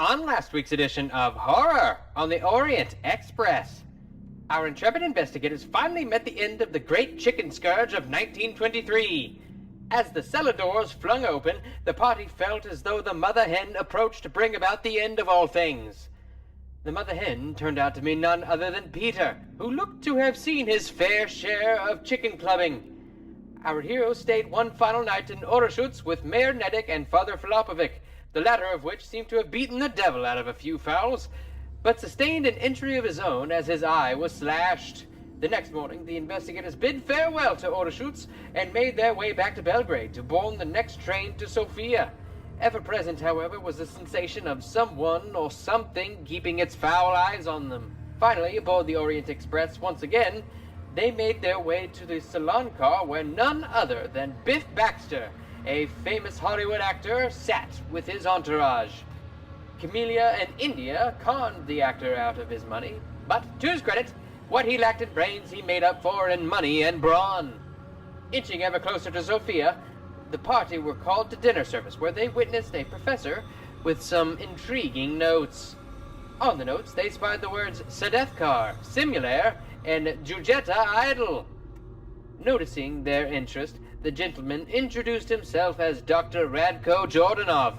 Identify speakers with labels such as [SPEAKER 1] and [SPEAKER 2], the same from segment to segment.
[SPEAKER 1] On last week's edition of Horror on the Orient Express, our intrepid investigators finally met the end of the Great Chicken Scourge of 1923. As the cellar doors flung open, the party felt as though the mother hen approached to bring about the end of all things. The mother hen turned out to be none other than Peter, who looked to have seen his fair share of chicken clubbing. Our hero stayed one final night in Oreshutz with Mayor Nedek and Father Filopovic, the latter of which seemed to have beaten the devil out of a few fowls, but sustained an injury of his own as his eye was slashed. The next morning, the investigators bid farewell to Oreshutz and made their way back to Belgrade to board the next train to Sofia. Ever present, however, was the sensation of someone or something keeping its foul eyes on them. Finally, aboard the Orient Express once again, they made their way to the salon car where none other than Biff Baxter, a famous Hollywood actor, sat with his entourage. Camellia and India conned the actor out of his money, but to his credit, what he lacked in brains he made up for in money and brawn. Inching ever closer to Sofia, the party were called to dinner service, where they witnessed a professor with some intriguing notes. On the notes, they spied the words Sedefkar, Simulaire, and Jujeta Idol. Noticing their interest, the gentleman introduced himself as Dr. Radko Jordanov.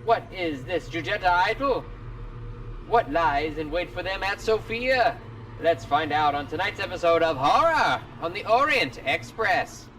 [SPEAKER 1] What is this Jujeta Idol? What lies in wait for them at Sofia? Let's find out on tonight's episode of Horror on the Orient Express.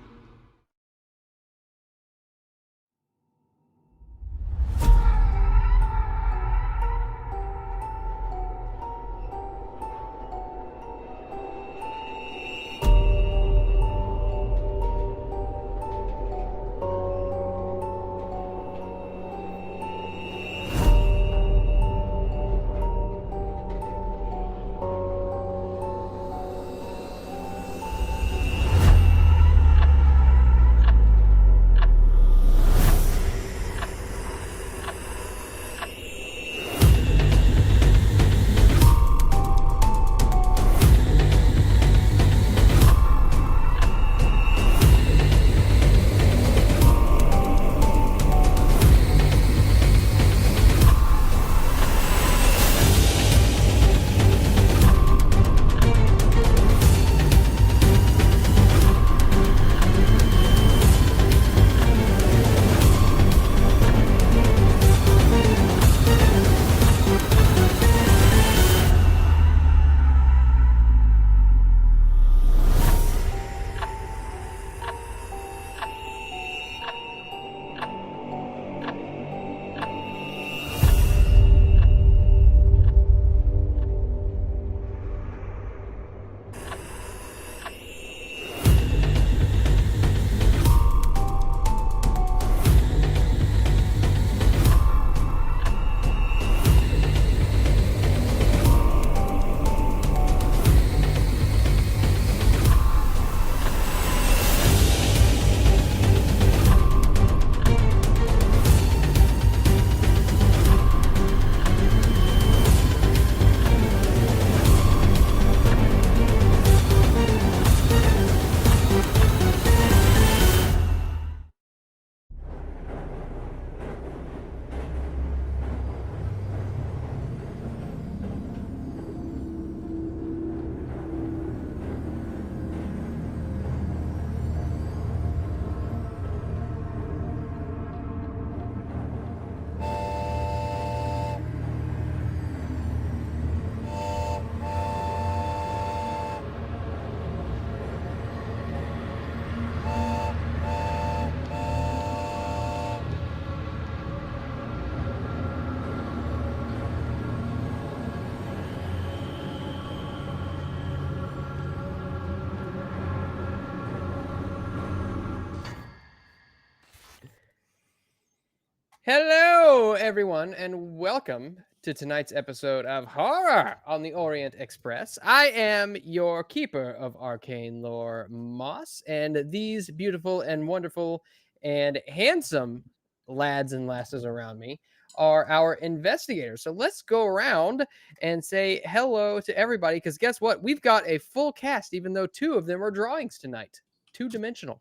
[SPEAKER 1] Hello, everyone, and welcome to tonight's episode of Horror on the Orient Express. I am your keeper of arcane lore, Moss, and these beautiful and wonderful and handsome lads and lasses around me are our investigators. So let's go around and say hello to everybody, because guess what? We've got a full cast, even though two of them are drawings tonight. Two-dimensional.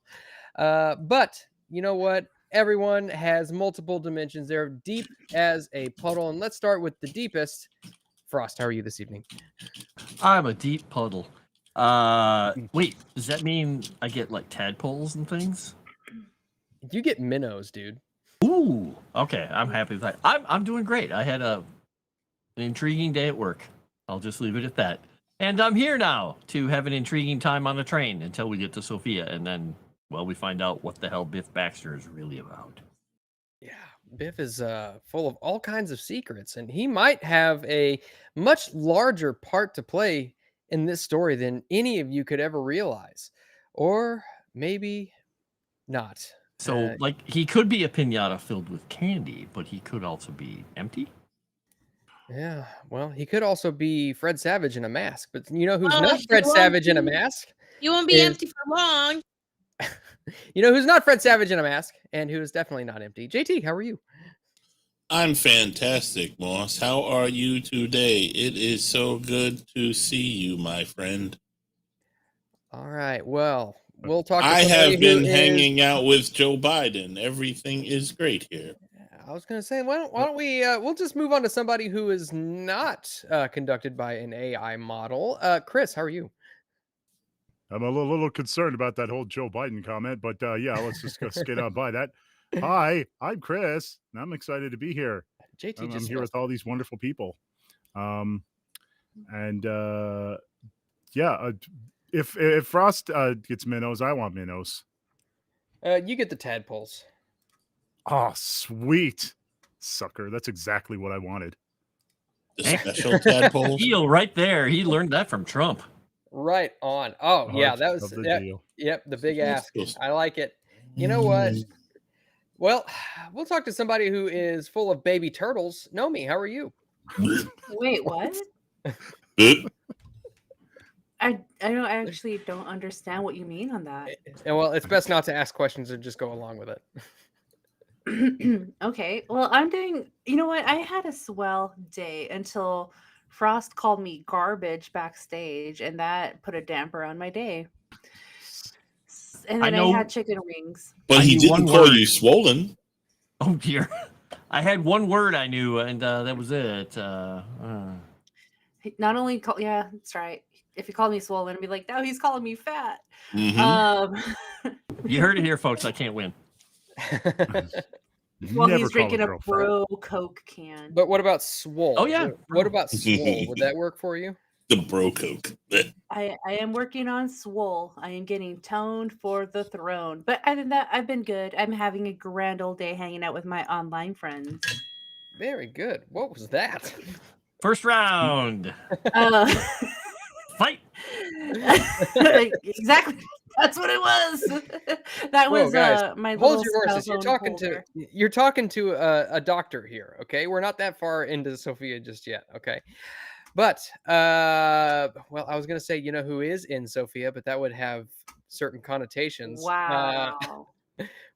[SPEAKER 1] But you know what?
[SPEAKER 2] everyone has multiple dimensions. They're deep as a puddle. And let's start with the deepest. Frost, how are you this evening?
[SPEAKER 3] I'm a deep puddle. Wait, does that mean I get like tadpoles and things?
[SPEAKER 2] You get minnows, dude.
[SPEAKER 3] Ooh, okay. I'm happy with that. I'm doing great. I had an intriguing day at work. I'll just leave it at that. And I'm here now to have an intriguing time on the train until we get to Sofia, and then, well, we find out what the hell Biff Baxter is really about.
[SPEAKER 2] Yeah, Biff is full of all kinds of secrets, and he might have a much larger part to play in this story than any of you could ever realize, or maybe not.
[SPEAKER 3] So, like, he could be a pinata filled with candy, but he could also be empty.
[SPEAKER 2] Yeah, well, he could also be Fred Savage in a mask, but you know who's
[SPEAKER 4] Oh,
[SPEAKER 2] not
[SPEAKER 4] he
[SPEAKER 2] Fred
[SPEAKER 4] won't
[SPEAKER 2] Savage in a
[SPEAKER 4] be-
[SPEAKER 2] mask?
[SPEAKER 4] You won't be
[SPEAKER 2] Is-
[SPEAKER 4] empty for long.
[SPEAKER 2] You know who's not Fred Savage in a mask, and who is definitely not empty? JT, how are you?
[SPEAKER 5] I'm fantastic, Moss. How are you today? It is so good to see you, my friend.
[SPEAKER 2] All right, well, we'll talk to
[SPEAKER 5] I
[SPEAKER 2] somebody
[SPEAKER 5] have been
[SPEAKER 2] who is-
[SPEAKER 5] hanging out with Joe Biden. Everything is great here.
[SPEAKER 2] I was going to say, why don't we, we'll just move on to somebody who is not conducted by an AI model. Chris, how are you?
[SPEAKER 6] I'm a little concerned about that whole Joe Biden comment, but yeah, let's just go skate on by that. Hi, I'm Chris, and I'm excited to be here.
[SPEAKER 2] JT
[SPEAKER 6] I'm
[SPEAKER 2] just
[SPEAKER 6] here with all these wonderful people. If Frost gets minnows, I want minnows.
[SPEAKER 2] you get the tadpoles.
[SPEAKER 6] Oh, sweet. Sucker. That's exactly what I wanted.
[SPEAKER 5] The special tadpoles.
[SPEAKER 3] Deal right there. He learned that from Trump.
[SPEAKER 2] Right on. Oh, yeah, that was
[SPEAKER 6] Of the deal.
[SPEAKER 2] Yep, the big
[SPEAKER 5] Yes,
[SPEAKER 2] ask.
[SPEAKER 5] yes.
[SPEAKER 2] I like it. You know what? Well, we'll talk to somebody who is full of baby turtles. Nomi, how are you?
[SPEAKER 7] Wait, what?
[SPEAKER 5] Good.
[SPEAKER 7] I don't understand what you mean on that.
[SPEAKER 2] And well, it's best not to ask questions and just go along with it.
[SPEAKER 7] Okay, well, I'm doing, you know what? I had a swell day until Frost called me garbage backstage, and that put a damper on my day. And
[SPEAKER 3] I
[SPEAKER 7] then I,
[SPEAKER 3] know-
[SPEAKER 7] had chicken wings.
[SPEAKER 5] But
[SPEAKER 3] I
[SPEAKER 5] he
[SPEAKER 3] knew
[SPEAKER 5] didn't
[SPEAKER 3] one
[SPEAKER 5] call
[SPEAKER 3] word.
[SPEAKER 5] you swollen.
[SPEAKER 3] Oh dear. I had one word I knew, and that was it.
[SPEAKER 7] He not only call, yeah, that's right. If he called me swollen, I'd be like, no, he's calling me fat.
[SPEAKER 5] Mhm.
[SPEAKER 3] You heard it here, folks. I can't win.
[SPEAKER 7] Well,
[SPEAKER 6] Never
[SPEAKER 7] he's
[SPEAKER 6] call
[SPEAKER 7] drinking a
[SPEAKER 6] girl fat.
[SPEAKER 7] bro Coke can.
[SPEAKER 2] But what about swole?
[SPEAKER 3] Oh, yeah.
[SPEAKER 2] What about swole? Would that work for you?
[SPEAKER 5] The bro coke.
[SPEAKER 7] I am working on swole. I am getting toned for the throne. But other than that, I've been good. I'm having a grand old day hanging out with my online friends.
[SPEAKER 2] Very good. What was that?
[SPEAKER 3] First round. Fight.
[SPEAKER 7] Exactly. That's what it was. That
[SPEAKER 2] Whoa,
[SPEAKER 7] was
[SPEAKER 2] guys,
[SPEAKER 7] my
[SPEAKER 2] Hold
[SPEAKER 7] little
[SPEAKER 2] your
[SPEAKER 7] cell
[SPEAKER 2] horses. You're
[SPEAKER 7] phone
[SPEAKER 2] talking
[SPEAKER 7] holder.
[SPEAKER 2] to you're talking to a doctor here. Okay, we're not that far into Sofia just yet. Okay, but well, I was gonna say you know who is in Sofia, but that would have certain connotations.
[SPEAKER 7] Wow.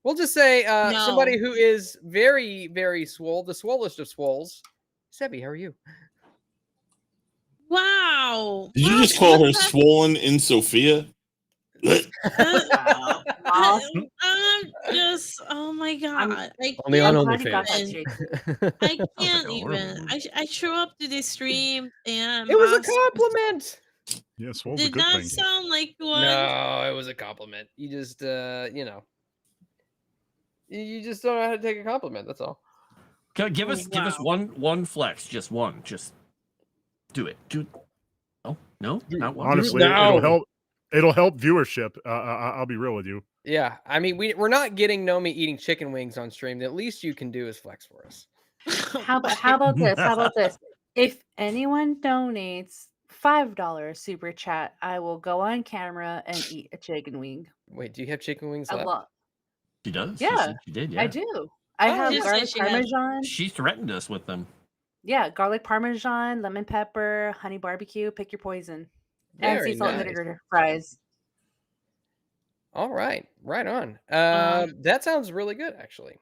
[SPEAKER 2] We'll just say somebody
[SPEAKER 4] No.
[SPEAKER 2] who is very very swole, the swollest of swoles. Sevvy, how are you?
[SPEAKER 4] Wow.
[SPEAKER 5] Did you
[SPEAKER 4] Wow,
[SPEAKER 5] just call her
[SPEAKER 4] what the-
[SPEAKER 5] swollen in Sofia?
[SPEAKER 7] Wow.
[SPEAKER 4] I'm just, oh my god. I
[SPEAKER 2] Only on
[SPEAKER 4] can't
[SPEAKER 7] glad you got that,
[SPEAKER 4] even.
[SPEAKER 7] Jake.
[SPEAKER 4] I can't
[SPEAKER 3] Okay,
[SPEAKER 4] even. I show up to this stream and
[SPEAKER 2] It was a
[SPEAKER 4] Moss
[SPEAKER 2] compliment.
[SPEAKER 6] Yeah, swole's a
[SPEAKER 4] did
[SPEAKER 6] good
[SPEAKER 4] not
[SPEAKER 6] thing.
[SPEAKER 4] sound like one.
[SPEAKER 2] No, it was a compliment. You just you know, you just don't know how to take a compliment. That's all.
[SPEAKER 3] Give us
[SPEAKER 4] Wow.
[SPEAKER 3] one flex, just one. Just do it. Oh no, not one.
[SPEAKER 6] Honestly,
[SPEAKER 2] No.
[SPEAKER 6] it'll help viewership. I'll be real with you.
[SPEAKER 2] Yeah, I mean, we're not getting Nomi eating chicken wings on stream. The least you can do is flex for us.
[SPEAKER 7] How about this? How about this? If anyone donates $5 super chat, I will go on camera and eat a chicken wing.
[SPEAKER 2] Wait, do you have chicken wings
[SPEAKER 7] A
[SPEAKER 2] left?
[SPEAKER 7] lot.
[SPEAKER 3] She does.
[SPEAKER 7] Yeah,
[SPEAKER 3] She said she did. Yeah,
[SPEAKER 7] I do. I
[SPEAKER 2] Oh,
[SPEAKER 7] have
[SPEAKER 2] you
[SPEAKER 4] said
[SPEAKER 7] garlic
[SPEAKER 4] she had-
[SPEAKER 7] parmesan.
[SPEAKER 3] She threatened us with them.
[SPEAKER 7] Yeah, garlic parmesan, lemon pepper, honey barbecue. Pick your poison. And
[SPEAKER 2] Very
[SPEAKER 7] sea salt and
[SPEAKER 2] nice.
[SPEAKER 7] vinegar fries.
[SPEAKER 2] All right, right on.
[SPEAKER 4] Um,
[SPEAKER 2] That sounds really good, actually.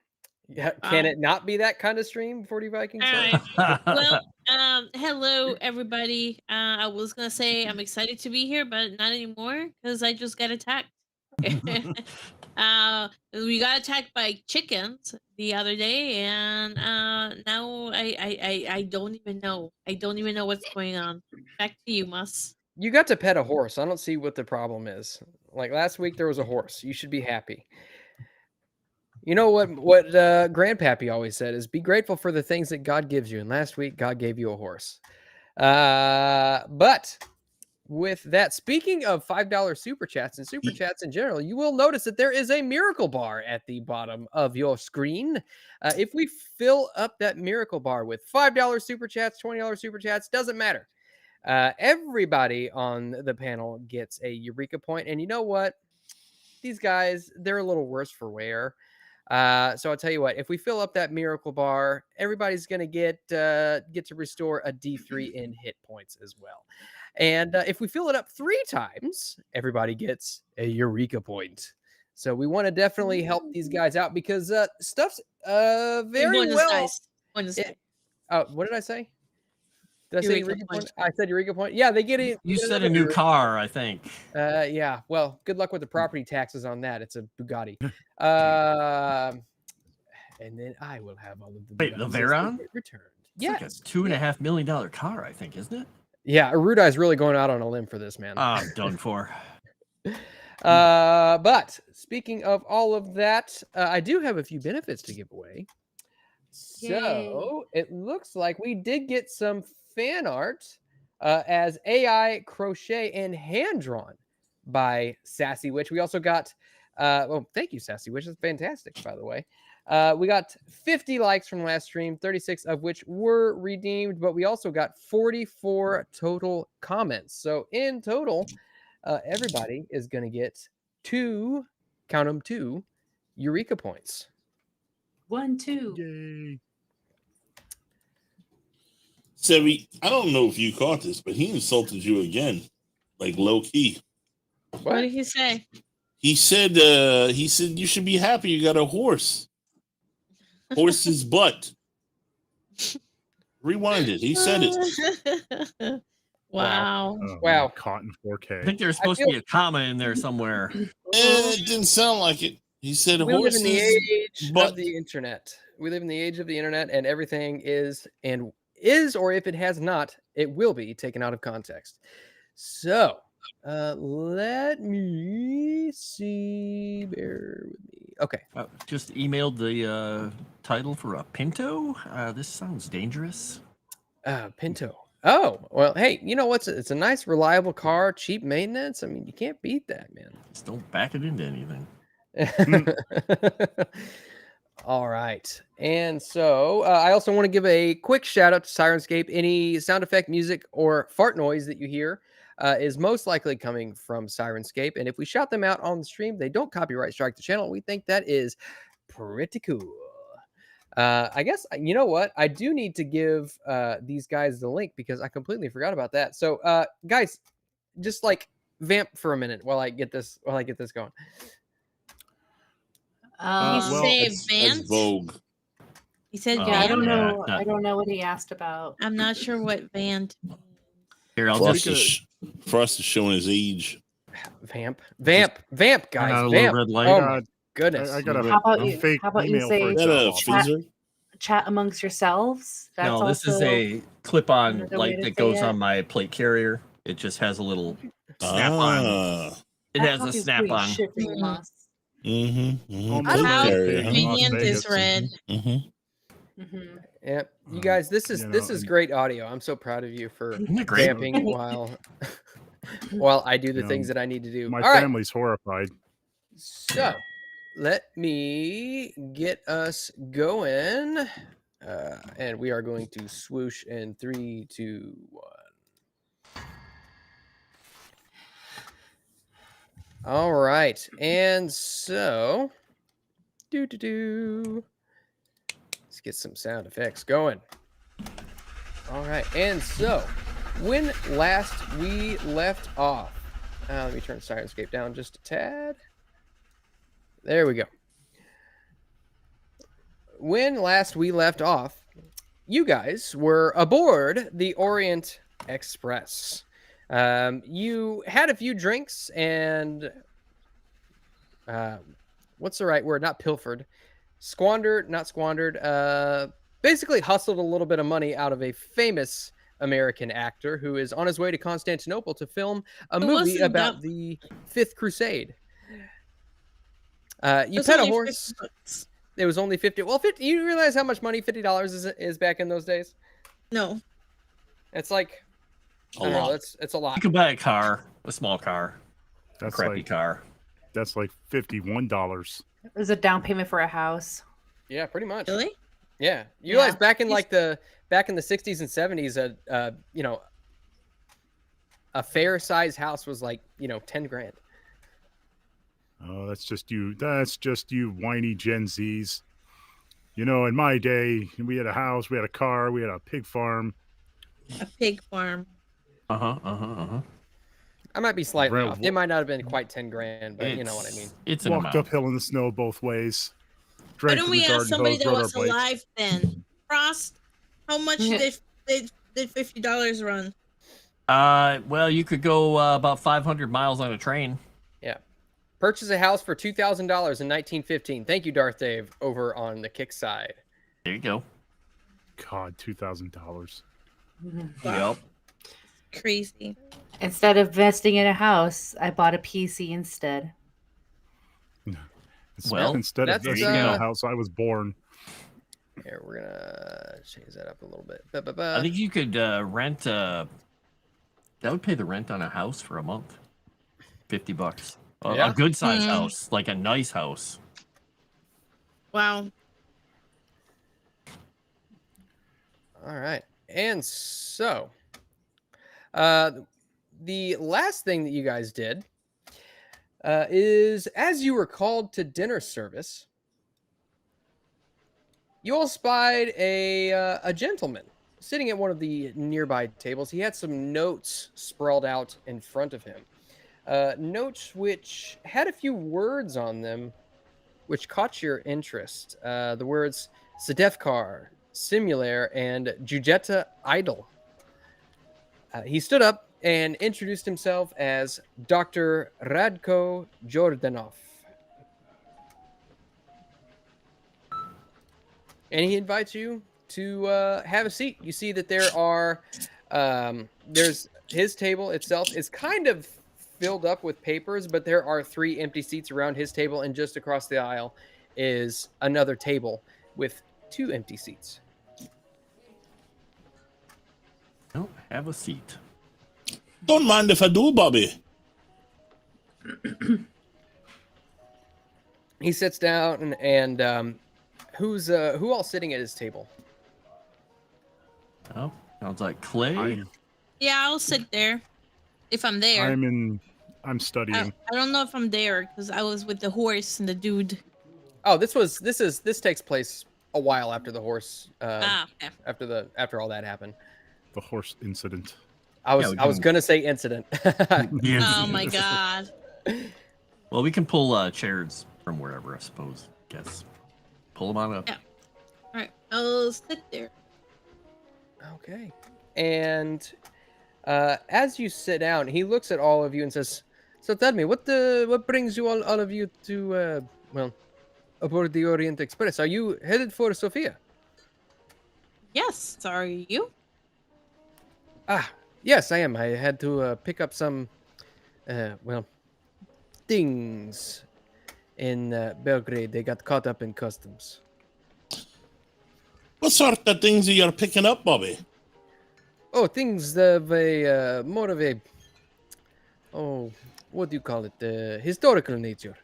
[SPEAKER 2] Yeah, can
[SPEAKER 4] Wow.
[SPEAKER 2] it not be that kind of stream, 40 Vikings?
[SPEAKER 4] All right. Well, hello everybody. I was gonna say I'm excited to be here, but not anymore because I just got attacked. We got attacked by chickens the other day, and now I don't even know. I don't even know what's going on. Back to you, Mus.
[SPEAKER 2] You got to pet a horse. I don't see what the problem is. Like last week, there was a horse. You should be happy. You know what Grandpappy always said is be grateful for the things that God gives you. And last week, God gave you a horse. But with that, speaking of $5 super chats and super chats in general, you will notice that there is a miracle bar at the bottom of your screen. If we fill up that miracle bar with $5 super chats, $20 super chats, doesn't matter. Everybody on the panel gets a Eureka point. And you know what? These guys, they're a little worse for wear. So I'll tell you what, if we fill up that miracle bar, everybody's going to get to restore a D3 in hit points as well. And if we fill it up 3 times, everybody gets a Eureka point. So we want to definitely help these guys out because stuff's very
[SPEAKER 4] Bonus
[SPEAKER 2] well.
[SPEAKER 4] dice. Bonus dice.
[SPEAKER 2] What did I say? Did I say
[SPEAKER 4] Eureka
[SPEAKER 2] Eureka point?
[SPEAKER 4] point.
[SPEAKER 2] I said Eureka point. Yeah, they get it.
[SPEAKER 3] You said a new car, I think.
[SPEAKER 2] Yeah. Well, good luck with the property taxes on that. It's a Bugatti. And then I will have all of the
[SPEAKER 3] Wait, the
[SPEAKER 2] Bugattis as they
[SPEAKER 3] Veyron?
[SPEAKER 2] get returned.
[SPEAKER 3] It's
[SPEAKER 2] Yeah.
[SPEAKER 3] like a $2.5 million car, I think, isn't it?
[SPEAKER 2] Yeah, Arudai's really going out on a limb for this, man.
[SPEAKER 3] I'm done for.
[SPEAKER 2] But speaking of all of that, I do have a few benefits to give away. So it looks like we did get some fan art as AI crochet and hand drawn by Sassy Witch. We also got, well, thank you, Sassy Witch. That's fantastic, by the way. We got 50 likes from last stream, 36 of which were redeemed, but we also got 44 total comments. So in total, everybody is going to get 2, count them, 2 Eureka points.
[SPEAKER 7] 1, 2.
[SPEAKER 6] Yay.
[SPEAKER 5] Sevvy, I don't know if you caught this, but he insulted you again, like low key.
[SPEAKER 4] What did he say?
[SPEAKER 5] He said you should be happy you got a horse. Horse's butt. Rewind it. He said it.
[SPEAKER 4] Wow.
[SPEAKER 6] Oh,
[SPEAKER 2] Wow.
[SPEAKER 6] Caught in
[SPEAKER 3] I
[SPEAKER 6] 4K.
[SPEAKER 3] think there's supposed to be a comma in there somewhere.
[SPEAKER 5] It didn't sound like it. He said
[SPEAKER 2] We live in the
[SPEAKER 5] horses
[SPEAKER 2] age
[SPEAKER 5] butt.
[SPEAKER 2] of the internet. We live in the age of the internet, and everything is, or if it has not, it will be taken out of context. So, let me see. Bear with me. Okay.
[SPEAKER 3] Just emailed the title for a Pinto. This sounds dangerous.
[SPEAKER 2] Pinto. Oh, well, hey, you know what's? It's a nice, reliable car, cheap maintenance. I mean, you can't beat that, man.
[SPEAKER 3] Just don't back it into anything.
[SPEAKER 2] All right. And so I also want to give a quick shout out to Sirenscape. Any sound effect, music, or fart noise that you hear is most likely coming from Sirenscape. And if we shout them out on the stream, they don't copyright strike the channel. We think that is pretty cool. I guess, you know what? I do need to give these guys the link because I completely forgot about that. So guys, just like vamp for a minute while I get this going.
[SPEAKER 4] He say
[SPEAKER 5] That's
[SPEAKER 4] Vant?
[SPEAKER 5] Vogue.
[SPEAKER 4] He said
[SPEAKER 3] Oh,
[SPEAKER 7] Yeah, I
[SPEAKER 4] Vant.
[SPEAKER 7] don't
[SPEAKER 3] yeah,
[SPEAKER 7] know.
[SPEAKER 3] no.
[SPEAKER 7] I don't know what he asked about.
[SPEAKER 4] I'm not sure what Vant means.
[SPEAKER 3] Here, I'll
[SPEAKER 5] Frost
[SPEAKER 3] just
[SPEAKER 5] is showing his age.
[SPEAKER 2] Vamp,
[SPEAKER 3] turn
[SPEAKER 2] guys.
[SPEAKER 3] out a little
[SPEAKER 2] Vamp.
[SPEAKER 3] red light.
[SPEAKER 2] Oh my goodness.
[SPEAKER 6] I got
[SPEAKER 7] How about
[SPEAKER 6] a
[SPEAKER 7] you?
[SPEAKER 6] fake
[SPEAKER 7] How about you
[SPEAKER 6] email
[SPEAKER 7] say-
[SPEAKER 6] for
[SPEAKER 5] Is that a
[SPEAKER 6] example.
[SPEAKER 5] freezer?
[SPEAKER 7] Chat amongst yourselves. That's
[SPEAKER 3] No, this is
[SPEAKER 7] also
[SPEAKER 3] a clip-on
[SPEAKER 7] another way
[SPEAKER 3] light
[SPEAKER 7] to
[SPEAKER 3] that
[SPEAKER 7] say
[SPEAKER 3] goes
[SPEAKER 7] it.
[SPEAKER 3] on my plate carrier. It just has a little snap-on.
[SPEAKER 5] Ah.
[SPEAKER 3] It
[SPEAKER 7] that
[SPEAKER 3] has a
[SPEAKER 7] coffee's pretty
[SPEAKER 3] snap-on.
[SPEAKER 7] shit for you,
[SPEAKER 4] Mm.
[SPEAKER 7] Moss.
[SPEAKER 6] Almost
[SPEAKER 2] I don't
[SPEAKER 4] How
[SPEAKER 2] know.
[SPEAKER 5] Carrier, huh?
[SPEAKER 4] convenient
[SPEAKER 6] Las
[SPEAKER 4] is
[SPEAKER 6] Vegas.
[SPEAKER 4] red.
[SPEAKER 7] Mhm.
[SPEAKER 2] Yep. You guys, this is
[SPEAKER 6] You
[SPEAKER 2] this
[SPEAKER 6] know,
[SPEAKER 2] is great audio. I'm so proud of you for
[SPEAKER 3] Isn't it great?
[SPEAKER 2] vamping while I do the
[SPEAKER 6] You
[SPEAKER 2] things
[SPEAKER 6] know,
[SPEAKER 2] that I need to do.
[SPEAKER 6] My
[SPEAKER 2] All right.
[SPEAKER 6] family's horrified.
[SPEAKER 2] So let me get us going. And we are going to swoosh in 3, 2, 1. All right. And so let's get some sound effects going. All right. And so when last we left off, let me turn Sirenscape down just a tad. There we go. When last we left off, you guys were aboard the Orient Express. You had a few drinks and what's the right word? Not pilfered, squandered, not squandered. Basically hustled a little bit of money out of a famous American actor who is on his way to Constantinople to film a movie
[SPEAKER 4] wasn't
[SPEAKER 2] about
[SPEAKER 4] that-
[SPEAKER 2] the Fifth Crusade. You
[SPEAKER 4] It's
[SPEAKER 2] pet a
[SPEAKER 4] only
[SPEAKER 2] horse.
[SPEAKER 4] $50.
[SPEAKER 2] It was only 50. Well, 50. You realize how much money $50 is back in those days?
[SPEAKER 4] No.
[SPEAKER 2] It's like
[SPEAKER 5] A
[SPEAKER 2] I don't know.
[SPEAKER 5] lot.
[SPEAKER 2] It's a lot.
[SPEAKER 3] You can buy a car, a small car, a
[SPEAKER 6] That's
[SPEAKER 3] crappy
[SPEAKER 6] like
[SPEAKER 3] car.
[SPEAKER 6] that's like $51.
[SPEAKER 7] There's a down payment for a house.
[SPEAKER 2] Yeah, pretty much.
[SPEAKER 4] Really?
[SPEAKER 2] Yeah, you
[SPEAKER 7] Yeah.
[SPEAKER 2] realize back in like the 60s and 70s, a fair size house was like 10 grand.
[SPEAKER 6] Oh, that's just you. That's just you whiny Gen Zs. In my day, we had a house, we had a car, we had a pig farm.
[SPEAKER 4] A pig farm.
[SPEAKER 2] I might be slightly
[SPEAKER 6] Brent,
[SPEAKER 2] off. It might not have been quite 10 grand, but you know what I mean.
[SPEAKER 3] It's an
[SPEAKER 6] Walked
[SPEAKER 3] amount.
[SPEAKER 6] uphill in the snow both ways.
[SPEAKER 4] Why
[SPEAKER 6] Drank
[SPEAKER 4] don't
[SPEAKER 6] from
[SPEAKER 4] we
[SPEAKER 6] the
[SPEAKER 4] ask
[SPEAKER 6] garden
[SPEAKER 4] somebody
[SPEAKER 6] hose,
[SPEAKER 4] that
[SPEAKER 6] rode our
[SPEAKER 4] was
[SPEAKER 6] bikes.
[SPEAKER 4] alive then? Frost, how much did $50 run?
[SPEAKER 3] Well, you could go about 500 miles on a train.
[SPEAKER 2] Yeah. Purchase a house for $2,000 in 1915. Thank you, Darth Dave, over on the kick side.
[SPEAKER 3] There you go.
[SPEAKER 6] God, $2,000.
[SPEAKER 3] Yep.
[SPEAKER 4] Crazy.
[SPEAKER 7] Instead of investing in a house, I bought a PC instead.
[SPEAKER 3] Well,
[SPEAKER 6] Instead of
[SPEAKER 2] that's,
[SPEAKER 6] investing in
[SPEAKER 2] uh,
[SPEAKER 6] a house, I was born.
[SPEAKER 2] Here, we're gonna change that up a little bit.
[SPEAKER 3] I think you could rent. That would pay the rent on a house for a month. $50.
[SPEAKER 2] Yeah.
[SPEAKER 3] A good size
[SPEAKER 4] Hmm.
[SPEAKER 3] house, like a nice house.
[SPEAKER 4] Wow.
[SPEAKER 2] All right. And so, the last thing that you guys did is as you were called to dinner service, you all spied a gentleman sitting at one of the nearby tables. He had some notes sprawled out in front of him. Notes which had a few words on them which caught your interest. The words Sedefkar, Simulaire, and Jujeta Idol. He stood up and introduced himself as Dr. Radko Jordanov. And he invites you to have a seat. You see that there are, there's his table itself is kind of filled up with papers, but there are 3 empty seats around his table, and just across the aisle is another table with 2 empty seats.
[SPEAKER 3] Oh, have a seat.
[SPEAKER 5] Don't mind if I do, Bobby.
[SPEAKER 2] He sits down, and who all sitting at his table?
[SPEAKER 3] Oh, sounds like Clay.
[SPEAKER 4] Yeah, I'll sit there if I'm there.
[SPEAKER 6] I'm studying.
[SPEAKER 4] I don't know if I'm there because I was with the horse and the dude.
[SPEAKER 2] Oh, this takes place a while after the horse.
[SPEAKER 4] Okay.
[SPEAKER 2] After all that happened.
[SPEAKER 6] The horse incident.
[SPEAKER 2] I was
[SPEAKER 3] we can-
[SPEAKER 2] gonna say incident.
[SPEAKER 4] Oh my god.
[SPEAKER 3] Well, we can pull chairs from wherever, I suppose. Guess. Pull them on up.
[SPEAKER 4] Yeah. All right, I'll sit there.
[SPEAKER 2] Okay. And as you sit down, he looks at all of you and says, "So tell me, what brings you all of you to aboard the Orient Express? Are you headed for Sofia?"
[SPEAKER 4] Yes. Are you?
[SPEAKER 2] Yes, I am. I had to pick up some, things in Belgrade. They got caught up in customs.
[SPEAKER 5] What sort of things are you picking up, Bobby?
[SPEAKER 2] Oh, things of a more of a, what do you call it? Historical nature.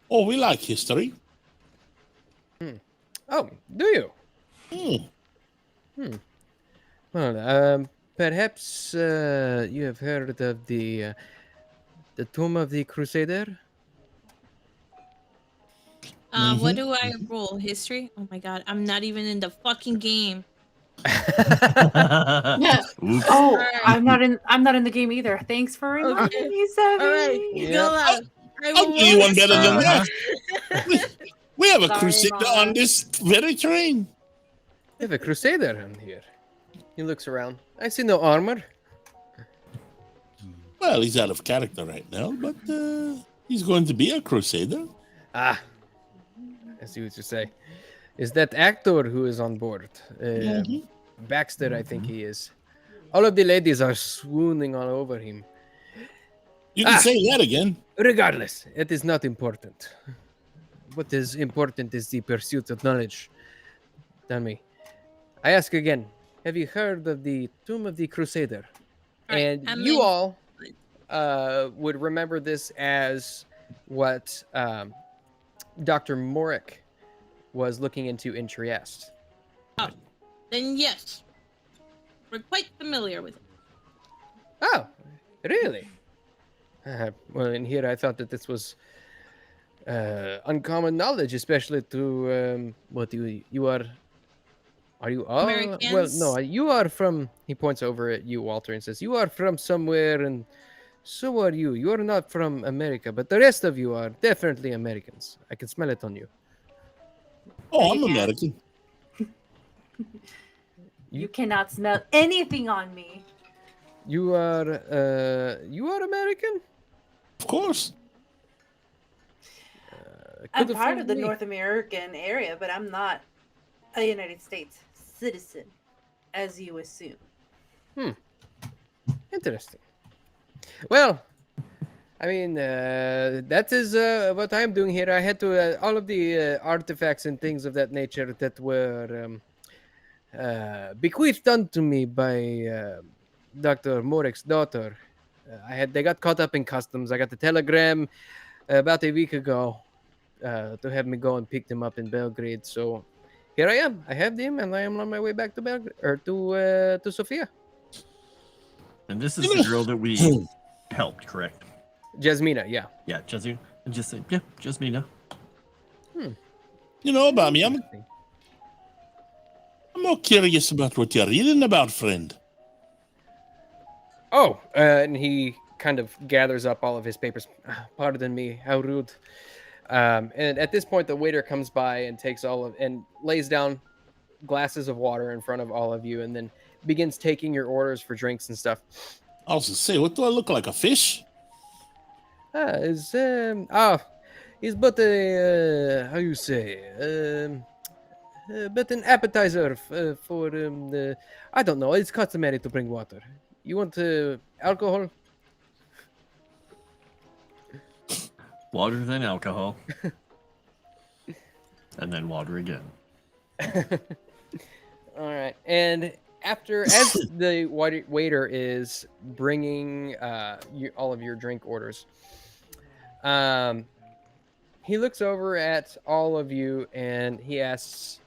[SPEAKER 5] Oh, we like history.
[SPEAKER 2] Oh, do you? Well, perhaps you have heard of the Tomb of the Crusader.
[SPEAKER 4] What do I roll? History? Oh my god, I'm not even in the fucking game.
[SPEAKER 3] Oops.
[SPEAKER 7] Oh, I'm not in the game either. Thanks for reminding me, Sevvy.
[SPEAKER 4] All right,
[SPEAKER 2] Yeah.
[SPEAKER 4] go out. I
[SPEAKER 5] I'll
[SPEAKER 4] will
[SPEAKER 5] do you
[SPEAKER 4] roll
[SPEAKER 5] one better than
[SPEAKER 3] Uh-huh.
[SPEAKER 5] that. We have a
[SPEAKER 7] Sorry,
[SPEAKER 5] crusader
[SPEAKER 7] Mama.
[SPEAKER 5] on this very train.
[SPEAKER 2] We have a Crusader on here. He looks around. I see no armor.
[SPEAKER 5] Well, he's out of character right now, but He's going to be a crusader.
[SPEAKER 2] Ah, I see what you say. Is that actor who is on board? Baxter, I think he is. All of the ladies are swooning all over him.
[SPEAKER 5] You can say that again.
[SPEAKER 2] Regardless, it is not important. What is important is the pursuit of knowledge. Tell me. I ask again, have you heard of the Tomb of the Crusader?
[SPEAKER 4] Alright,
[SPEAKER 2] And you all would remember this as what Dr. Morick was looking into in Trieste.
[SPEAKER 4] Then yes, we're quite familiar with it.
[SPEAKER 2] Oh, really? Well, in here I thought that this was uncommon knowledge, especially to what you are. Are you all? Well,
[SPEAKER 4] Americans?
[SPEAKER 2] no, you are from. He points over at you, Walter, and says, "You are from somewhere, and so are you. You are not from America, but the rest of you are definitely Americans. I can smell it on you."
[SPEAKER 5] Oh, I'm American.
[SPEAKER 7] You cannot smell anything on me.
[SPEAKER 2] You are American?
[SPEAKER 5] Of course.
[SPEAKER 7] I'm
[SPEAKER 2] Could have
[SPEAKER 7] part
[SPEAKER 2] fooled
[SPEAKER 7] of the
[SPEAKER 2] me.
[SPEAKER 7] North American area, but I'm not a United States citizen, as you assume.
[SPEAKER 2] Interesting. Well, I mean, that is what I'm doing here. I had to all of the artifacts and things of that nature that were bequeathed unto me by Dr. Morick's daughter. They got caught up in customs. I got the telegram about a week ago to have me go and pick them up in Belgrade. So here I am. I have them, and I am on my way back to Belgrade or to Sofia.
[SPEAKER 3] And this is the girl that we helped, correct?
[SPEAKER 2] Jasmina, yeah.
[SPEAKER 3] Yeah, Jasmina. And just say, yeah, Jasmina.
[SPEAKER 5] You know about me. I'm more curious about what you're reading about, friend.
[SPEAKER 2] Oh, and he kind of gathers up all of his papers. Pardon me, how rude. And at this point, the waiter comes by and takes and lays down glasses of water in front of all of you, and then begins taking your orders for drinks and stuff.
[SPEAKER 5] I was to say, what do I look like? A fish?
[SPEAKER 2] He's but a how you say but an appetizer for I don't know. It's customary to bring water. You want alcohol?
[SPEAKER 3] Water, then alcohol. And then water again.
[SPEAKER 2] All right. And as the waiter is bringing all of your drink orders, he looks over at all of you and he asks,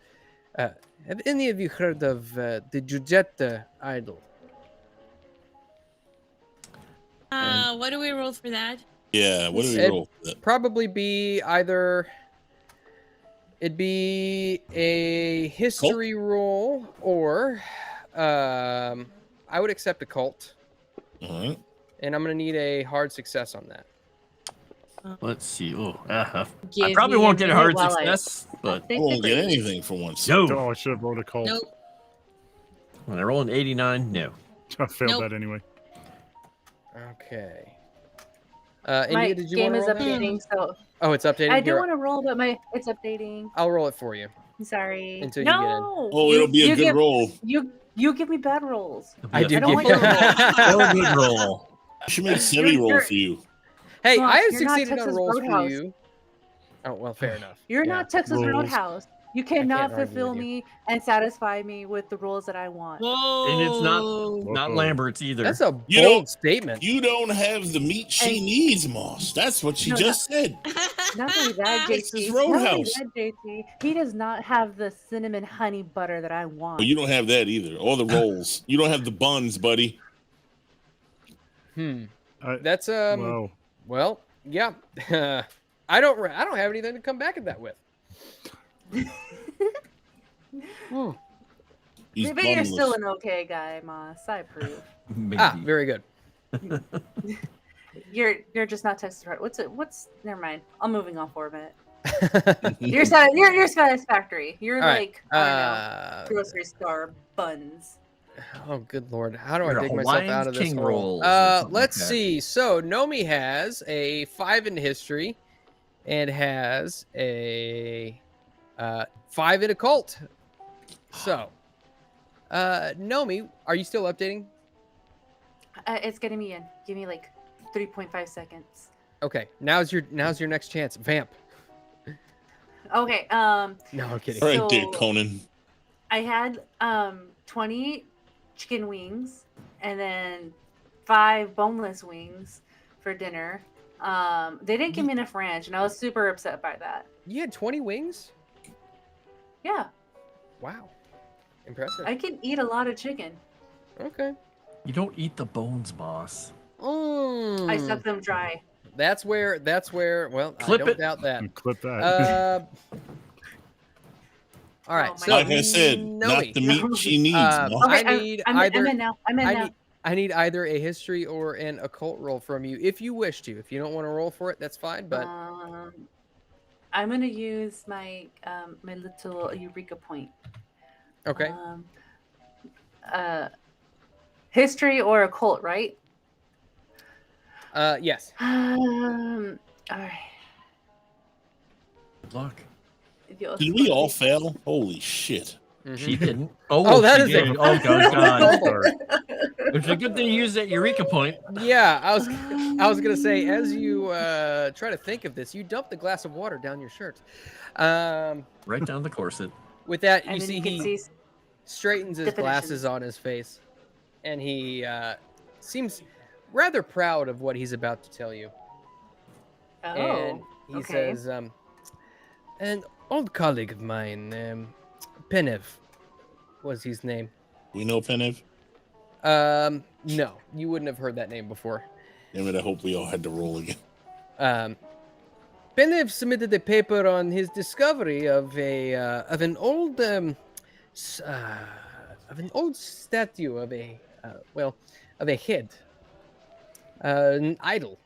[SPEAKER 2] have any of you heard of the Giudietta idol?
[SPEAKER 4] What do we roll for that?
[SPEAKER 5] Yeah, what do we
[SPEAKER 2] It'd
[SPEAKER 5] roll for that?
[SPEAKER 2] probably be it'd be a history roll or I would accept a cult.
[SPEAKER 5] All right.
[SPEAKER 2] And I'm going to need a hard success on that.
[SPEAKER 3] Let's see. Oh, I
[SPEAKER 7] Give
[SPEAKER 3] probably
[SPEAKER 7] me
[SPEAKER 3] won't get a hard
[SPEAKER 7] while I-
[SPEAKER 3] success, but
[SPEAKER 5] I won't get anything for once.
[SPEAKER 3] no.
[SPEAKER 6] Oh, I should have rolled a call.
[SPEAKER 4] Nope.
[SPEAKER 3] When I roll an 89, no.
[SPEAKER 6] I failed
[SPEAKER 4] Nope.
[SPEAKER 6] that anyway.
[SPEAKER 2] Okay.
[SPEAKER 7] My
[SPEAKER 2] India, did you
[SPEAKER 7] game
[SPEAKER 2] want
[SPEAKER 7] is
[SPEAKER 2] to roll that?
[SPEAKER 7] updating, so
[SPEAKER 2] Oh, it's updating?
[SPEAKER 7] I do
[SPEAKER 2] You're-
[SPEAKER 7] want to roll, but it's updating.
[SPEAKER 2] I'll roll it for you.
[SPEAKER 7] I'm sorry.
[SPEAKER 2] Until you get in.
[SPEAKER 7] no.
[SPEAKER 5] Oh, it'll be a
[SPEAKER 7] you
[SPEAKER 5] good
[SPEAKER 7] give,
[SPEAKER 5] roll.
[SPEAKER 7] You give me bad rolls.
[SPEAKER 2] I do
[SPEAKER 7] I don't
[SPEAKER 2] give
[SPEAKER 7] want
[SPEAKER 2] you.
[SPEAKER 3] Still a good roll.
[SPEAKER 5] I should make Sevvy roll
[SPEAKER 7] You're-
[SPEAKER 5] for you.
[SPEAKER 2] Hey,
[SPEAKER 7] Come on,
[SPEAKER 2] I have
[SPEAKER 7] you're not
[SPEAKER 2] succeeded on
[SPEAKER 7] Texas
[SPEAKER 2] rolls
[SPEAKER 7] Roadhouse.
[SPEAKER 2] for you. Oh, well, fair enough.
[SPEAKER 7] You're
[SPEAKER 2] Yeah.
[SPEAKER 7] not Texas
[SPEAKER 6] Rules.
[SPEAKER 7] Roadhouse. You
[SPEAKER 2] can't
[SPEAKER 7] cannot
[SPEAKER 2] argue
[SPEAKER 7] fulfill
[SPEAKER 2] with you.
[SPEAKER 7] me and satisfy me with the rules that I want.
[SPEAKER 4] Whoa.
[SPEAKER 3] And it's not
[SPEAKER 6] Whoa.
[SPEAKER 3] Lambert's either.
[SPEAKER 2] That's a bold
[SPEAKER 5] You don't-
[SPEAKER 2] statement.
[SPEAKER 5] You don't have the meat she
[SPEAKER 7] Hey.
[SPEAKER 5] needs, Moss. That's what she
[SPEAKER 7] No,
[SPEAKER 5] just said.
[SPEAKER 7] Not only that,
[SPEAKER 5] Texas
[SPEAKER 7] JT. Not only
[SPEAKER 5] Roadhouse.
[SPEAKER 7] that, JT. He does not have the cinnamon honey butter that I want.
[SPEAKER 5] Well, you don't have that either. Or the rolls. You don't have the buns, buddy.
[SPEAKER 2] That's well, yeah. I don't have anything to come back at that with.
[SPEAKER 5] He's
[SPEAKER 7] Maybe you're
[SPEAKER 5] bunless.
[SPEAKER 7] still an okay guy, Moss. I approve.
[SPEAKER 3] Maybe.
[SPEAKER 2] Very good.
[SPEAKER 7] You're just not Texas Roadhouse. Never mind. I'm moving on for a minute. You're satisfactory. You're
[SPEAKER 2] All right,
[SPEAKER 7] like I don't know, grocery store buns.
[SPEAKER 2] Oh, good lord! How do I
[SPEAKER 3] Your
[SPEAKER 2] dig myself
[SPEAKER 3] Hawaiian
[SPEAKER 2] out of this
[SPEAKER 3] king
[SPEAKER 2] hole?
[SPEAKER 3] rolls or something like
[SPEAKER 2] Let's
[SPEAKER 3] that.
[SPEAKER 2] see. So Nomi has a 5 in history, and has a 5 in occult. So, Nomi, are you still updating?
[SPEAKER 7] It's getting me in. Give me like 3.5 seconds.
[SPEAKER 2] Okay, now's your next chance. Vamp.
[SPEAKER 7] Okay.
[SPEAKER 2] No, I'm kidding.
[SPEAKER 5] Right there,
[SPEAKER 7] So-
[SPEAKER 5] Conan.
[SPEAKER 7] I had 20 chicken wings and then 5 boneless wings for dinner. They didn't give me enough ranch, and I was super upset by that.
[SPEAKER 2] You had 20 wings?
[SPEAKER 7] Yeah,
[SPEAKER 2] Wow, impressive.
[SPEAKER 7] I can eat a lot of chicken.
[SPEAKER 2] Okay.
[SPEAKER 3] You don't eat the bones, boss.
[SPEAKER 7] I suck them dry.
[SPEAKER 2] That's where. Well,
[SPEAKER 3] Clip
[SPEAKER 2] I don't
[SPEAKER 3] it.
[SPEAKER 2] doubt that.
[SPEAKER 6] Clip that.
[SPEAKER 2] All right.
[SPEAKER 7] Oh, my
[SPEAKER 2] So,
[SPEAKER 5] Like I said, not
[SPEAKER 2] Nomi,
[SPEAKER 5] the meat she needs. Moss.
[SPEAKER 2] I
[SPEAKER 7] Okay,
[SPEAKER 2] need
[SPEAKER 7] I'm
[SPEAKER 2] either.
[SPEAKER 7] in now. I'm in now.
[SPEAKER 2] I need either a history or an occult roll from you, if you wish to. If you don't want to roll for it, that's fine. But
[SPEAKER 7] I'm gonna use my my little Eureka point.
[SPEAKER 2] okay.
[SPEAKER 7] History or occult, right?
[SPEAKER 2] Yes.
[SPEAKER 7] All right.
[SPEAKER 3] Good luck.
[SPEAKER 5] Did we all fail? Holy shit.
[SPEAKER 2] Mhm.
[SPEAKER 3] She didn't.
[SPEAKER 2] Oh, that
[SPEAKER 3] she
[SPEAKER 2] is a-
[SPEAKER 3] did. Oh, God.
[SPEAKER 6] Sorry.
[SPEAKER 3] It's a good thing you used that Eureka point.
[SPEAKER 2] Yeah, I was gonna say, as you try to think of this, you dump the glass of water down your shirt.
[SPEAKER 3] Right down the corset.
[SPEAKER 2] With that, you
[SPEAKER 7] And then
[SPEAKER 2] see
[SPEAKER 7] you can
[SPEAKER 2] he
[SPEAKER 7] see
[SPEAKER 2] straightens his
[SPEAKER 7] definitions.
[SPEAKER 2] glasses on his face, and he seems rather proud of what he's about to tell you. And he
[SPEAKER 7] okay.
[SPEAKER 2] says, an old colleague of mine, Penev was his name.
[SPEAKER 5] We know Penev?
[SPEAKER 2] No, you wouldn't have heard that name before.
[SPEAKER 5] Damn it, I hope we all had to roll again.
[SPEAKER 2] Penev submitted a paper on his discovery of an old statue of a head, an idol,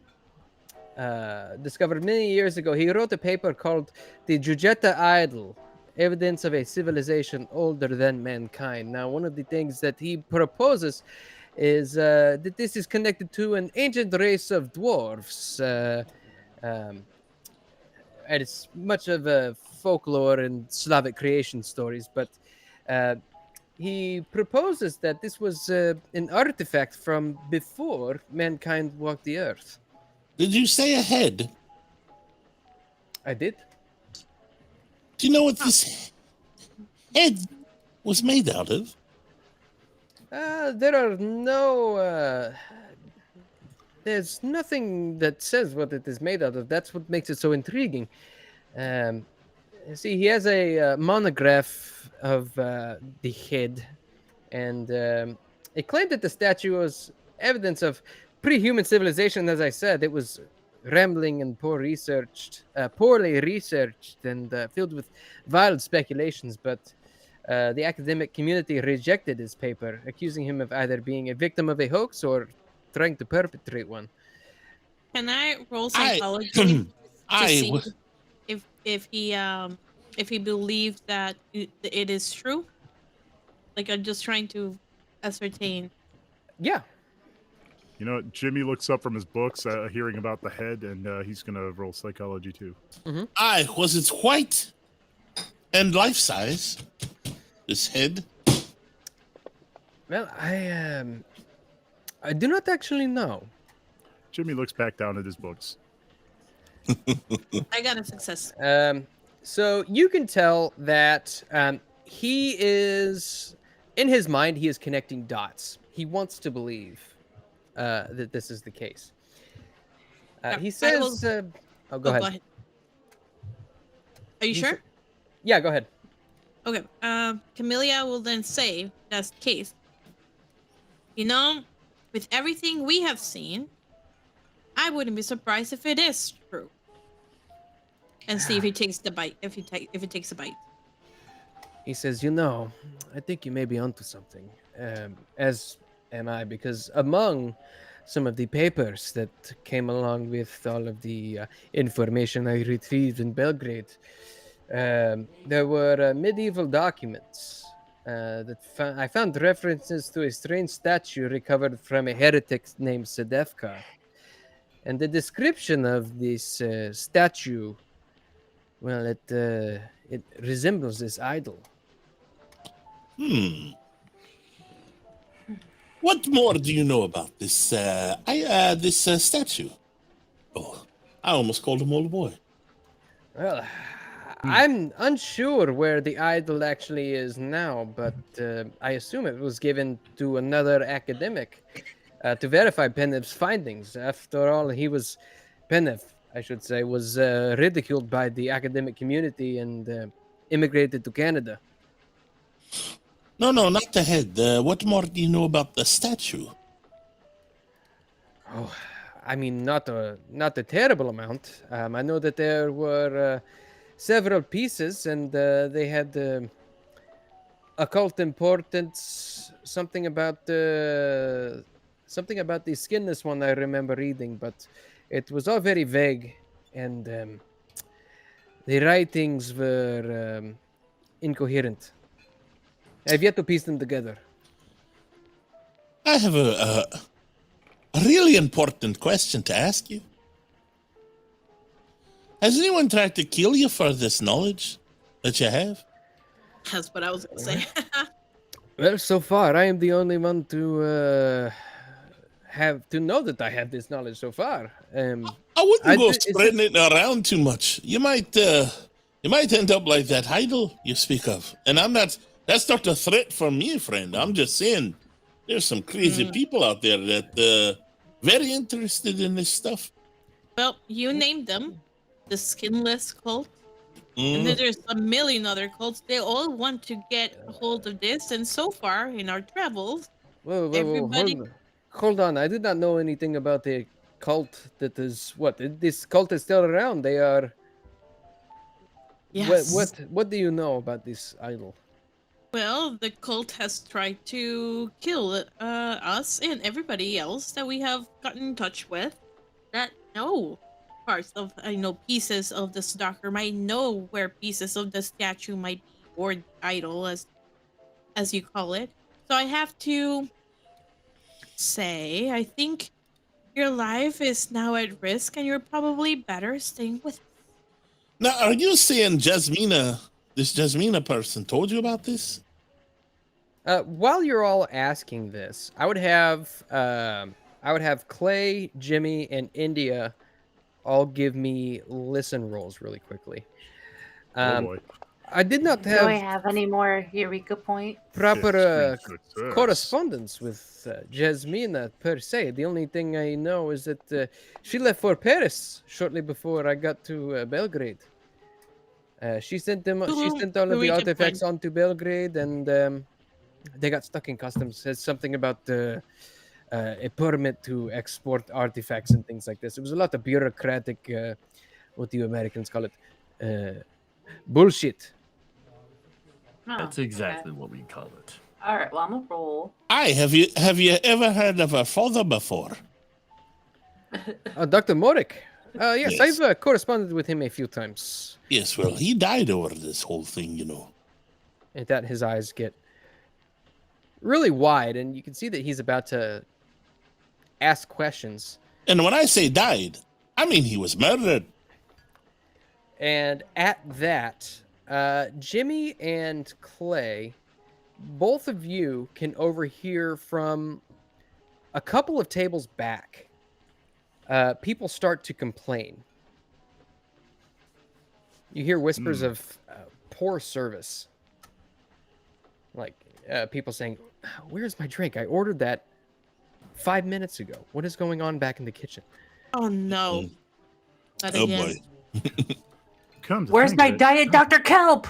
[SPEAKER 2] discovered many years ago. He wrote a paper called "The Jujeta Idol: Evidence of a Civilization Older Than Mankind." Now, one of the things that he proposes is that this is connected to an ancient race of dwarves. And it's much of a folklore and Slavic creation stories, but he proposes that this was an artifact from before mankind walked the earth.
[SPEAKER 5] Did you say a head?
[SPEAKER 2] I did.
[SPEAKER 5] Do you know what this head was made out of?
[SPEAKER 2] There are no. There's nothing that says what it is made out of. That's what makes it so intriguing. See, he has a monograph of the head, and it claimed that the statue was evidence of pre-human civilization. As I said, it was rambling and poorly researched, and filled with wild speculations. But the academic community rejected his paper, accusing him of either being a victim of a hoax or trying to perpetrate one.
[SPEAKER 4] Can I roll psychology to see
[SPEAKER 5] was
[SPEAKER 4] if he believes that it is true? Like, I'm just trying to ascertain.
[SPEAKER 2] Yeah.
[SPEAKER 6] You know, Jimmy looks up from his books, hearing about the head, and he's gonna roll psychology too.
[SPEAKER 5] was it white and life size? This head?
[SPEAKER 2] Well, I do not actually know.
[SPEAKER 6] Jimmy looks back down at his books.
[SPEAKER 4] I got a success.
[SPEAKER 2] So you can tell that he is, in his mind, he is connecting dots. He wants to believe that this is the case. He says, go ahead.
[SPEAKER 4] Are you sure?
[SPEAKER 2] Yeah, go ahead.
[SPEAKER 4] Okay. Camellia will then say that's the case. You know, with everything we have seen, I wouldn't be surprised if it is true. And see if he takes the bite. If it takes a bite.
[SPEAKER 2] He says, you know, I think you may be onto something. As am I, because among some of the papers that came along with all of the information I retrieved in Belgrade, there were medieval documents I found references to a strange statue recovered from a heretic named Sedefka. And the description of this statue, well, it resembles this idol.
[SPEAKER 5] What more do you know about this statue? Oh, I almost called him old boy.
[SPEAKER 2] Well, I'm unsure where the idol actually is now, but I assume it was given to another academic to verify Penev's findings. After all, Penev, I should say, was ridiculed by the academic community and immigrated to Canada.
[SPEAKER 5] No, not the head. What more do you know about the statue?
[SPEAKER 2] Oh, I mean, not a terrible amount. I know that there were several pieces, and they had occult importance. Something about the skinless one. I remember reading, but it was all very vague, and the writings were incoherent. I've yet to piece them together.
[SPEAKER 5] I have a really important question to ask you. Has anyone tried to kill you for this knowledge that you have?
[SPEAKER 4] That's what I was gonna say.
[SPEAKER 2] Well, so far I am the only one to know that I have this knowledge so far.
[SPEAKER 5] I wouldn't go spreading it around too much. You might end up like that idol you speak of. And that's not a threat for me, friend. I'm just saying there's some crazy people out there that very interested in this stuff.
[SPEAKER 4] Well, you named them. The Skinless cult. And then there's a million other cults. They all want to get a hold of this. And so far, in our travels,
[SPEAKER 2] Whoa,
[SPEAKER 4] everybody...
[SPEAKER 2] hold on. I did not know anything about the cult that is... What? This cult is still around. They are...
[SPEAKER 4] Yes.
[SPEAKER 2] What do you know about this idol?
[SPEAKER 4] Well, the cult has tried to kill us and everybody else that we have gotten in touch with that know parts of, pieces of the stalker, might know where pieces of the statue might be, or idol, as you call it. So I have to say, I think your life is now at risk, and you're probably better staying with us.
[SPEAKER 5] Now, are you saying this Jasmina person told you about this?
[SPEAKER 2] While you're all asking this, I would have Clay, Jimmy, and India all give me listen rolls really quickly.
[SPEAKER 6] Oh boy.
[SPEAKER 2] I did not
[SPEAKER 7] Do I
[SPEAKER 2] have
[SPEAKER 7] have any more Eureka points?
[SPEAKER 2] proper
[SPEAKER 6] Good
[SPEAKER 2] correspondence with Jasmina per se. The only thing I know is that she left for Paris shortly before I got to Belgrade. She sent all of the artifacts onto Belgrade, and they got stuck in customs. Says something about a permit to export artifacts and things like this. It was a lot of bureaucratic, what do you Americans call it? Bullshit.
[SPEAKER 7] Oh,
[SPEAKER 3] That's exactly what we call it.
[SPEAKER 7] All right, well, I'm gonna roll.
[SPEAKER 5] Have you ever heard of her father before?
[SPEAKER 2] Dr. Morik. Yes,
[SPEAKER 5] Yes.
[SPEAKER 2] I've corresponded with him a few times.
[SPEAKER 5] Yes, well, he died over this whole thing,
[SPEAKER 2] And that his eyes get really wide, and you can see that he's about to ask questions.
[SPEAKER 5] And when I say died, I mean he was murdered.
[SPEAKER 2] And at that, Jimmy and Clay, both of you can overhear from a couple of tables back. People start to complain. You hear whispers of poor service. Like people saying, "Where's my drink? I ordered that 5 minutes ago. What is going on back in the kitchen?"
[SPEAKER 4] Oh no. Not
[SPEAKER 5] Oh
[SPEAKER 4] again.
[SPEAKER 5] boy.
[SPEAKER 7] Where's my diet Dr. Kelp?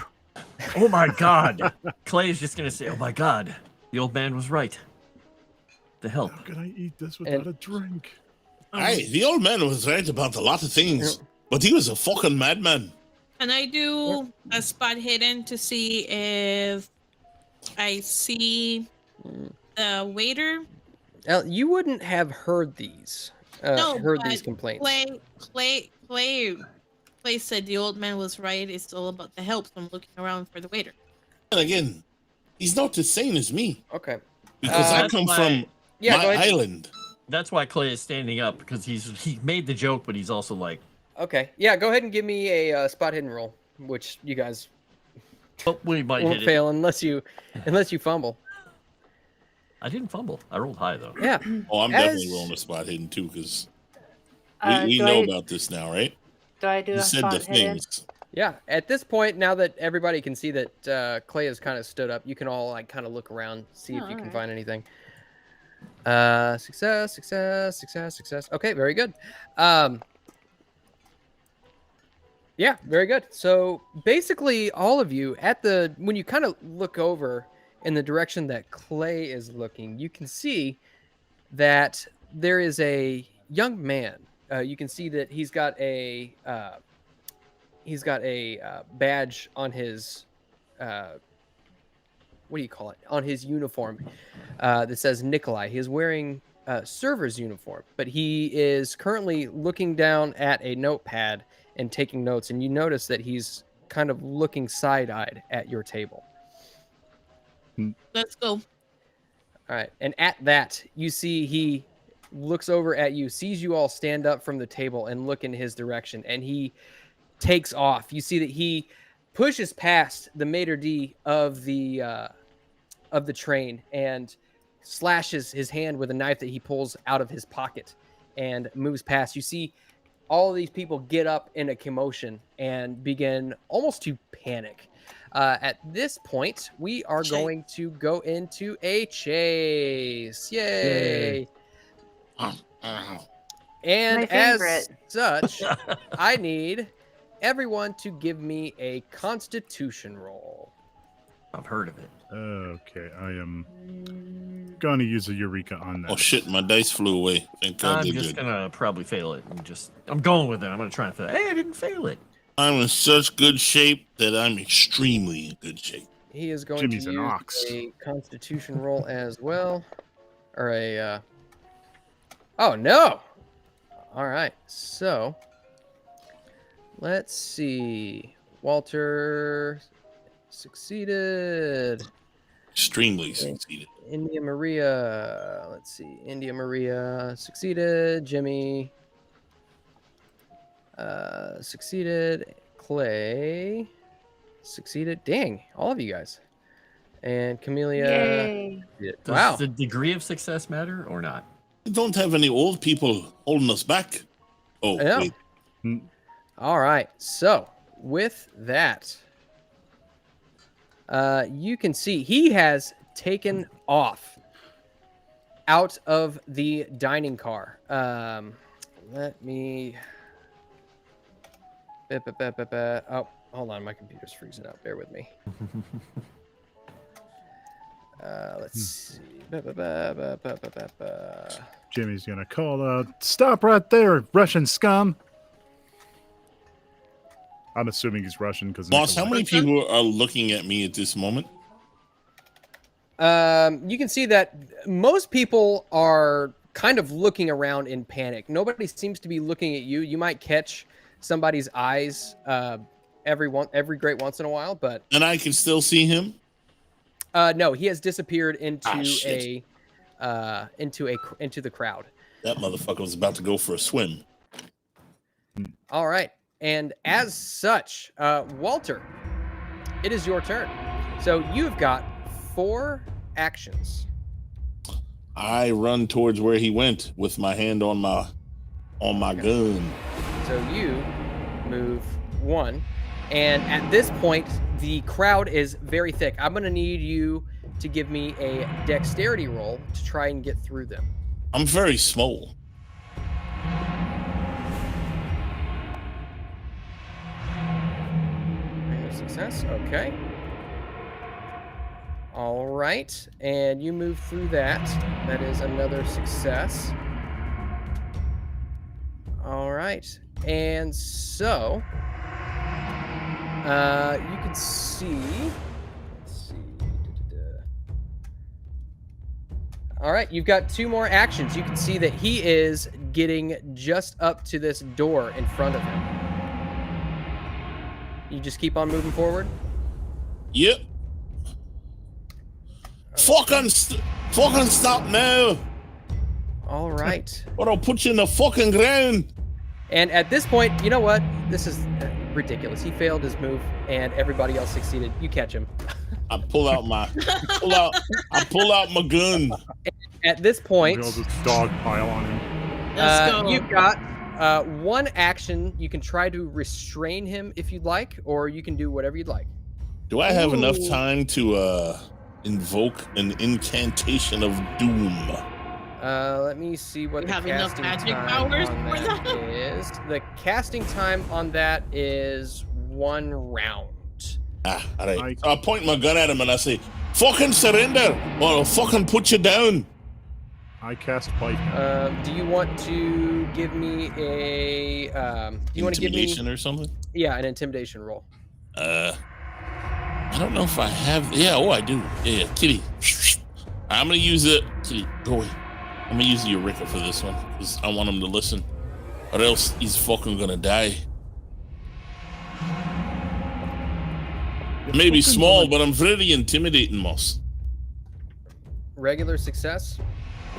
[SPEAKER 3] Oh my God. Clay is just going to say, oh my God. The old man was right. The help.
[SPEAKER 6] How can I eat this without a drink?
[SPEAKER 5] Hey, the old man was right about a lot of things, but he was a fucking madman.
[SPEAKER 4] Can I do a spot hidden to see if I see the waiter?
[SPEAKER 2] You wouldn't have heard these. Heard these complaints.
[SPEAKER 4] Clay said the old man was right. It's all about the help. So I'm looking around for the waiter.
[SPEAKER 5] And again, He's not the same as me
[SPEAKER 2] Okay.
[SPEAKER 5] because I
[SPEAKER 3] That's
[SPEAKER 5] come
[SPEAKER 3] why-
[SPEAKER 5] from
[SPEAKER 2] Yeah,
[SPEAKER 5] my
[SPEAKER 2] go ahead.
[SPEAKER 5] island.
[SPEAKER 3] That's why Clay is standing up, because he made the joke, but he's also like,
[SPEAKER 2] Okay. Yeah, go ahead and give me a spot hidden roll, which you guys
[SPEAKER 3] oh, we might
[SPEAKER 2] won't
[SPEAKER 3] hit it.
[SPEAKER 2] fail unless you fumble.
[SPEAKER 3] I didn't fumble. I rolled high though.
[SPEAKER 2] Yeah.
[SPEAKER 5] Oh, I'm
[SPEAKER 2] As-
[SPEAKER 5] definitely rolling a spot hidden too because we
[SPEAKER 7] do
[SPEAKER 5] know
[SPEAKER 7] I-
[SPEAKER 5] about this now, right?
[SPEAKER 7] Do I do
[SPEAKER 5] You
[SPEAKER 7] a
[SPEAKER 5] said
[SPEAKER 7] spot
[SPEAKER 5] the
[SPEAKER 7] hidden?
[SPEAKER 5] things.
[SPEAKER 2] Yeah. At this point, now that everybody can see that Clay has kind of stood up, you can all like kind of look around, see if
[SPEAKER 7] Oh,
[SPEAKER 2] you can
[SPEAKER 7] alright.
[SPEAKER 2] find anything. Success. Okay, very good. Yeah, very good. So basically, all of you when you kind of look over in the direction that Clay is looking, you can see that there is a young man. You can see that he's got a badge on his what do you call it? On his uniform that says Nikolai. He is wearing a server's uniform, but he is currently looking down at a notepad and taking notes. And you notice that he's kind of looking side-eyed at your table.
[SPEAKER 4] Let's go.
[SPEAKER 2] All right. And at that, you see he looks over at you, sees you all stand up from the table and look in his direction, and he takes off. You see that he pushes past the maitre d' of the train and slashes his hand with a knife that he pulls out of his pocket and moves past. You see all of these people get up in a commotion and begin almost to panic. At this point, we are going to go into a chase. Yay! And
[SPEAKER 7] My
[SPEAKER 2] as
[SPEAKER 7] favorite.
[SPEAKER 2] such, I need everyone to give me a Constitution roll.
[SPEAKER 3] I've heard of it.
[SPEAKER 6] Okay, I am gonna use a Eureka on that.
[SPEAKER 5] Oh shit, my dice flew away. Thank God
[SPEAKER 3] I'm
[SPEAKER 5] they
[SPEAKER 3] just
[SPEAKER 5] did.
[SPEAKER 3] gonna probably fail it. I'm going with it. I'm gonna try and fail it. Hey, I didn't fail it.
[SPEAKER 5] I'm in such good shape that I'm extremely in good shape.
[SPEAKER 2] He is going
[SPEAKER 6] Jimmy's
[SPEAKER 2] to
[SPEAKER 6] an
[SPEAKER 2] use
[SPEAKER 6] ox.
[SPEAKER 2] a Constitution roll as well, or a. Oh no! All right, so let's see. Walter succeeded.
[SPEAKER 5] Extremely succeeded.
[SPEAKER 2] India Maria. Let's see. India Maria succeeded. Jimmy succeeded. Clay succeeded. Dang, all of you guys. And Camellia.
[SPEAKER 7] Yay.
[SPEAKER 2] did-
[SPEAKER 3] Does
[SPEAKER 2] Wow.
[SPEAKER 3] the degree of success matter or not?
[SPEAKER 5] We don't have any old people holding us back. Oh,
[SPEAKER 2] Yeah.
[SPEAKER 5] wait.
[SPEAKER 2] All right. So with that, you can see he has taken off out of the dining car. Let me. Oh, hold on. My computer's freezing up. Bear with me. Let's see.
[SPEAKER 6] Jimmy's gonna call out, "Stop right there, Russian scum!" I'm assuming he's Russian because.
[SPEAKER 5] Boss, how many people are looking at me at this moment?
[SPEAKER 2] You can see that most people are kind of looking around in panic. Nobody seems to be looking at you. You might catch somebody's eyes every great once in a while, but
[SPEAKER 5] And I can still see him?
[SPEAKER 2] no, he has disappeared into
[SPEAKER 5] shit.
[SPEAKER 2] into the crowd.
[SPEAKER 5] That motherfucker was about to go for a swim.
[SPEAKER 2] All right, and as such, Walter, it is your turn. So you've got 4 actions.
[SPEAKER 5] I run towards where he went with my hand on my gun.
[SPEAKER 2] So you move 1, and at this point, the crowd is very thick. I'm going to need you to give me a dexterity roll to try and get through them.
[SPEAKER 5] I'm very small.
[SPEAKER 2] Success. Okay. All right, and you move through that. That is another success. All right, and so you can see. Let's see. All right, you've got 2 more actions. You can see that he is getting just up to this door in front of him. You just keep on moving forward.
[SPEAKER 5] Yep. Fucking stop now,
[SPEAKER 2] All right.
[SPEAKER 5] or I'll put you in the fucking ground.
[SPEAKER 2] And at this point, you know what? This is ridiculous. He failed his move, and everybody else succeeded. You catch him.
[SPEAKER 5] I pull out my gun.
[SPEAKER 2] At this point,
[SPEAKER 6] We'll just dogpile on him.
[SPEAKER 4] Let's go.
[SPEAKER 2] you've got one action. You can try to restrain him if you'd like, or you can do whatever you'd like.
[SPEAKER 5] Do I have enough time to invoke an incantation of doom?
[SPEAKER 2] Let me see what
[SPEAKER 4] You
[SPEAKER 2] the
[SPEAKER 4] have enough
[SPEAKER 2] casting
[SPEAKER 4] magic
[SPEAKER 2] time
[SPEAKER 4] powers
[SPEAKER 2] on
[SPEAKER 4] for
[SPEAKER 2] that
[SPEAKER 4] that?
[SPEAKER 2] is. The casting time on that is 1 round.
[SPEAKER 5] All right. So I point my gun at him and I say, "Fucking surrender, or I'll fucking put you down."
[SPEAKER 6] I cast bite.
[SPEAKER 2] Do you want to give me a? Do you want to give me?
[SPEAKER 5] Intimidation or something?
[SPEAKER 2] Yeah, an intimidation roll.
[SPEAKER 5] I don't know if I have. Yeah, I do. Yeah, Kitty. I'm gonna use it. Kitty, go away. I'm gonna use the Eureka for this one because I want him to listen, or else he's fucking gonna die. Maybe small, but I'm very intimidating, Moss.
[SPEAKER 2] Regular success.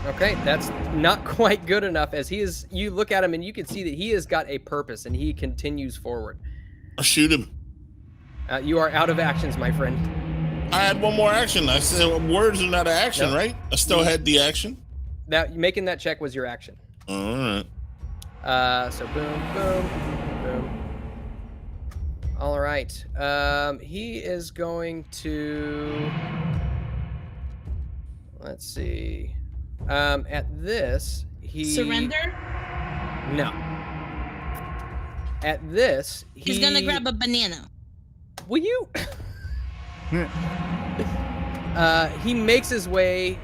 [SPEAKER 2] Okay, that's not quite good enough. As he is, you look at him and you can see that he has got a purpose, and he continues forward.
[SPEAKER 5] I shoot him.
[SPEAKER 2] You are out of actions, my friend.
[SPEAKER 5] I had one more action. I said words are not an action,
[SPEAKER 2] Yep.
[SPEAKER 5] right? I still had the action.
[SPEAKER 2] That making that check was your action.
[SPEAKER 5] All right.
[SPEAKER 2] So boom, boom, boom. All right. He is going to. Let's see. At this, he
[SPEAKER 4] Surrender?
[SPEAKER 2] No. At this,
[SPEAKER 4] He's gonna grab a banana.
[SPEAKER 2] Will you? He makes his way.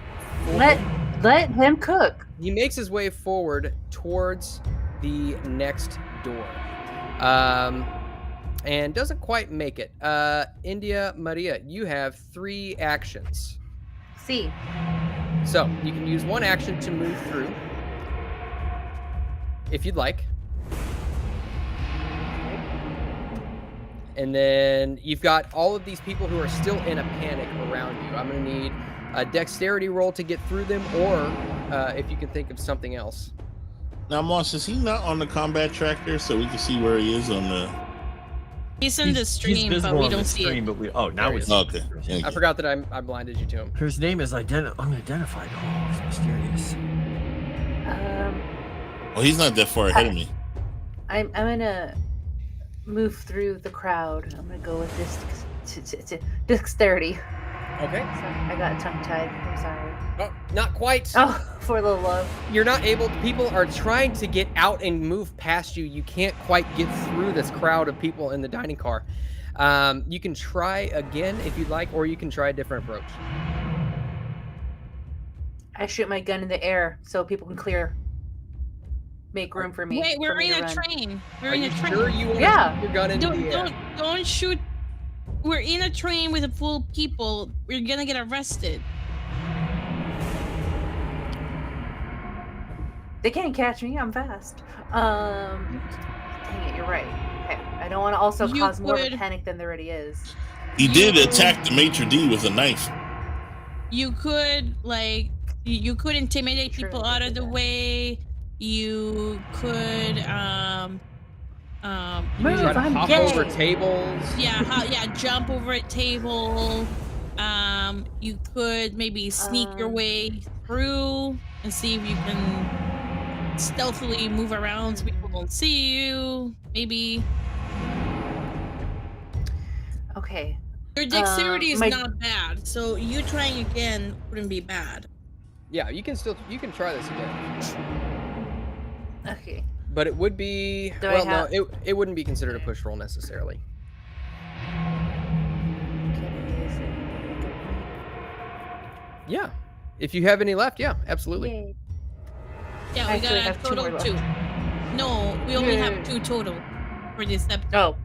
[SPEAKER 7] Let him cook.
[SPEAKER 2] He makes his way forward towards the next door, and doesn't quite make it. India Maria, you have 3 actions,
[SPEAKER 7] See.
[SPEAKER 2] so you can use 1 action to move through, if you'd like. And then you've got all of these people who are still in a panic around you. I'm going to need a dexterity roll to get through them, or if you can think of something else.
[SPEAKER 5] Now, Moss, is he not on the combat tracker so we can see where he is on the?
[SPEAKER 4] He's in the stream, but
[SPEAKER 3] visible
[SPEAKER 4] we
[SPEAKER 3] on the
[SPEAKER 4] don't see
[SPEAKER 3] stream,
[SPEAKER 4] it.
[SPEAKER 3] But we. Oh, now
[SPEAKER 2] There
[SPEAKER 3] we
[SPEAKER 2] he
[SPEAKER 3] see.
[SPEAKER 5] Okay.
[SPEAKER 3] it.
[SPEAKER 5] Thank
[SPEAKER 2] I
[SPEAKER 5] you.
[SPEAKER 2] forgot that I blinded you to him.
[SPEAKER 3] His name is unidentified. Oh, it's mysterious.
[SPEAKER 5] Well, he's not that far ahead of me.
[SPEAKER 7] I'm gonna move through the crowd. I'm gonna go with this dexterity.
[SPEAKER 2] Okay.
[SPEAKER 7] Sorry, I got tongue-tied. I'm sorry.
[SPEAKER 2] Oh, not quite.
[SPEAKER 7] Oh, for a little love.
[SPEAKER 2] You're not able. People are trying to get out and move past you. You can't quite get through this crowd of people in the dining car. You can try again if you'd like, or you can try a different approach.
[SPEAKER 7] I shoot my gun in the air so people can clear. Make room for me.
[SPEAKER 4] Wait, we're
[SPEAKER 7] for me
[SPEAKER 4] in
[SPEAKER 7] to
[SPEAKER 4] a
[SPEAKER 7] run.
[SPEAKER 4] train. We're
[SPEAKER 2] Are
[SPEAKER 4] in a
[SPEAKER 2] you
[SPEAKER 4] train.
[SPEAKER 2] sure you want to
[SPEAKER 7] Yeah.
[SPEAKER 2] shoot your gun into the air?
[SPEAKER 4] Don't shoot. We're in a train with a full of people. We're gonna get arrested.
[SPEAKER 7] They can't catch me. I'm fast. Dang it, you're right. Okay. I don't want to also
[SPEAKER 4] You
[SPEAKER 7] cause more of a
[SPEAKER 4] could-
[SPEAKER 7] panic than there already is.
[SPEAKER 5] He did attack the maitre d' with a knife.
[SPEAKER 4] You could you could intimidate
[SPEAKER 7] True,
[SPEAKER 4] people
[SPEAKER 7] I
[SPEAKER 4] out
[SPEAKER 7] did
[SPEAKER 4] of the
[SPEAKER 7] that.
[SPEAKER 4] way. You could
[SPEAKER 7] Move,
[SPEAKER 2] Try to
[SPEAKER 7] I'm
[SPEAKER 2] hop
[SPEAKER 7] gay.
[SPEAKER 2] over tables.
[SPEAKER 4] jump over a table. You could maybe sneak your way through and see if you can stealthily move around so people don't see you. Maybe
[SPEAKER 7] Okay.
[SPEAKER 4] your dexterity is
[SPEAKER 7] my-
[SPEAKER 4] not bad, so you trying again wouldn't be bad.
[SPEAKER 2] Yeah, you can try this again,
[SPEAKER 7] Okay.
[SPEAKER 2] but it would be
[SPEAKER 7] Do I
[SPEAKER 2] well,
[SPEAKER 7] have-
[SPEAKER 2] no, it wouldn't be considered a push roll necessarily. Yeah, if you have any left, yeah, absolutely.
[SPEAKER 7] Yay.
[SPEAKER 4] Yeah,
[SPEAKER 7] I
[SPEAKER 4] we
[SPEAKER 7] actually
[SPEAKER 4] got a
[SPEAKER 7] have 2
[SPEAKER 4] total
[SPEAKER 7] more
[SPEAKER 4] of 2.
[SPEAKER 7] left.
[SPEAKER 4] No, we only
[SPEAKER 7] Yay.
[SPEAKER 4] have 2 total for this episode
[SPEAKER 7] Oh.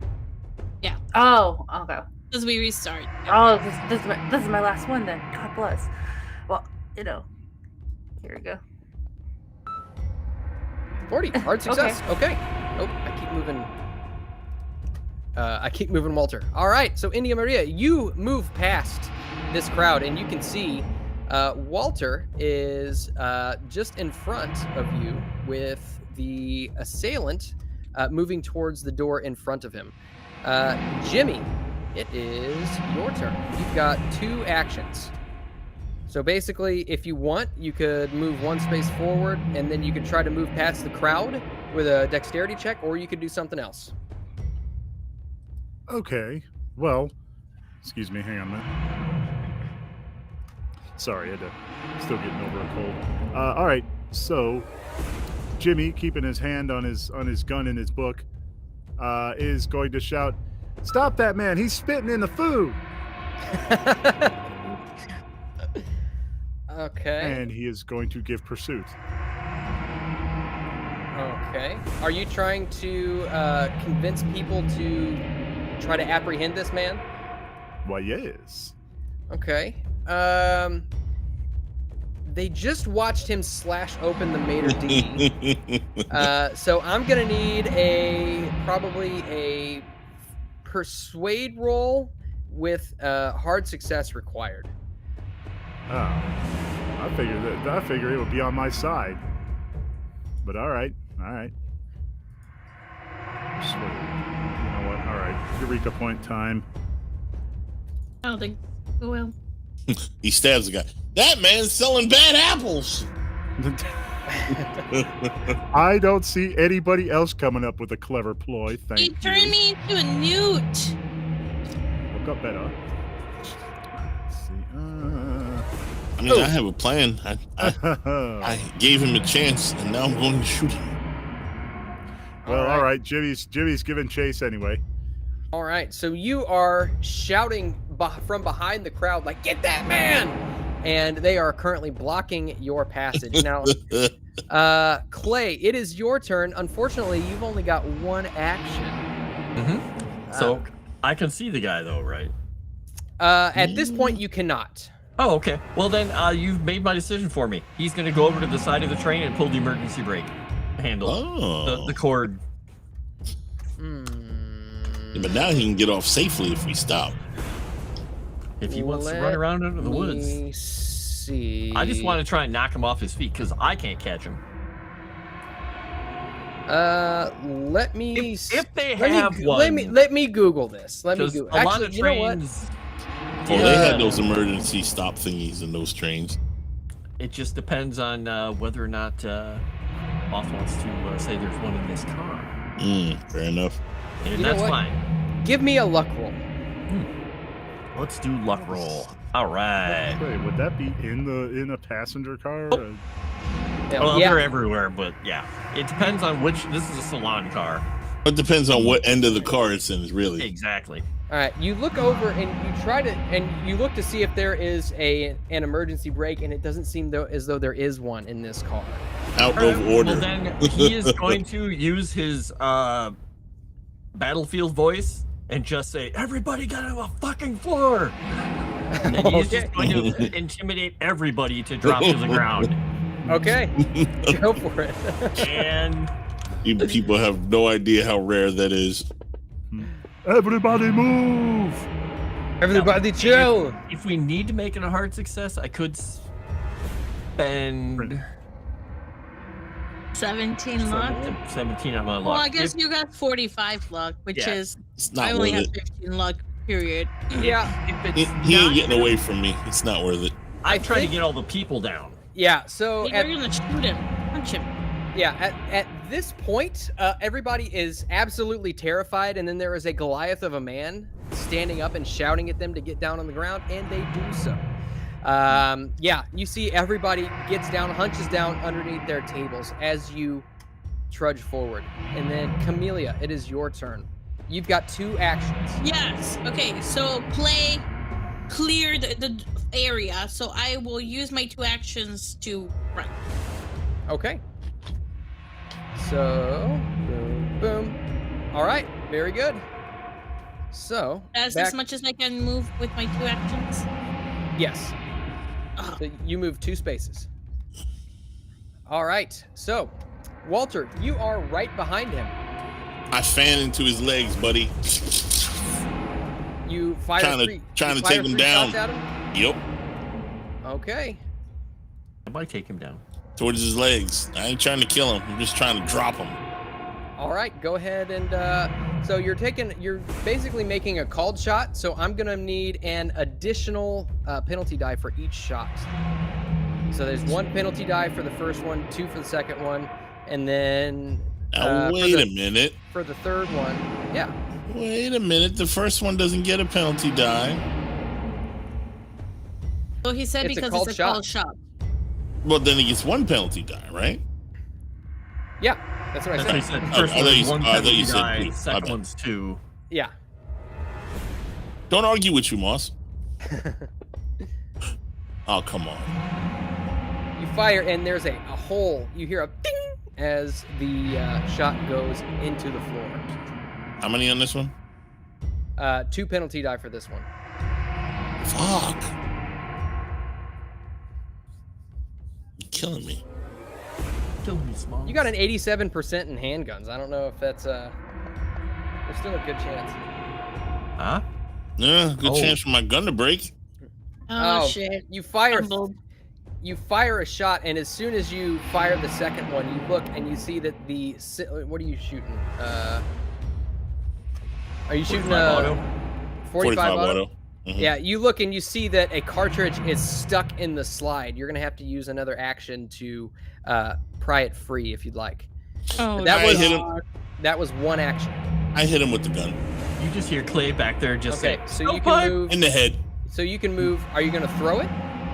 [SPEAKER 4] Yeah.
[SPEAKER 7] Oh, okay.
[SPEAKER 4] because we restart.
[SPEAKER 7] Oh, this is my last one then. God bless. Well, here we go.
[SPEAKER 2] 40, hard success. Okay. Nope, I keep moving Walter. All right, so India Maria, you move past this crowd and you can see Walter is just in front of you with the assailant moving towards the door in front of him. Jimmy, it is your turn. You've got 2 actions. So basically, if you want, you could move 1 space forward, and then you could try to move past the crowd with a dexterity check, or you could do something else.
[SPEAKER 6] Okay. Well, excuse me. Hang on a minute. Sorry, I had to. Still getting over a cold. All right. So, Jimmy, keeping his hand on his gun and his book, is going to shout, "Stop that man! He's spitting in the food!"
[SPEAKER 2] Okay.
[SPEAKER 6] And he is going to give pursuit.
[SPEAKER 2] Okay. Are you trying to convince people to try to apprehend this man?
[SPEAKER 6] Why, yes.
[SPEAKER 2] Okay. They just watched him slash open the maitre d'. So I'm gonna need probably a persuade roll with hard success required.
[SPEAKER 6] Oh, I figured it would be on my side. But all right. Persuade. You know what? All right. Eureka point time.
[SPEAKER 4] I don't think. Oh well.
[SPEAKER 5] He stabs the guy. That man's selling bad apples.
[SPEAKER 6] I don't see anybody else coming up with a clever ploy. Thank
[SPEAKER 4] He
[SPEAKER 6] you.
[SPEAKER 4] turned me into a newt.
[SPEAKER 6] Woke up better. Let's see.
[SPEAKER 5] I mean, I have a plan. I gave him a chance, and now I'm going to shoot him.
[SPEAKER 6] Well, all right. Jimmy's giving chase anyway.
[SPEAKER 2] All right, so you are shouting from behind the crowd, like, "Get that man!" And they are currently blocking your passage. Now, Clay, it is your turn. Unfortunately, you've only got 1 action.
[SPEAKER 3] Mm-hmm. So I can see the guy, though, right?
[SPEAKER 2] At this point, you cannot.
[SPEAKER 3] Oh, okay. Well, then you've made my decision for me. He's going to go over to the side of the train and pull the emergency brake handle, the cord.
[SPEAKER 5] Yeah, but now he can get off safely if we stop.
[SPEAKER 3] If he wants to run around into the woods.
[SPEAKER 2] See.
[SPEAKER 3] I just want to try and knock him off his feet because I can't catch him.
[SPEAKER 2] Let me.
[SPEAKER 3] If they have one.
[SPEAKER 2] Let me Google this. Let me Google.
[SPEAKER 3] A lot
[SPEAKER 2] Actually,
[SPEAKER 3] of
[SPEAKER 2] you know what?
[SPEAKER 3] trains.
[SPEAKER 5] Well, they had those emergency stop thingies in those trains.
[SPEAKER 3] It just depends on whether or not Off wants to say there's one in this car.
[SPEAKER 5] Fair enough.
[SPEAKER 3] And that's fine.
[SPEAKER 2] Give me a luck roll.
[SPEAKER 3] Let's do luck roll. All right.
[SPEAKER 6] Wait, would that be in a passenger car?
[SPEAKER 3] Oh. Well, they're everywhere, but yeah. It depends on which. This is a salon car.
[SPEAKER 5] It depends on what end of the car it's in, really.
[SPEAKER 3] Exactly.
[SPEAKER 2] All right, you look over and you look to see if there is an emergency brake, and it doesn't seem as though there is one in this car.
[SPEAKER 5] Out of order.
[SPEAKER 3] Well, then he is going to use his battlefield voice and just say, "Everybody get on the fucking floor!" And he's just going to intimidate everybody to drop to the ground.
[SPEAKER 2] Okay, go for it.
[SPEAKER 3] And
[SPEAKER 5] you people have no idea how rare that is.
[SPEAKER 6] Everybody move!
[SPEAKER 2] Everybody chill!
[SPEAKER 3] If we need to make it a hard success, I could spend
[SPEAKER 4] 17 luck.
[SPEAKER 3] 17 on my luck.
[SPEAKER 4] Well, I guess you got 45 luck, which is
[SPEAKER 5] It's not
[SPEAKER 4] I only
[SPEAKER 5] worth
[SPEAKER 4] have
[SPEAKER 5] it.
[SPEAKER 4] 15 luck. Period.
[SPEAKER 2] Yeah,
[SPEAKER 3] If
[SPEAKER 5] He
[SPEAKER 3] it's
[SPEAKER 5] ain't
[SPEAKER 3] not
[SPEAKER 5] getting
[SPEAKER 3] gonna-
[SPEAKER 5] away from me. It's not worth it.
[SPEAKER 3] I'm trying to get all the people down.
[SPEAKER 2] yeah. So
[SPEAKER 4] You're gonna shoot him, punch him.
[SPEAKER 2] at this point, everybody is absolutely terrified, and then there is a Goliath of a man standing up and shouting at them to get down on the ground, and they do so. You see everybody gets down, hunches down underneath their tables as you trudge forward. And then, Camellia, it is your turn. You've got 2 actions.
[SPEAKER 4] Yes. Okay. So Clay cleared the area, so I will use my 2 actions to run.
[SPEAKER 2] Okay. So, boom, boom. All right, very good. So,
[SPEAKER 4] That's
[SPEAKER 2] back-
[SPEAKER 4] as much as I can move with my 2 actions.
[SPEAKER 2] Yes.
[SPEAKER 4] Oh.
[SPEAKER 2] So you move 2 spaces. All right. So, Walter, you are right behind him.
[SPEAKER 5] I fan into his legs, buddy.
[SPEAKER 2] You fire
[SPEAKER 5] Trying to take him down.
[SPEAKER 2] shots at him?
[SPEAKER 5] Yep.
[SPEAKER 2] Okay.
[SPEAKER 3] I might take him down.
[SPEAKER 5] Towards his legs. I ain't trying to kill him. I'm just trying to drop him.
[SPEAKER 2] All right, go ahead and so you're basically making a called shot. So I'm gonna need an additional penalty die for each shot. So there's 1 penalty die for the first one, 2 for the second one, and then
[SPEAKER 5] Now wait a minute.
[SPEAKER 2] for the third one. Yeah.
[SPEAKER 5] Wait a minute. The first one doesn't get a penalty die.
[SPEAKER 4] So he said
[SPEAKER 2] It's a
[SPEAKER 4] because
[SPEAKER 2] called
[SPEAKER 4] it's a called shot.
[SPEAKER 5] Well, then he gets 1 penalty die, right?
[SPEAKER 2] Yeah, that's what I
[SPEAKER 3] That's
[SPEAKER 2] said.
[SPEAKER 3] what he said.
[SPEAKER 5] Oh,
[SPEAKER 3] First
[SPEAKER 5] I thought
[SPEAKER 3] one
[SPEAKER 5] you
[SPEAKER 3] is
[SPEAKER 5] said-
[SPEAKER 3] 1
[SPEAKER 5] I thought
[SPEAKER 3] penalty
[SPEAKER 5] you said
[SPEAKER 3] die,
[SPEAKER 5] 2. My
[SPEAKER 3] second
[SPEAKER 5] bad.
[SPEAKER 3] one's 2.
[SPEAKER 2] Yeah.
[SPEAKER 5] Don't argue with you, Moss. Oh, come on.
[SPEAKER 2] You fire, and there's a hole. You hear a ding as the shot goes into the floor.
[SPEAKER 5] How many on this one?
[SPEAKER 2] 2 penalty die for this one.
[SPEAKER 5] Fuck. You're killing me.
[SPEAKER 3] Kill me, small.
[SPEAKER 2] You got an 87% in handguns. I don't know if that's there's still a good chance.
[SPEAKER 3] Huh?
[SPEAKER 5] Yeah, good
[SPEAKER 3] Oh.
[SPEAKER 5] chance for my gun to break.
[SPEAKER 4] Oh, shit.
[SPEAKER 2] You fire
[SPEAKER 4] Fumbled.
[SPEAKER 2] you fire a shot, and as soon as you fire the second one, you look and you see that what are you shooting? Are you shooting
[SPEAKER 3] 45
[SPEAKER 2] a
[SPEAKER 3] auto?
[SPEAKER 2] 45 auto?
[SPEAKER 5] Mhm.
[SPEAKER 2] Yeah, you look and you see that a cartridge is stuck in the slide. You're gonna have to use another action to pry it free if you'd like.
[SPEAKER 4] Oh,
[SPEAKER 2] That
[SPEAKER 5] I
[SPEAKER 2] was
[SPEAKER 5] hit him.
[SPEAKER 2] that was 1 action.
[SPEAKER 5] I hit him with the gun
[SPEAKER 3] You just hear Clay back there just
[SPEAKER 2] Okay,
[SPEAKER 3] say,
[SPEAKER 2] so you can move.
[SPEAKER 5] in the head.
[SPEAKER 2] So you can move. Are you gonna throw it?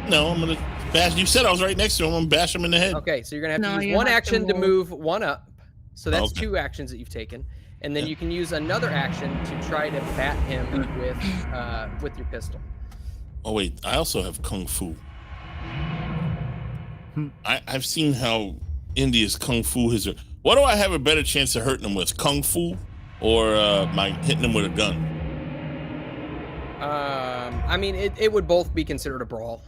[SPEAKER 5] No, I'm gonna bash. You said I was right next to him. I'm gonna bash him in the head.
[SPEAKER 2] Okay, so you're gonna have
[SPEAKER 4] No,
[SPEAKER 2] to use
[SPEAKER 4] you
[SPEAKER 2] 1
[SPEAKER 4] have to
[SPEAKER 2] action to move 1 up. So that's
[SPEAKER 5] Okay.
[SPEAKER 2] 2 actions that you've taken, and then
[SPEAKER 5] Yeah.
[SPEAKER 2] you can use another action to try to bat him with your pistol.
[SPEAKER 5] Oh wait, I also have kung fu. I've seen how India's kung fu is. What do I have a better chance of hurting him with, kung fu, or my hitting him with a gun?
[SPEAKER 2] I mean, it would both be considered a brawl.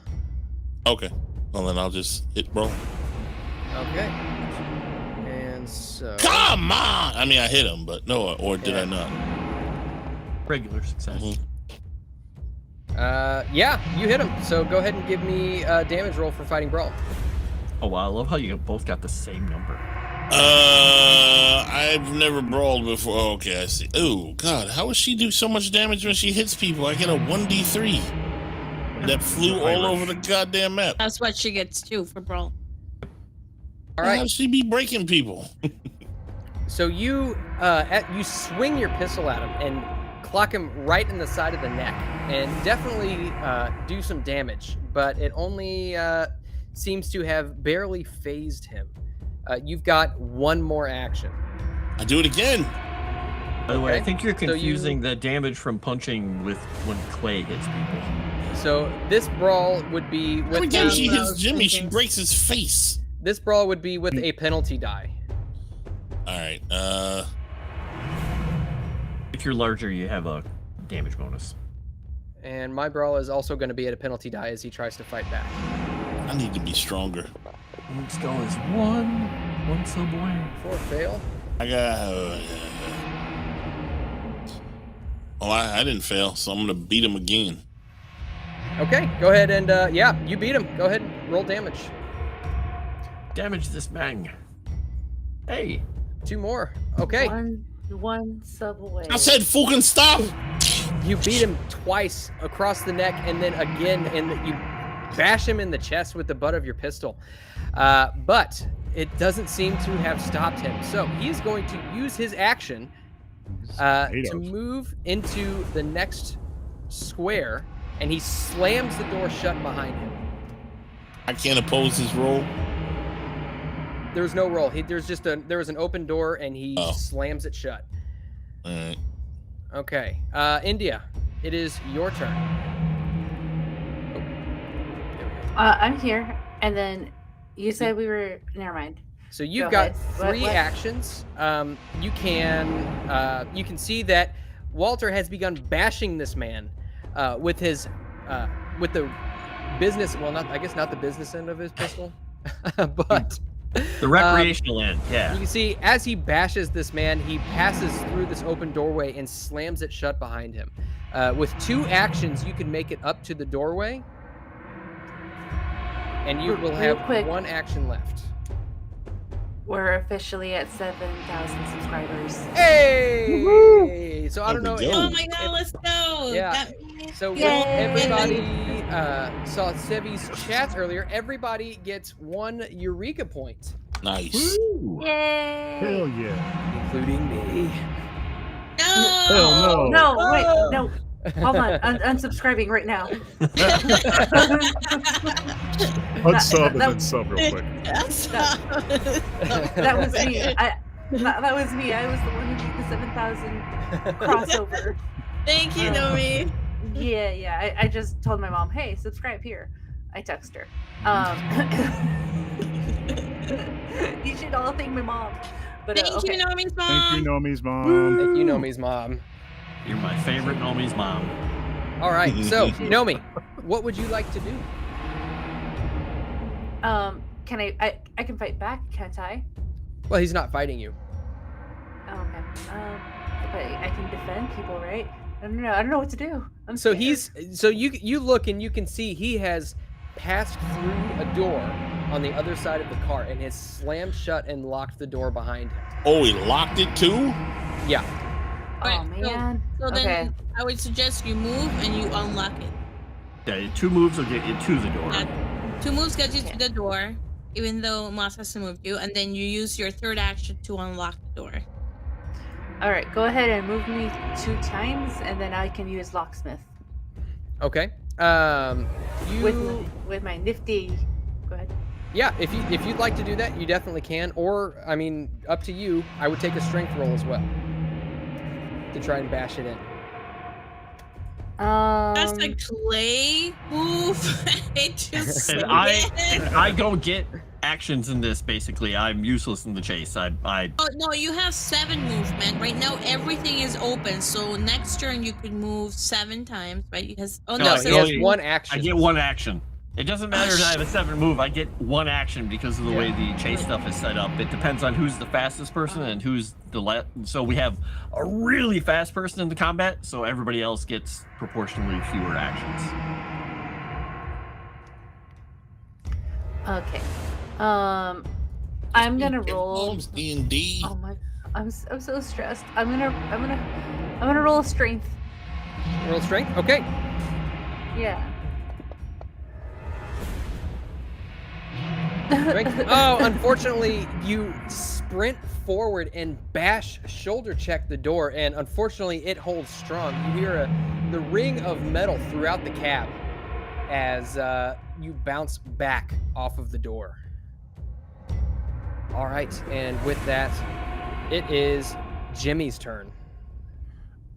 [SPEAKER 5] Okay, well then I'll just hit bro.
[SPEAKER 2] Okay. And so.
[SPEAKER 5] Come on! I mean, I hit him, but no, or did
[SPEAKER 2] Yeah.
[SPEAKER 5] I not?
[SPEAKER 3] regular success.
[SPEAKER 5] Mhm.
[SPEAKER 2] Yeah, you hit him. So go ahead and give me a damage roll for fighting brawl.
[SPEAKER 3] Oh, wow. I love how you both got the same number.
[SPEAKER 5] I've never brawled before. Oh, okay, I see. Oh God, how does she do so much damage when she hits people? I get a 1d3 that flew all over the goddamn map.
[SPEAKER 4] That's what she gets too for brawl.
[SPEAKER 2] All
[SPEAKER 5] How
[SPEAKER 2] right.
[SPEAKER 5] does she be breaking people?
[SPEAKER 2] So you you swing your pistol at him and clock him right in the side of the neck, and definitely do some damage. But it only seems to have barely phased him. You've got 1 more action.
[SPEAKER 5] I do it again.
[SPEAKER 3] By the way, I
[SPEAKER 2] Okay,
[SPEAKER 3] think you're
[SPEAKER 2] so you-
[SPEAKER 3] confusing the damage from punching with when Clay hits people.
[SPEAKER 2] So this brawl would be with
[SPEAKER 5] Every time
[SPEAKER 4] Yeah,
[SPEAKER 5] she
[SPEAKER 4] what I
[SPEAKER 5] hits
[SPEAKER 4] was
[SPEAKER 5] Jimmy, she
[SPEAKER 4] thinking.
[SPEAKER 5] breaks his face.
[SPEAKER 2] this brawl would be with a penalty die.
[SPEAKER 5] All right.
[SPEAKER 3] If you're larger, you have a damage bonus.
[SPEAKER 2] And my brawl is also going to be at a penalty die as he tries to fight back.
[SPEAKER 5] I need to be stronger.
[SPEAKER 3] Moonskull is one sub away.
[SPEAKER 2] For a fail.
[SPEAKER 5] I got. Oh, I didn't fail, so I'm gonna beat him again.
[SPEAKER 2] Okay, go ahead and yeah, you beat him. Go ahead and roll damage.
[SPEAKER 3] Damage this man. Hey,
[SPEAKER 2] 2 more. Okay,
[SPEAKER 7] One sub away.
[SPEAKER 5] I said, "Fucking stop!"
[SPEAKER 2] you beat him twice across the neck, and then again, and you bash him in the chest with the butt of your pistol. But it doesn't seem to have stopped him. So he is going to use his action to
[SPEAKER 6] Potatoes.
[SPEAKER 2] move into the next square, and he slams the door shut behind him.
[SPEAKER 5] I can't oppose his roll.
[SPEAKER 2] There's no roll. There was an open door, and he
[SPEAKER 5] Oh.
[SPEAKER 2] slams it shut.
[SPEAKER 5] All right.
[SPEAKER 2] Okay, India, it is your turn. Oh, there we go.
[SPEAKER 7] I'm here, and then you said we were. Never mind.
[SPEAKER 2] So you've
[SPEAKER 7] Go
[SPEAKER 2] got
[SPEAKER 7] ahead.
[SPEAKER 2] 3
[SPEAKER 7] What?
[SPEAKER 2] actions. You can see that Walter has begun bashing this man with the business. Well, not the business end of his pistol, but
[SPEAKER 3] the recreational end.
[SPEAKER 2] you
[SPEAKER 3] Yeah.
[SPEAKER 2] can see as he bashes this man, he passes through this open doorway and slams it shut behind him. With 2 actions, you can make it up to the doorway. and you will
[SPEAKER 7] Real
[SPEAKER 2] have
[SPEAKER 7] quick.
[SPEAKER 2] one action left.
[SPEAKER 7] We're officially at 7,000 subscribers.
[SPEAKER 2] Hey! So I don't know.
[SPEAKER 5] There we go.
[SPEAKER 4] Oh my god, let's go.
[SPEAKER 2] Yeah.
[SPEAKER 4] That-
[SPEAKER 2] So
[SPEAKER 7] Yay!
[SPEAKER 2] everybody saw Sevvy's chat earlier. Everybody gets 1 Eureka point,
[SPEAKER 5] Nice.
[SPEAKER 7] Yay!
[SPEAKER 6] Hell yeah.
[SPEAKER 2] including me.
[SPEAKER 4] No.
[SPEAKER 6] Hell no.
[SPEAKER 7] No, wait, no. Hold on. Unsubscribing right now.
[SPEAKER 6] Unsub and
[SPEAKER 7] that-
[SPEAKER 6] then sub real quick.
[SPEAKER 7] That was me. That was me. I was the one who did the 7,000 crossover.
[SPEAKER 4] Thank you, Nomi.
[SPEAKER 7] Yeah. I just told my mom, hey, subscribe here. I text her. You should all thank my mom. But
[SPEAKER 4] Thank
[SPEAKER 7] okay.
[SPEAKER 4] you, Nomi's mom.
[SPEAKER 6] Thank you, Nomi's mom.
[SPEAKER 2] Thank you, Nomi's mom.
[SPEAKER 3] You're my favorite Nomi's mom.
[SPEAKER 2] All right, so Nomi, what would you like to do?
[SPEAKER 7] Can I can fight back, can't I?
[SPEAKER 2] Well, he's not fighting you.
[SPEAKER 7] Oh, okay. But I can defend people, right? I don't know what to do. I'm
[SPEAKER 2] So
[SPEAKER 7] scared.
[SPEAKER 2] you look and you can see he has passed through a door on the other side of the car and has slammed shut and locked the door behind him.
[SPEAKER 5] Oh, he locked it too?
[SPEAKER 2] Yeah.
[SPEAKER 7] Oh
[SPEAKER 4] Right,
[SPEAKER 7] man.
[SPEAKER 4] So
[SPEAKER 7] Okay.
[SPEAKER 4] then I would suggest you move and you unlock it.
[SPEAKER 3] Yeah, 2 moves will get you to the door.
[SPEAKER 4] 2 moves get you
[SPEAKER 7] Okay.
[SPEAKER 4] to the door, even though Moss has to move you, and then you use your third action to unlock the door.
[SPEAKER 7] All right, go ahead and move me 2 times, and then I can use locksmith
[SPEAKER 2] Okay.
[SPEAKER 7] with my nifty. Go ahead.
[SPEAKER 2] Yeah, if you'd like to do that, you definitely can. Or, I mean, up to you. I would take a strength roll as well to try and bash it in.
[SPEAKER 4] That's a clay move. It just
[SPEAKER 3] And I don't get actions in this. Basically, I'm useless in the chase. I
[SPEAKER 4] Oh no, you have 7 movement. Right now everything is open. So next turn you could move 7 times, right? Because
[SPEAKER 2] No,
[SPEAKER 3] so
[SPEAKER 2] he has
[SPEAKER 3] you-
[SPEAKER 2] 1 action.
[SPEAKER 3] I get 1 action. It doesn't matter if I have a 7 move. I get 1 action because of the way the chase stuff is set up. It depends on who's the fastest person and who's the So we have a really fast person in the combat, so everybody else gets proportionally fewer actions.
[SPEAKER 7] Okay. I'm gonna roll.
[SPEAKER 5] Mom's D&D.
[SPEAKER 7] Oh my! I'm so stressed. I'm gonna roll a strength.
[SPEAKER 2] Roll strength? Okay.
[SPEAKER 7] Yeah.
[SPEAKER 2] Strength. Oh, unfortunately, you sprint forward and bash shoulder check the door, and unfortunately, it holds strong. You hear the ring of metal throughout the cab as you bounce back off of the door. All right, and with that, it is Jimmy's turn.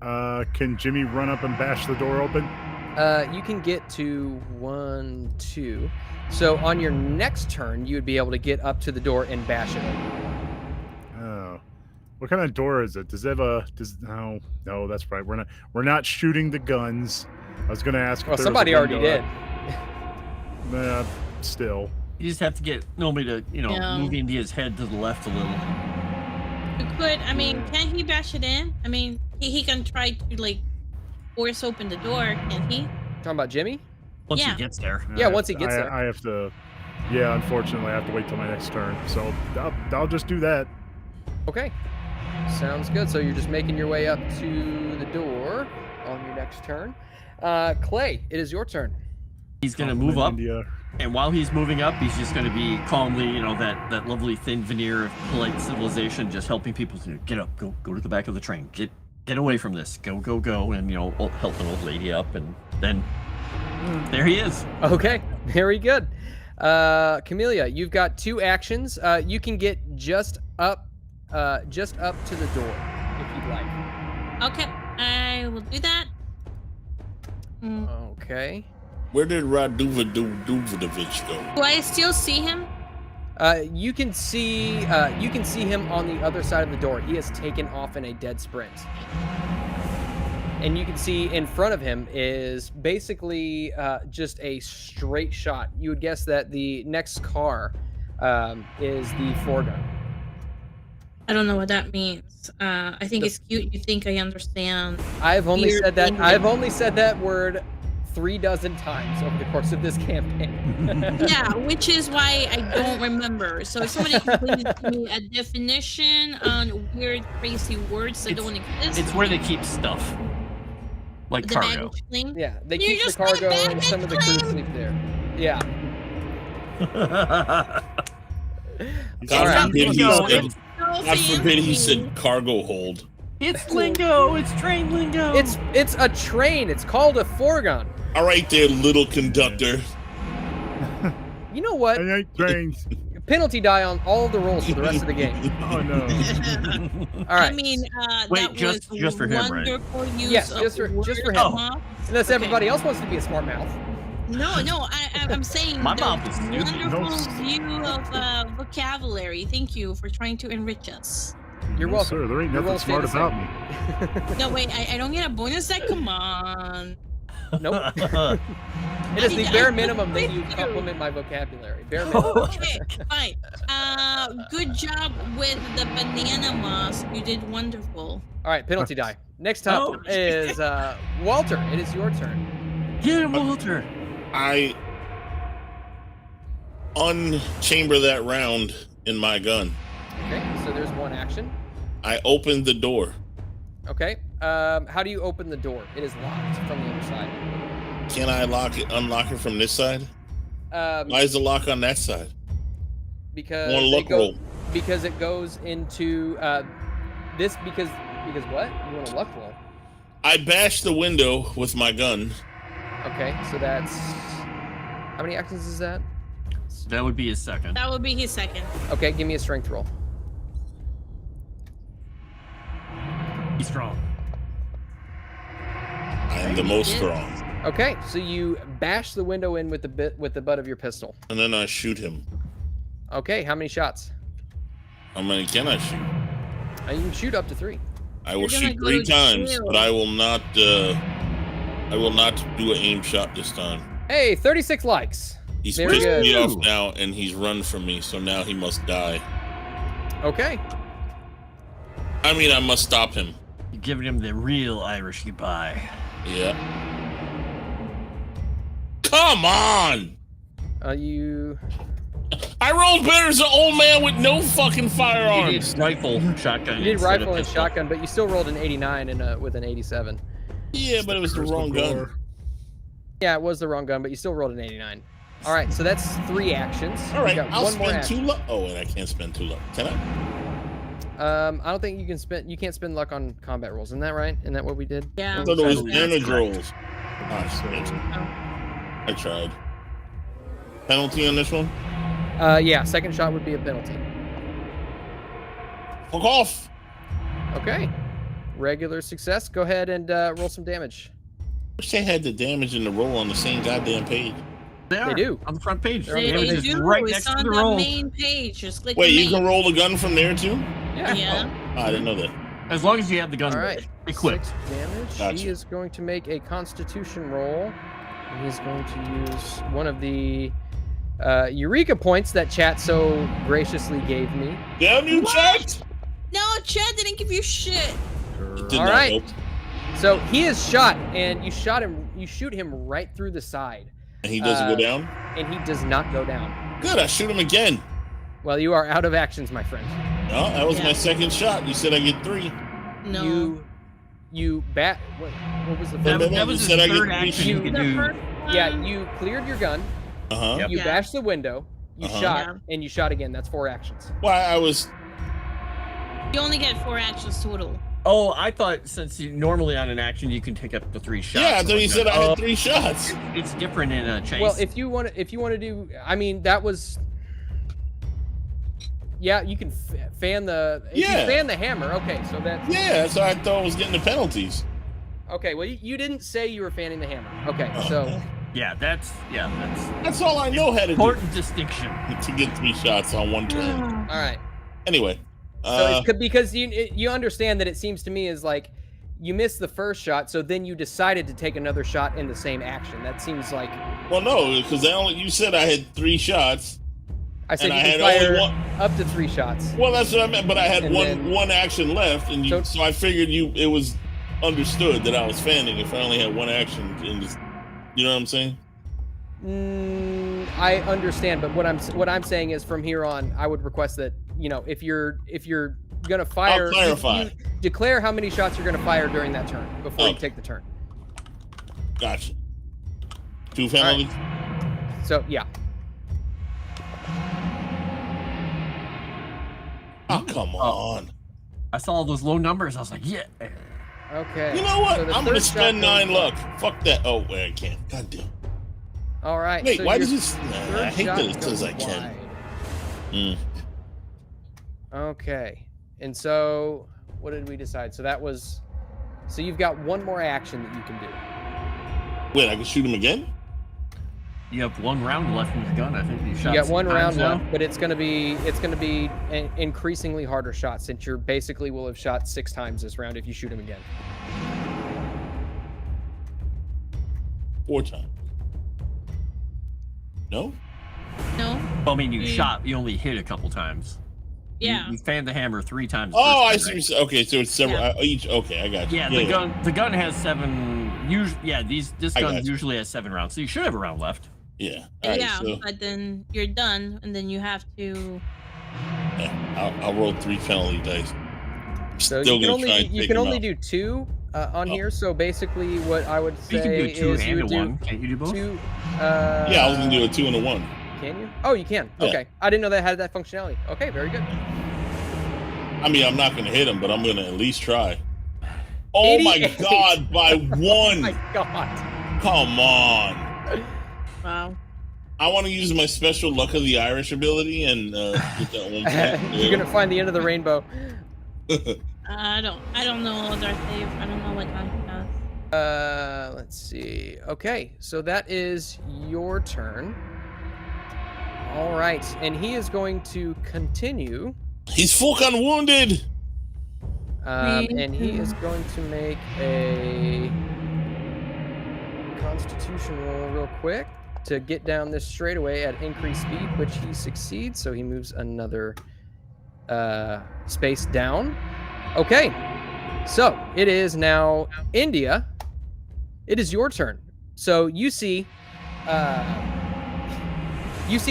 [SPEAKER 6] Can Jimmy run up and bash the door open?
[SPEAKER 2] You can get to 1, 2. So on your next turn, you would be able to get up to the door and bash it open.
[SPEAKER 6] Oh, what kind of door is it? Does it have a? No, that's right. We're not shooting the guns. I was gonna ask. If
[SPEAKER 2] Well,
[SPEAKER 6] there was a
[SPEAKER 2] somebody already
[SPEAKER 6] window.
[SPEAKER 2] did.
[SPEAKER 6] Still.
[SPEAKER 3] You just have to get Nomi to,
[SPEAKER 4] Yeah.
[SPEAKER 3] moving his head to the left a little.
[SPEAKER 4] You could, I mean, can he bash it in? I mean, he can try to like force open the door, can't he?
[SPEAKER 2] Talking about Jimmy?
[SPEAKER 3] Once
[SPEAKER 4] Yeah.
[SPEAKER 3] he gets there.
[SPEAKER 2] Yeah, once he gets there.
[SPEAKER 6] I have to. Yeah, unfortunately, I have to wait till my next turn. So I'll just do that.
[SPEAKER 2] Okay. Sounds good. So you're just making your way up to the door on your next turn. Clay, it is your turn.
[SPEAKER 3] He's gonna move up,
[SPEAKER 6] India.
[SPEAKER 3] and while he's moving up, he's just gonna be calmly, that lovely thin veneer of polite civilization, just helping people to get up, go to the back of the train, get away from this, go, and help an old lady up, and then there he is.
[SPEAKER 2] Okay, very good. Camellia, you've got 2 actions. You can get just up to the door if you'd like.
[SPEAKER 4] Okay, I will do that.
[SPEAKER 2] Okay.
[SPEAKER 5] Where did Raduvadovich go?
[SPEAKER 4] Do I still see him?
[SPEAKER 2] You can see him on the other side of the door. He has taken off in a dead sprint. And you can see in front of him is basically just a straight shot. You would guess that the next car is the foregun.
[SPEAKER 4] I don't know what that means. I think it's cute. You think I understand?
[SPEAKER 2] I've only
[SPEAKER 4] Weird
[SPEAKER 2] said that.
[SPEAKER 4] English.
[SPEAKER 2] I've only said that word 36 times over the course of this campaign.
[SPEAKER 4] Yeah, which is why I don't remember. So if somebody can please give me a definition on weird, crazy words that don't exist.
[SPEAKER 3] It's where they keep stuff. Like
[SPEAKER 4] the
[SPEAKER 3] cargo.
[SPEAKER 4] baggage claim.
[SPEAKER 2] Yeah, they
[SPEAKER 4] You
[SPEAKER 2] keep the
[SPEAKER 4] just said
[SPEAKER 2] cargo and
[SPEAKER 4] baggage
[SPEAKER 2] some of the crew
[SPEAKER 4] claim.
[SPEAKER 2] sleep there. Yeah.
[SPEAKER 5] God
[SPEAKER 2] Alright.
[SPEAKER 5] forbid he
[SPEAKER 3] Go.
[SPEAKER 5] said,
[SPEAKER 4] So
[SPEAKER 5] God forbid he
[SPEAKER 4] fancy.
[SPEAKER 5] said cargo hold.
[SPEAKER 3] It's lingo. It's train lingo.
[SPEAKER 2] It's a train. It's called a fourgon.
[SPEAKER 5] All right there, little conductor.
[SPEAKER 2] You know what?
[SPEAKER 6] I ain't trains.
[SPEAKER 2] Penalty die on all of the rolls for the rest of the game.
[SPEAKER 6] Oh no.
[SPEAKER 2] All right.
[SPEAKER 4] I mean,
[SPEAKER 3] Wait,
[SPEAKER 4] that
[SPEAKER 3] just
[SPEAKER 4] was
[SPEAKER 3] for him, right?
[SPEAKER 4] wonderful use
[SPEAKER 2] Yes,
[SPEAKER 4] of
[SPEAKER 2] just for
[SPEAKER 4] word
[SPEAKER 2] him.
[SPEAKER 4] mouth.
[SPEAKER 2] Unless
[SPEAKER 4] Okay.
[SPEAKER 2] everybody else wants to be a smart mouth.
[SPEAKER 4] No, I'm saying
[SPEAKER 3] My
[SPEAKER 4] the
[SPEAKER 3] mouth is stupid.
[SPEAKER 4] wonderful
[SPEAKER 6] No.
[SPEAKER 4] view of vocabulary. Thank you for trying to enrich us.
[SPEAKER 2] You're
[SPEAKER 6] No,
[SPEAKER 2] welcome.
[SPEAKER 6] sir. There ain't
[SPEAKER 2] Your
[SPEAKER 6] nothing
[SPEAKER 2] rolls stay
[SPEAKER 6] smart
[SPEAKER 2] the
[SPEAKER 6] about
[SPEAKER 2] same.
[SPEAKER 6] me.
[SPEAKER 4] No, wait, I don't get a bonus set? Come on.
[SPEAKER 2] Nope. It is the bare minimum that you compliment my vocabulary. Bare minimum.
[SPEAKER 4] Okay, fine. Good job with the banana moss. You did wonderful.
[SPEAKER 2] All right, penalty die. Next up
[SPEAKER 3] Oh.
[SPEAKER 2] is Walter. It is your turn.
[SPEAKER 3] Get him, Walter.
[SPEAKER 5] I unchamber that round in my gun.
[SPEAKER 2] Okay, so there's one action.
[SPEAKER 5] I opened the door.
[SPEAKER 2] Okay. How do you open the door? It is locked from the other side.
[SPEAKER 5] Can I unlock it from this side? Why is the lock on that side?
[SPEAKER 2] Because
[SPEAKER 5] One
[SPEAKER 2] it
[SPEAKER 5] luck roll.
[SPEAKER 2] because it goes into this because what? You want a luck roll?
[SPEAKER 5] I bashed the window with my gun.
[SPEAKER 2] Okay, so that's how many actions is that?
[SPEAKER 3] That would be his second.
[SPEAKER 4] That would be his second.
[SPEAKER 2] Okay, give me a strength roll.
[SPEAKER 3] He's strong.
[SPEAKER 5] I am the most
[SPEAKER 4] Yeah.
[SPEAKER 5] strong.
[SPEAKER 2] Okay, so you bash the window in with the butt of your pistol.
[SPEAKER 5] And then I shoot him.
[SPEAKER 2] Okay, how many shots?
[SPEAKER 5] How many can I shoot?
[SPEAKER 2] You can shoot up to 3.
[SPEAKER 5] I will
[SPEAKER 4] You're gonna
[SPEAKER 5] shoot
[SPEAKER 4] go
[SPEAKER 5] 3
[SPEAKER 4] to
[SPEAKER 5] times,
[SPEAKER 4] jail.
[SPEAKER 5] but I will not do an aim shot this time.
[SPEAKER 2] Hey, 36 likes.
[SPEAKER 5] He's
[SPEAKER 2] Very
[SPEAKER 5] pissed
[SPEAKER 2] good.
[SPEAKER 5] me off now, and he's run from me, so now he must die.
[SPEAKER 2] Okay.
[SPEAKER 5] I mean, I must stop him.
[SPEAKER 3] You're giving him the real Irish goodbye.
[SPEAKER 5] Yeah. Come on!
[SPEAKER 2] You.
[SPEAKER 5] I rolled better as an old man with no fucking
[SPEAKER 3] You
[SPEAKER 5] firearms.
[SPEAKER 3] did rifle, shotgun.
[SPEAKER 2] You did
[SPEAKER 3] instead of
[SPEAKER 2] rifle and
[SPEAKER 3] pistol.
[SPEAKER 2] shotgun, but you still rolled an 89 and with an 87.
[SPEAKER 5] Yeah, but it was the wrong gun.
[SPEAKER 2] Yeah, it was the wrong gun, but you still rolled an 89. All right, so that's 3 actions.
[SPEAKER 5] All right,
[SPEAKER 2] You got
[SPEAKER 5] I'll
[SPEAKER 2] one more
[SPEAKER 5] spend
[SPEAKER 2] action.
[SPEAKER 5] 2 luck. Oh, and I can't spend 2 luck. Can I?
[SPEAKER 2] I don't think you can spend. You can't spend luck on combat rolls. Isn't that right? Isn't that what we did?
[SPEAKER 4] Yeah.
[SPEAKER 5] I thought it was
[SPEAKER 3] That's
[SPEAKER 5] damage
[SPEAKER 3] correct.
[SPEAKER 5] rolls. Ah, shit. I tried. Penalty on this one?
[SPEAKER 2] Yeah. Second shot would be a penalty.
[SPEAKER 5] Fuck off!
[SPEAKER 2] Okay. Regular success. Go ahead and roll some damage.
[SPEAKER 5] Wish they had the damage and the roll on the same goddamn page.
[SPEAKER 3] They are
[SPEAKER 2] do.
[SPEAKER 3] on the front page.
[SPEAKER 2] They're on
[SPEAKER 4] They,
[SPEAKER 2] the
[SPEAKER 3] Damage
[SPEAKER 2] page.
[SPEAKER 3] is
[SPEAKER 4] do.
[SPEAKER 3] right
[SPEAKER 4] It's
[SPEAKER 3] next to
[SPEAKER 4] on
[SPEAKER 3] the
[SPEAKER 4] the
[SPEAKER 3] roll.
[SPEAKER 4] main page. Just click
[SPEAKER 5] Wait,
[SPEAKER 4] the
[SPEAKER 5] you
[SPEAKER 4] main.
[SPEAKER 5] can roll the gun from there too?
[SPEAKER 4] Yeah.
[SPEAKER 5] Oh, I didn't know that.
[SPEAKER 3] As long as you have the gun
[SPEAKER 2] All right.
[SPEAKER 3] equipped.
[SPEAKER 2] 6 damage.
[SPEAKER 5] Gotcha.
[SPEAKER 2] He is going to make a Constitution roll. And he's going to use one of the Eureka points that chat so graciously gave me.
[SPEAKER 5] Damn you, chat!
[SPEAKER 4] No, Chad didn't give you shit.
[SPEAKER 5] It did
[SPEAKER 2] All
[SPEAKER 5] not
[SPEAKER 2] right.
[SPEAKER 5] help.
[SPEAKER 2] So he is shot, and you shoot him right through the side,
[SPEAKER 5] And he doesn't go down?
[SPEAKER 2] and he does not go down.
[SPEAKER 5] Good, I shoot him again.
[SPEAKER 2] Well, you are out of actions, my friend.
[SPEAKER 5] No, that was
[SPEAKER 4] Yeah.
[SPEAKER 5] my second shot. You said I get 3.
[SPEAKER 4] No.
[SPEAKER 2] You bat. What was the
[SPEAKER 3] That,
[SPEAKER 2] first?
[SPEAKER 5] no,
[SPEAKER 3] that
[SPEAKER 5] you
[SPEAKER 3] was his
[SPEAKER 5] said I get
[SPEAKER 3] third
[SPEAKER 5] three
[SPEAKER 3] action you
[SPEAKER 2] shoot.
[SPEAKER 3] could
[SPEAKER 4] The
[SPEAKER 3] do.
[SPEAKER 4] first
[SPEAKER 2] Yeah,
[SPEAKER 4] one-
[SPEAKER 2] you cleared your gun.
[SPEAKER 5] Uh-huh.
[SPEAKER 3] Yep.
[SPEAKER 2] You
[SPEAKER 4] Yeah.
[SPEAKER 2] bashed the window. You
[SPEAKER 5] Uh-huh.
[SPEAKER 2] shot,
[SPEAKER 4] Yeah.
[SPEAKER 2] and you shot again. That's 4 actions.
[SPEAKER 5] Why I was
[SPEAKER 4] You only get 4 actions total.
[SPEAKER 3] Oh, I thought since you normally on an action you can take up to 3 shots.
[SPEAKER 5] Yeah, I thought you said I had
[SPEAKER 3] Oh,
[SPEAKER 5] 3 shots.
[SPEAKER 3] It's different in a chase.
[SPEAKER 2] Well, if you want to do, I mean, that was. Yeah, you can fan the. If
[SPEAKER 5] Yeah.
[SPEAKER 2] You fan the hammer. Okay, so that's.
[SPEAKER 5] Yeah, that's why I thought I was getting the penalties.
[SPEAKER 2] Okay, well, you didn't say you were fanning the hammer. Okay,
[SPEAKER 5] Oh.
[SPEAKER 2] so.
[SPEAKER 3] that's
[SPEAKER 5] That's all I know how to do
[SPEAKER 3] important distinction.
[SPEAKER 5] to get 3 shots on one turn.
[SPEAKER 2] All right.
[SPEAKER 5] Anyway,
[SPEAKER 2] So it's because you understand that it seems to me is like you missed the first shot, so then you decided to take another shot in the same action. That seems like
[SPEAKER 5] well, no, because you said I had 3 shots.
[SPEAKER 2] I said
[SPEAKER 5] And
[SPEAKER 2] you
[SPEAKER 5] I
[SPEAKER 2] can
[SPEAKER 5] had only
[SPEAKER 2] fire
[SPEAKER 5] one-
[SPEAKER 2] up to 3 shots.
[SPEAKER 5] Well, that's what I meant, but I had
[SPEAKER 2] And
[SPEAKER 5] one
[SPEAKER 2] then-
[SPEAKER 5] action left, and
[SPEAKER 2] So-
[SPEAKER 5] so I figured it was understood that I was fanning if I only had 1 action, and You know what I'm saying?
[SPEAKER 2] I understand, but what I'm saying is from here on, I would request that, you know, if you're gonna fire, you declare how many shots you're gonna fire during that turn before you take the turn.
[SPEAKER 5] Gotcha. 2 penalties.
[SPEAKER 2] Right. So yeah.
[SPEAKER 5] Oh, come on.
[SPEAKER 3] I saw all those low numbers. I was like, yeah.
[SPEAKER 2] Okay.
[SPEAKER 5] You know what?
[SPEAKER 2] So
[SPEAKER 5] I'm going to spend 9 luck. Fuck that. Oh, wait, I can't. God damn.
[SPEAKER 2] All right.
[SPEAKER 5] Wait,
[SPEAKER 2] so
[SPEAKER 5] why does this... I hate that it says I can.
[SPEAKER 2] Okay. And so, what did we decide? So that was... So you've got one more action that you can do.
[SPEAKER 5] Wait, I can shoot him again?
[SPEAKER 3] You have 1 round left in your gun. I think you shot.
[SPEAKER 2] You got 1 round
[SPEAKER 3] now.
[SPEAKER 2] left, but it's gonna be an increasingly harder shot since you're basically will have shot 6 times this round if you shoot him again.
[SPEAKER 5] 4 times. No?
[SPEAKER 4] No.
[SPEAKER 3] Well, I mean, you shot. You only hit a couple times.
[SPEAKER 4] Yeah.
[SPEAKER 3] You fanned the hammer 3 times.
[SPEAKER 5] Oh, I see. Okay, so it's several each. Okay, I got you.
[SPEAKER 3] Yeah, the gun has 7. This gun usually has 7 rounds, so you should have a round left.
[SPEAKER 5] Yeah.
[SPEAKER 4] But then you're done, and then you have to.
[SPEAKER 5] Yeah, I'll roll 3 penalty dice.
[SPEAKER 2] So you can only do 2 on here. So basically, what I would say
[SPEAKER 3] you can do 2
[SPEAKER 2] is
[SPEAKER 3] and a 1. Can't you do both?
[SPEAKER 2] 2.
[SPEAKER 5] Yeah, I was gonna do a 2 and a 1.
[SPEAKER 2] Can you? Oh, you can.
[SPEAKER 5] Yeah.
[SPEAKER 2] Okay, I didn't know that had that functionality. Okay, very good.
[SPEAKER 5] I mean, I'm not gonna hit him, but I'm gonna at least try. Oh 88. My God! By 1.
[SPEAKER 2] Oh my God!
[SPEAKER 5] Come on!
[SPEAKER 4] Wow.
[SPEAKER 5] I want to use my special luck of the Irish ability and get that 1 point.
[SPEAKER 2] You're gonna find the end of the rainbow.
[SPEAKER 4] I don't know Darth Dave. I don't know what time he does.
[SPEAKER 2] Let's see. Okay, so that is your turn. All right, and he is going to continue.
[SPEAKER 5] He's fucking wounded.
[SPEAKER 2] And he is going to make a Constitution roll real quick to get down this straightaway at increased speed, which he succeeds. So he moves another space down. Okay, so it is now India. It is your turn. So you see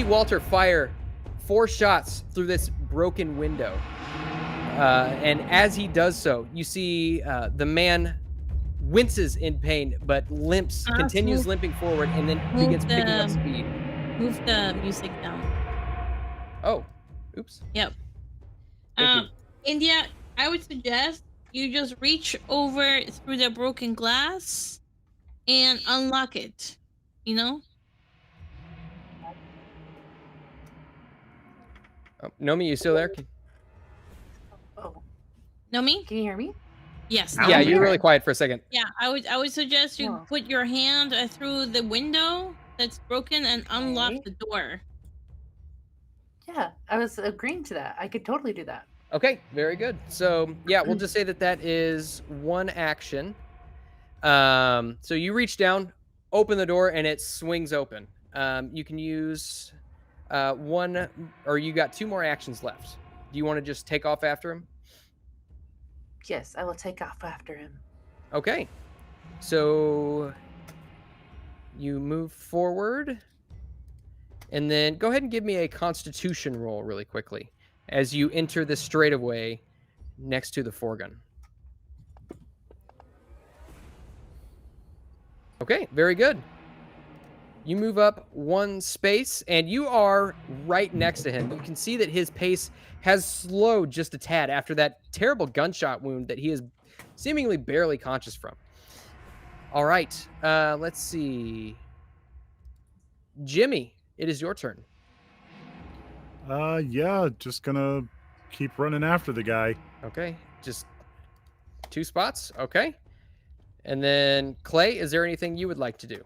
[SPEAKER 2] Walter fire 4 shots through this broken window. And as he does so, you see the man winces in pain, but continues limping forward, and then begins picking up speed.
[SPEAKER 4] Move the music down.
[SPEAKER 2] Oh, oops.
[SPEAKER 4] Yep.
[SPEAKER 2] Thank you.
[SPEAKER 4] India, I would suggest you just reach over through the broken glass and unlock it. You know?
[SPEAKER 2] Oh, Nomi, you still there?
[SPEAKER 7] Oh,
[SPEAKER 4] Nomi?
[SPEAKER 7] can you hear me?
[SPEAKER 4] Yes.
[SPEAKER 2] Yeah, you're really quiet for a second.
[SPEAKER 4] Yeah, I would suggest you put your hand through the window that's broken and unlock the door.
[SPEAKER 7] Yeah, I was agreeing to that. I could totally do that.
[SPEAKER 2] Okay, very good. So yeah, we'll just say that is 1 action. So you reach down, open the door, and it swings open. You can use 1, or you got 2 more actions left. Do you want to just take off after him?
[SPEAKER 7] Yes, I will take off after him.
[SPEAKER 2] Okay. So you move forward, and then go ahead and give me a Constitution roll really quickly as you enter the straightaway next to the foregun. Okay, very good. You move up 1 space, and you are right next to him. You can see that his pace has slowed just a tad after that terrible gunshot wound that he is seemingly barely conscious from. All right, let's see. Jimmy, it is your turn.
[SPEAKER 6] Yeah, just gonna keep running after the guy.
[SPEAKER 2] Okay, just 2 spots. Okay. And then Clay, is there anything you would like to do?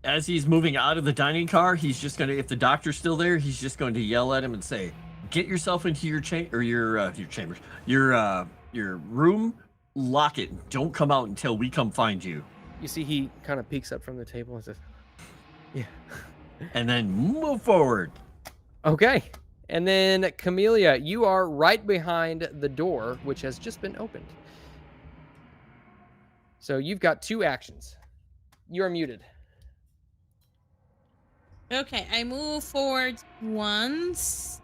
[SPEAKER 3] As he's moving out of the dining car, he's just gonna, if the doctor's still there, he's just going to yell at him and say, "Get yourself into your chambers, your room, lock it. Don't come out until we come find you."
[SPEAKER 2] You see, he kind of peeks up from the table and says, "Yeah."
[SPEAKER 3] And then move forward.
[SPEAKER 2] Okay. And then Camellia, you are right behind the door, which has just been opened. So you've got 2 actions. You are muted.
[SPEAKER 4] Okay, I move forward once.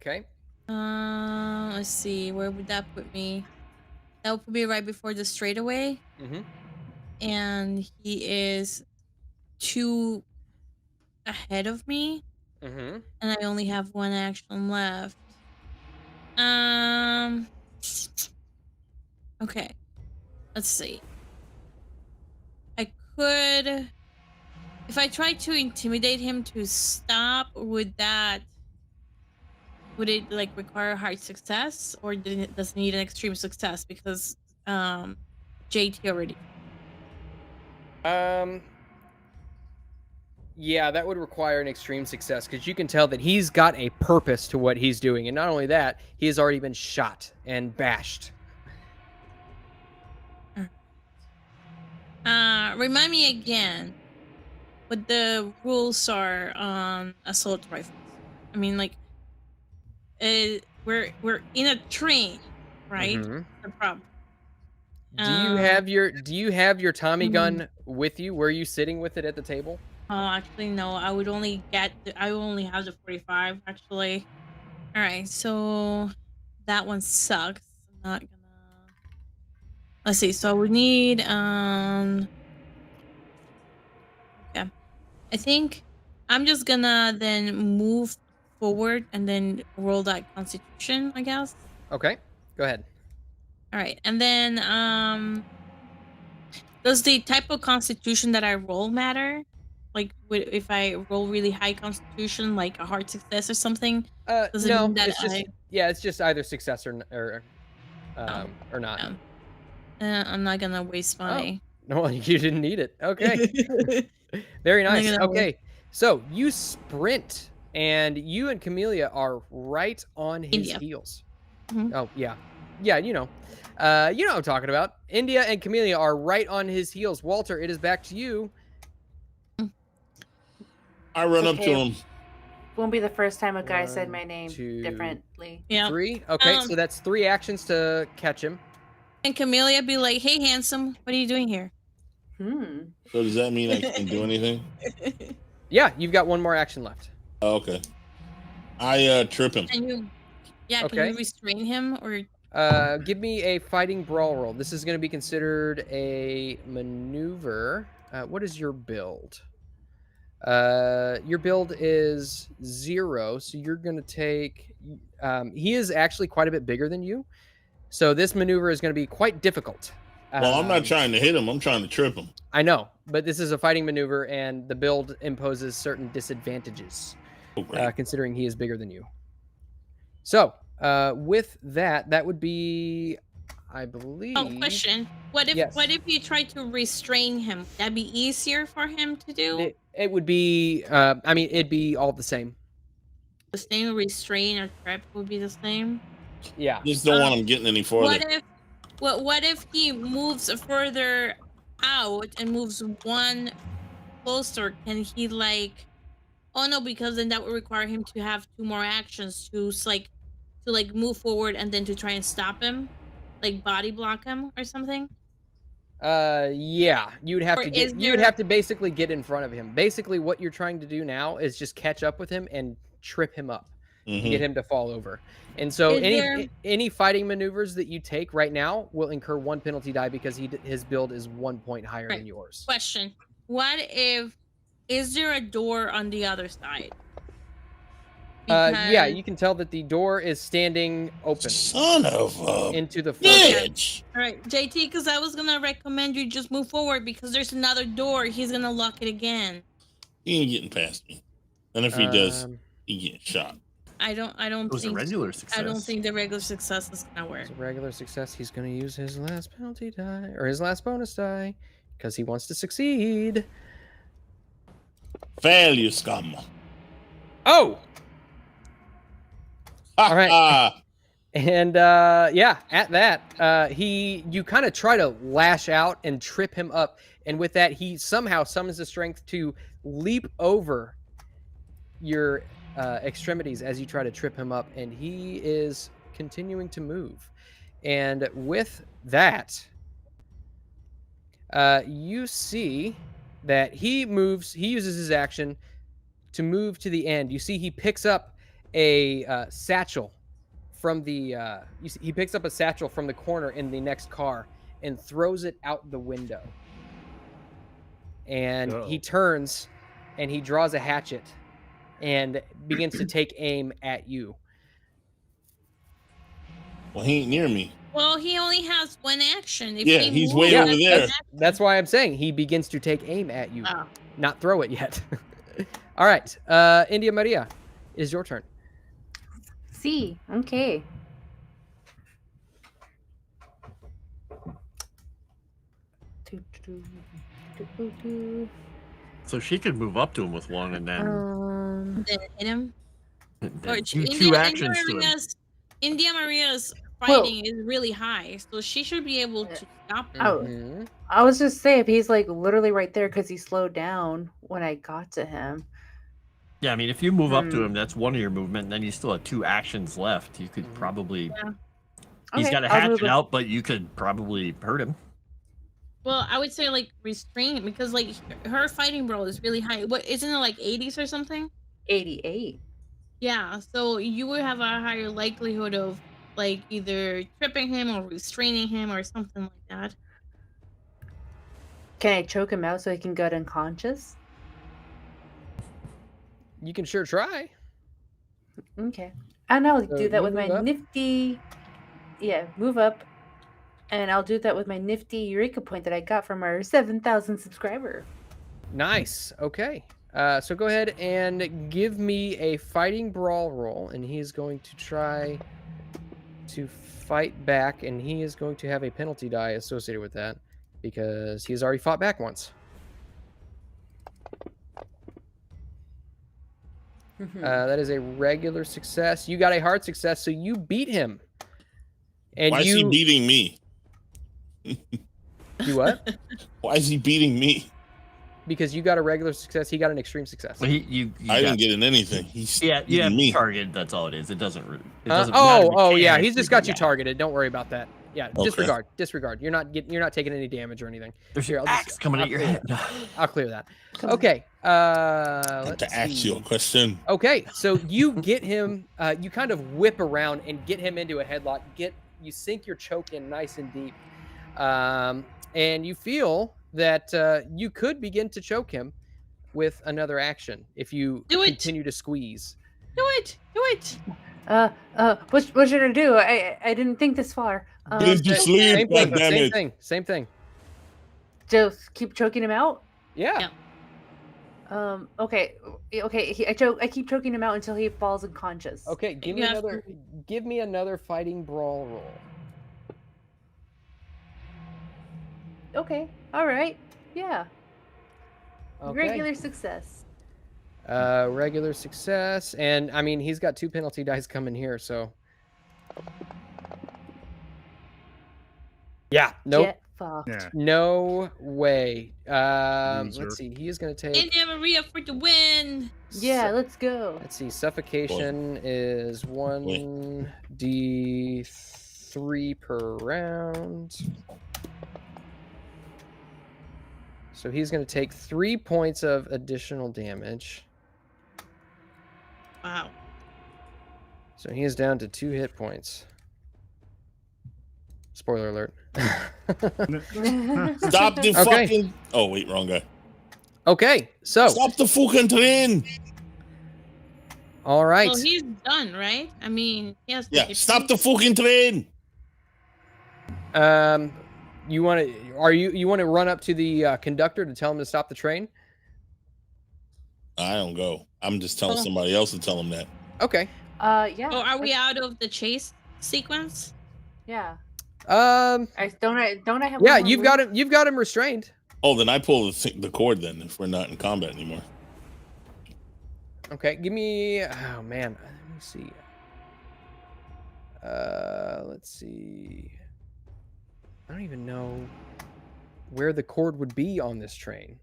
[SPEAKER 2] Okay.
[SPEAKER 4] Let's see. Where would that put me? That would put me right before the straightaway.
[SPEAKER 2] Mm-hmm.
[SPEAKER 4] And he is 2 ahead of me.
[SPEAKER 2] Mm-hmm.
[SPEAKER 4] And I only have 1 action left. Okay. Let's see. I could... If I try to intimidate him to stop, would it like require a hard success, or does it need an extreme success because JT already?
[SPEAKER 2] Yeah, that would require an extreme success because you can tell that he's got a purpose to what he's doing, and not only that, he has already been shot and bashed.
[SPEAKER 4] Remind me again what the rules are on assault rifles. I mean, like, we're in a train, right?
[SPEAKER 2] Mhm.
[SPEAKER 4] The problem.
[SPEAKER 2] Do you have your Tommy gun with you? Were you sitting with it at the table?
[SPEAKER 4] Actually, no. I would only I only have the 45. Actually. All right, so that one sucks. I'm not gonna. Let's see. So I would need Okay. I think I'm just gonna then move forward and then roll that Constitution, I guess.
[SPEAKER 2] Okay, go ahead.
[SPEAKER 4] All right, and then does the type of Constitution that I roll matter? Like, if I roll really high Constitution, like a hard success or something, does it
[SPEAKER 2] No,
[SPEAKER 4] mean that
[SPEAKER 2] it's just it's just either success or not.
[SPEAKER 4] No. I'm not gonna waste my.
[SPEAKER 2] No, you didn't need it. Okay. Very nice. Okay. So you sprint and you and Camellia are right on his heels.
[SPEAKER 4] Mhm.
[SPEAKER 2] Oh, yeah. Yeah, you know. You know what I'm talking about. India and Camellia are right on his heels. Walter, it is back to you.
[SPEAKER 5] I run up to him.
[SPEAKER 7] Won't be the first time a guy said
[SPEAKER 2] 1,
[SPEAKER 7] my name
[SPEAKER 2] 2,
[SPEAKER 7] differently.
[SPEAKER 4] Yeah.
[SPEAKER 2] 3. Okay, so that's 3 actions to catch him.
[SPEAKER 4] And Camellia be like, "Hey, handsome, what are you doing here?"
[SPEAKER 5] So does that mean I can't do anything?
[SPEAKER 2] Yeah, you've got 1 more action left.
[SPEAKER 5] Oh, okay. I trip him.
[SPEAKER 4] Can you restrain him or?
[SPEAKER 2] Give me a fighting brawl roll. This is going to be considered a maneuver. What is your build? Your build is 0, so you're going to take... he is actually quite a bit bigger than you, so this maneuver is going to be quite difficult.
[SPEAKER 5] Well, I'm not trying to hit him. I'm trying to trip him.
[SPEAKER 2] I know, but this is a fighting maneuver, and the build imposes certain disadvantages, considering he is bigger than you. So, with that, that would be, I believe...
[SPEAKER 4] Oh, question. What if you try to restrain him? That'd be easier for him to do?
[SPEAKER 2] It would be, I mean, it'd be all the same.
[SPEAKER 4] The same restrain or trip would be the same?
[SPEAKER 2] Yeah.
[SPEAKER 5] Just don't want him getting any further.
[SPEAKER 4] What if he moves further out and moves 1 closer? Can he like... Oh no, because then that would require him to have 2 more actions to move forward and then to try and stop him, like body block him or something.
[SPEAKER 2] Yeah, you'd have to basically get in front of him. Basically, what you're trying to do now is just catch up with him and trip him up, and get him to fall over. And so any fighting maneuvers that you take right now will incur 1 penalty die because his build is 1 point higher than yours.
[SPEAKER 4] Question: is there a door on the other side?
[SPEAKER 2] Yeah, you can tell that the door is standing open.
[SPEAKER 5] Son of a
[SPEAKER 2] into the bitch.
[SPEAKER 4] All right, JT, because I was gonna recommend you just move forward because there's another door. He's gonna lock it again.
[SPEAKER 5] He ain't getting past me, and if he does, he gets shot.
[SPEAKER 4] I don't
[SPEAKER 3] It was
[SPEAKER 4] think
[SPEAKER 3] a regular success.
[SPEAKER 4] I don't think the regular success is gonna work.
[SPEAKER 2] It's a regular success. He's gonna use his last penalty die or his last bonus die because he wants to succeed.
[SPEAKER 5] Fail, you scum.
[SPEAKER 2] Oh. All right. And yeah, at that, you kind of try to lash out and trip him up, and with that, he somehow summons the strength to leap over your extremities as you try to trip him up, and he is continuing to move. And with that, you see that he uses his action to move to the end. You see he picks up a satchel from the he picks up a satchel from the corner in the next car and throws it out the window. And he turns and he draws a hatchet and begins to take aim at you.
[SPEAKER 5] Well, he ain't near me.
[SPEAKER 4] Well, he only has one action. If
[SPEAKER 5] Yeah,
[SPEAKER 4] he
[SPEAKER 5] he's
[SPEAKER 4] moves,
[SPEAKER 5] way over there.
[SPEAKER 2] That's why I'm saying he begins to take aim at you.
[SPEAKER 4] Oh.
[SPEAKER 2] Not throw it yet. All right. India Maria, it is your turn.
[SPEAKER 7] See, okay.
[SPEAKER 3] So she could move up to him with one and then
[SPEAKER 4] Then hit him. Or
[SPEAKER 3] do two actions to him.
[SPEAKER 4] India Maria's fighting is really high, so she should be able to stop him.
[SPEAKER 2] Mhm.
[SPEAKER 7] I was just saying, if he's like literally right there because he slowed down when I got to him.
[SPEAKER 3] Yeah, I mean, if you move up to him, that's one of your movement, and then you still have two actions left. You could probably...
[SPEAKER 4] Yeah.
[SPEAKER 3] He's
[SPEAKER 7] Okay,
[SPEAKER 3] got a
[SPEAKER 7] I'll move
[SPEAKER 3] hatchet
[SPEAKER 7] him.
[SPEAKER 3] out, but you could probably hurt him.
[SPEAKER 4] Well, I would say like restrain him because like her fighting brawl is really high. What isn't it like 80s or something?
[SPEAKER 7] 88.
[SPEAKER 4] Yeah, so you would have a higher likelihood of like either tripping him or restraining him or something like that.
[SPEAKER 7] Can I choke him out so he can go unconscious?
[SPEAKER 2] You can sure try.
[SPEAKER 7] Okay. And I'll
[SPEAKER 2] So
[SPEAKER 7] do that
[SPEAKER 2] you
[SPEAKER 7] with my
[SPEAKER 2] move up?
[SPEAKER 7] nifty. Yeah, move up. And I'll do that with my nifty Eureka point that I got from our 7,000 subscriber.
[SPEAKER 2] Nice. Okay. So go ahead and give me a fighting brawl roll, and he is going to try to fight back, and he is going to have a penalty die associated with that because he has already fought back once. That is a regular success. You got a hard success, so you beat him. And
[SPEAKER 5] Why is he beating me?
[SPEAKER 2] You what?
[SPEAKER 5] Why is he beating me?
[SPEAKER 2] Because you got a regular success, he got an extreme success.
[SPEAKER 3] Well, you
[SPEAKER 5] I didn't get in anything. He's
[SPEAKER 3] you have
[SPEAKER 5] beating me.
[SPEAKER 3] target. That's all it is. It doesn't. It doesn't
[SPEAKER 2] Oh yeah,
[SPEAKER 3] mechanically,
[SPEAKER 2] he's just got
[SPEAKER 3] but
[SPEAKER 2] you targeted. Don't worry about that. Yeah,
[SPEAKER 5] Okay.
[SPEAKER 2] disregard. You're not taking any damage or anything.
[SPEAKER 3] There's
[SPEAKER 2] Here,
[SPEAKER 3] your
[SPEAKER 2] I'll
[SPEAKER 3] axe coming
[SPEAKER 2] I'll
[SPEAKER 3] at your
[SPEAKER 2] clear
[SPEAKER 3] head.
[SPEAKER 2] that. I'll clear that. Okay.
[SPEAKER 5] To ask you a question.
[SPEAKER 2] Okay, so you get him. You kind of whip around and get him into a headlock. You sink your choke in nice and deep, and you feel that you could begin to choke him with another action if you
[SPEAKER 4] Do it.
[SPEAKER 2] continue to squeeze.
[SPEAKER 4] Do it! Do it!
[SPEAKER 7] What should I do? I didn't think this far.
[SPEAKER 5] Get to sleep,
[SPEAKER 2] Same
[SPEAKER 5] goddammit.
[SPEAKER 2] thing. Same thing.
[SPEAKER 7] Just keep choking him out.
[SPEAKER 2] Yeah.
[SPEAKER 4] Yeah.
[SPEAKER 7] Okay. I keep choking him out until he falls unconscious.
[SPEAKER 2] Okay. Give
[SPEAKER 4] You
[SPEAKER 2] me
[SPEAKER 4] have
[SPEAKER 2] another. Give me another fighting brawl roll.
[SPEAKER 7] Okay. All right. Yeah.
[SPEAKER 2] Okay.
[SPEAKER 7] Regular success.
[SPEAKER 2] Regular success, and I mean he's got 2 penalty dice coming here, so. Yeah. Nope.
[SPEAKER 7] Get fucked.
[SPEAKER 6] Yeah.
[SPEAKER 2] No way.
[SPEAKER 6] Loser.
[SPEAKER 2] Let's see. He is going to take.
[SPEAKER 4] India Maria for the win!
[SPEAKER 7] Yeah, let's go.
[SPEAKER 2] Let's see. Suffocation is 1d3 per round. So he's going to take 3 points of additional damage.
[SPEAKER 4] Wow.
[SPEAKER 2] So he is down to 2 hit points. Spoiler alert.
[SPEAKER 5] Stop the
[SPEAKER 2] Okay.
[SPEAKER 5] fucking. Oh wait, wrong guy.
[SPEAKER 2] Okay, so
[SPEAKER 5] Stop the fucking train.
[SPEAKER 2] all right.
[SPEAKER 4] Well, he's done, right? I mean, he has to
[SPEAKER 5] Yeah,
[SPEAKER 4] get
[SPEAKER 5] stop the fucking train.
[SPEAKER 2] You want to? You want to run up to the conductor to tell him to stop the train?
[SPEAKER 5] I don't go. I'm just telling
[SPEAKER 4] Oh.
[SPEAKER 5] somebody else to tell him that.
[SPEAKER 2] Okay.
[SPEAKER 7] Yeah.
[SPEAKER 4] Oh, are we out of the chase sequence?
[SPEAKER 7] Yeah.
[SPEAKER 2] Um.
[SPEAKER 7] Don't I have?
[SPEAKER 2] Yeah,
[SPEAKER 7] one more
[SPEAKER 2] you've got
[SPEAKER 7] move?
[SPEAKER 2] him. You've got him restrained.
[SPEAKER 5] Oh, then I pull the cord then if we're not in combat anymore.
[SPEAKER 2] Okay. Give me. Oh man. Let me see. Let's see. I don't even know where the cord would be on this train.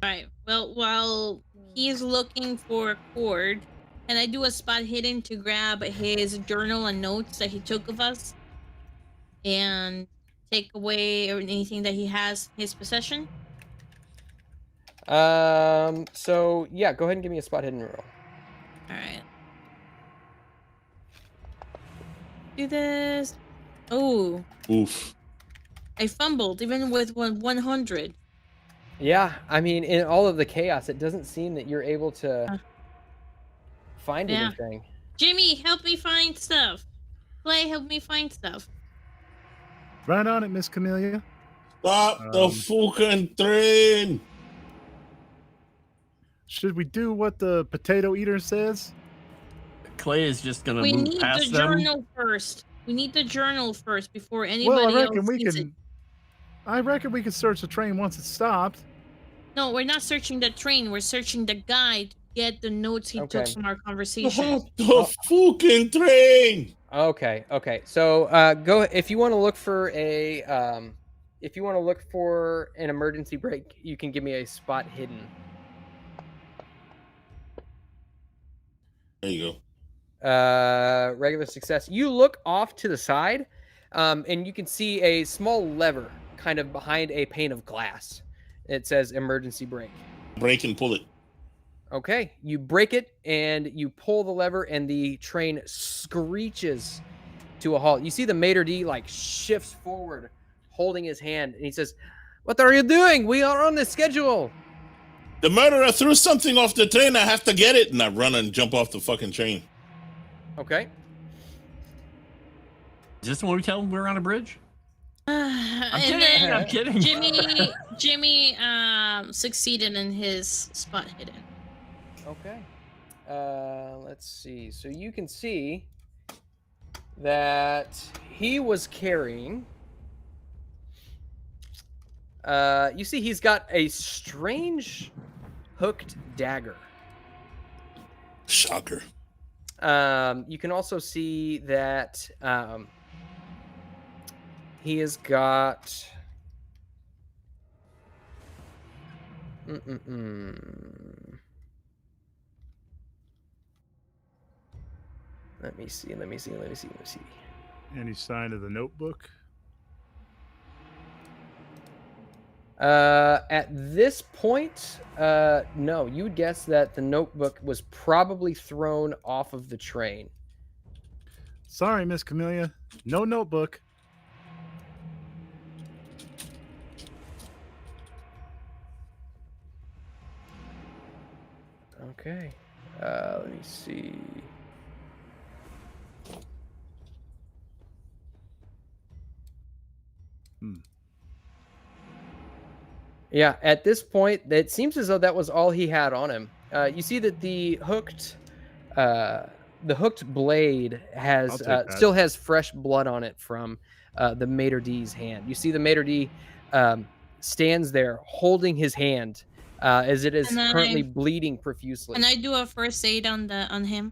[SPEAKER 4] Right. Well, while he's looking for a cord, can I do a spot hidden to grab his journal and notes that he took of us and take away anything that he has his possession?
[SPEAKER 2] So yeah, go ahead and give me a spot hidden roll.
[SPEAKER 4] All right. Do this. Oh,
[SPEAKER 5] Oof.
[SPEAKER 4] I fumbled even with 100.
[SPEAKER 2] Yeah, I mean, in all of the chaos, it doesn't seem that you're able to find
[SPEAKER 4] Yeah.
[SPEAKER 2] anything.
[SPEAKER 4] Jimmy, help me find stuff. Clay, help me find stuff.
[SPEAKER 6] Right on it, Miss Camellia.
[SPEAKER 5] Stop the fucking train.
[SPEAKER 6] Should we do what the potato eater says?
[SPEAKER 3] Clay is just gonna
[SPEAKER 4] We
[SPEAKER 3] move
[SPEAKER 4] need the
[SPEAKER 3] past them.
[SPEAKER 4] journal first. We need the journal first before anybody
[SPEAKER 6] Well, I
[SPEAKER 4] else
[SPEAKER 6] reckon we
[SPEAKER 4] sees it.
[SPEAKER 6] can. I reckon we can search the train once it's stopped.
[SPEAKER 4] No, we're not searching the train. We're searching the guy to get the notes he took
[SPEAKER 2] Okay.
[SPEAKER 4] from our conversation.
[SPEAKER 5] Stop the fucking train.
[SPEAKER 2] Okay. So go if you want to look for an emergency brake, you can give me a spot hidden.
[SPEAKER 5] There you go.
[SPEAKER 2] Regular success. You look off to the side, and you can see a small lever kind of behind a pane of glass. It says emergency brake.
[SPEAKER 5] Break and pull it.
[SPEAKER 2] Okay, you break it and you pull the lever, and the train screeches to a halt. You see the maitre d' like shifts forward, holding his hand, and he says, "What are you doing? We are on the schedule."
[SPEAKER 5] The murderer threw something off the train. I have to get it. And I run and jump off the fucking train.
[SPEAKER 2] Okay.
[SPEAKER 3] Is this when we tell them we're on a bridge?
[SPEAKER 4] I'm
[SPEAKER 3] kidding, I'm kidding.
[SPEAKER 4] Jimmy succeeded in his spot hidden.
[SPEAKER 2] Okay. Let's see. So you can see that he was carrying. You see he's got a strange hooked dagger.
[SPEAKER 5] Shocker.
[SPEAKER 2] You can also see that he has got. Let me see.
[SPEAKER 6] Any sign of the notebook?
[SPEAKER 2] At this point, no. You would guess that the notebook was probably thrown off of the train.
[SPEAKER 6] Sorry, Miss Camellia. No notebook.
[SPEAKER 2] Okay. Let me see. Yeah, at this point, it seems as though that was all he had on him. You see that the hooked blade has still has fresh blood on it from the maitre d's hand. You see the maitre d' stands there holding his hand as it is currently bleeding profusely.
[SPEAKER 4] Can I do a first aid on him?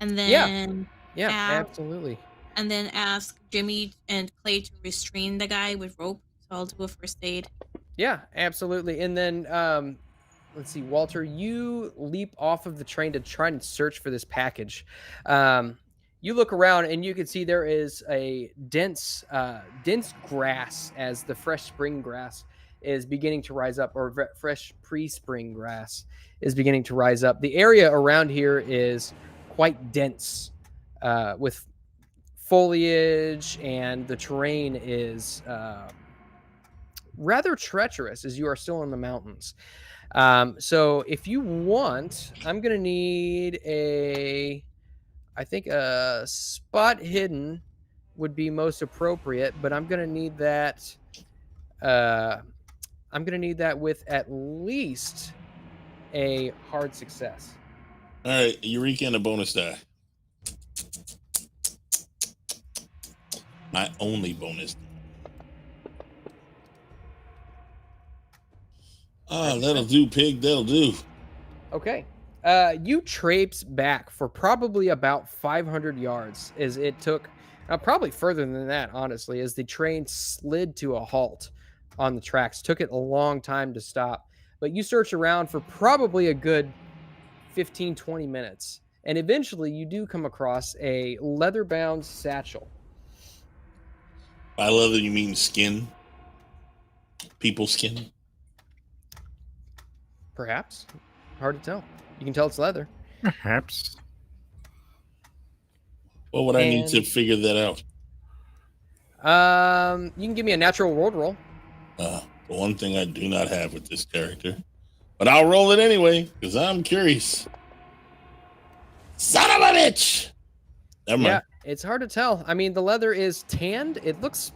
[SPEAKER 4] And then
[SPEAKER 2] yeah, absolutely.
[SPEAKER 4] And then ask Jimmy and Clay to restrain the guy with rope. So I'll do a first aid.
[SPEAKER 2] Yeah, absolutely. And then let's see, Walter, you leap off of the train to try and search for this package. You look around and you can see there is a dense grass as the fresh spring grass is beginning to rise up, or fresh pre-spring grass is beginning to rise up. The area around here is quite dense with foliage, and the terrain is rather treacherous as you are still in the mountains. So if you want, I'm going to need I think a spot hidden would be most appropriate, but I'm going to need that. I'm going to need that with at least a hard success.
[SPEAKER 5] All right, Eureka and a bonus die. My only bonus. That'll do, pig. That'll do.
[SPEAKER 2] Okay. You traipse back for probably about 500 yards as it took, probably further than that, honestly, as the train slid to a halt on the tracks. Took it a long time to stop. But you search around for probably a good 15, 20 minutes. And eventually you do come across a leather-bound satchel.
[SPEAKER 5] By leather, you mean skin? People skin?
[SPEAKER 2] Perhaps. Hard to tell. You can tell it's leather.
[SPEAKER 6] Perhaps.
[SPEAKER 5] What would I need to figure that out?
[SPEAKER 2] You can give me a natural world roll.
[SPEAKER 5] The one thing I do not have with this character. But I'll roll it anyway, because I'm curious. Son of a bitch! Never mind.
[SPEAKER 2] Yeah, it's hard to tell. I mean, the leather is tanned. It looks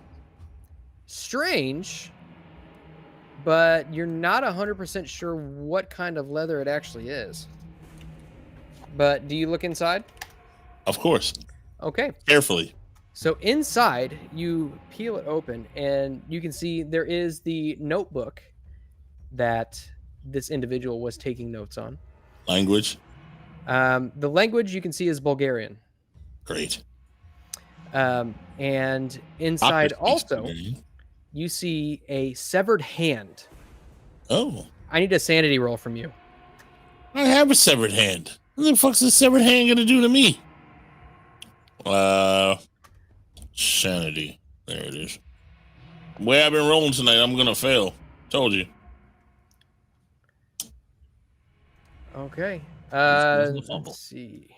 [SPEAKER 2] strange, but you're not 100% sure what kind of leather it actually is. But do you look inside?
[SPEAKER 5] Of course.
[SPEAKER 2] Okay.
[SPEAKER 5] Carefully.
[SPEAKER 2] So inside, you peel it open, and you can see there is the notebook that this individual was taking notes on.
[SPEAKER 5] Language?
[SPEAKER 2] The language you can see is Bulgarian.
[SPEAKER 5] Great.
[SPEAKER 2] And inside also, you see a severed hand.
[SPEAKER 5] Oh.
[SPEAKER 2] I need a sanity roll from you.
[SPEAKER 5] I have a severed hand. What the fuck's a severed hand gonna do to me? Sanity. There it is. The way I've been rolling tonight, I'm gonna fail. Told you.
[SPEAKER 2] Okay.
[SPEAKER 3] Let's
[SPEAKER 2] see.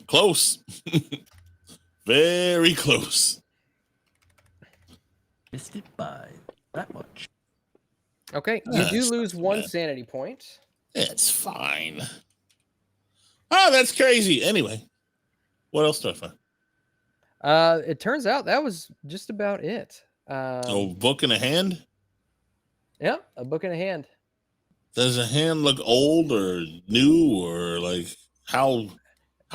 [SPEAKER 5] Close. Very close.
[SPEAKER 3] Missed it by that much.
[SPEAKER 2] Okay, you do lose one sanity point.
[SPEAKER 5] It's fine. Oh, that's crazy. Anyway, what else do I find?
[SPEAKER 2] It turns out that was just about it.
[SPEAKER 5] Book in a hand?
[SPEAKER 2] Yeah, a book in a hand.
[SPEAKER 5] Does a hand look old or new, or like how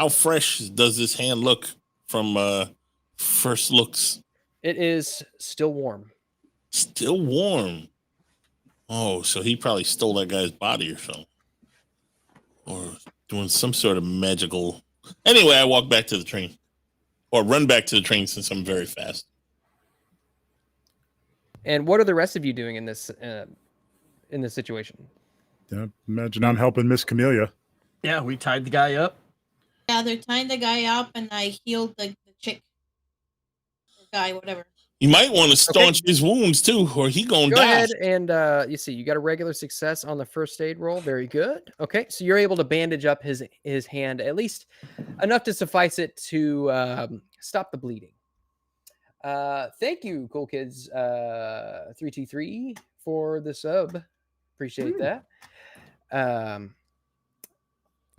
[SPEAKER 5] fresh does this hand look from first looks?
[SPEAKER 2] It is still warm.
[SPEAKER 5] Still warm. Oh, so he probably stole that guy's body or something. Or doing some sort of magical. Anyway, I walk back to the train. Or run back to the train since I'm very fast.
[SPEAKER 2] And what are the rest of you doing in this situation?
[SPEAKER 6] Yeah, imagine I'm helping Miss Camellia.
[SPEAKER 3] Yeah, we tied the guy up.
[SPEAKER 4] Yeah, they're tying the guy up, and I healed the chick. Or guy, whatever.
[SPEAKER 5] You might want to staunch his wounds too, or he gonna
[SPEAKER 2] Go
[SPEAKER 5] die.
[SPEAKER 2] ahead and you see, you got a regular success on the first aid roll. Very good. Okay, so you're able to bandage up his hand, at least enough to suffice it to stop the bleeding. Thank you, Cool Kids 323 for the sub. Appreciate that.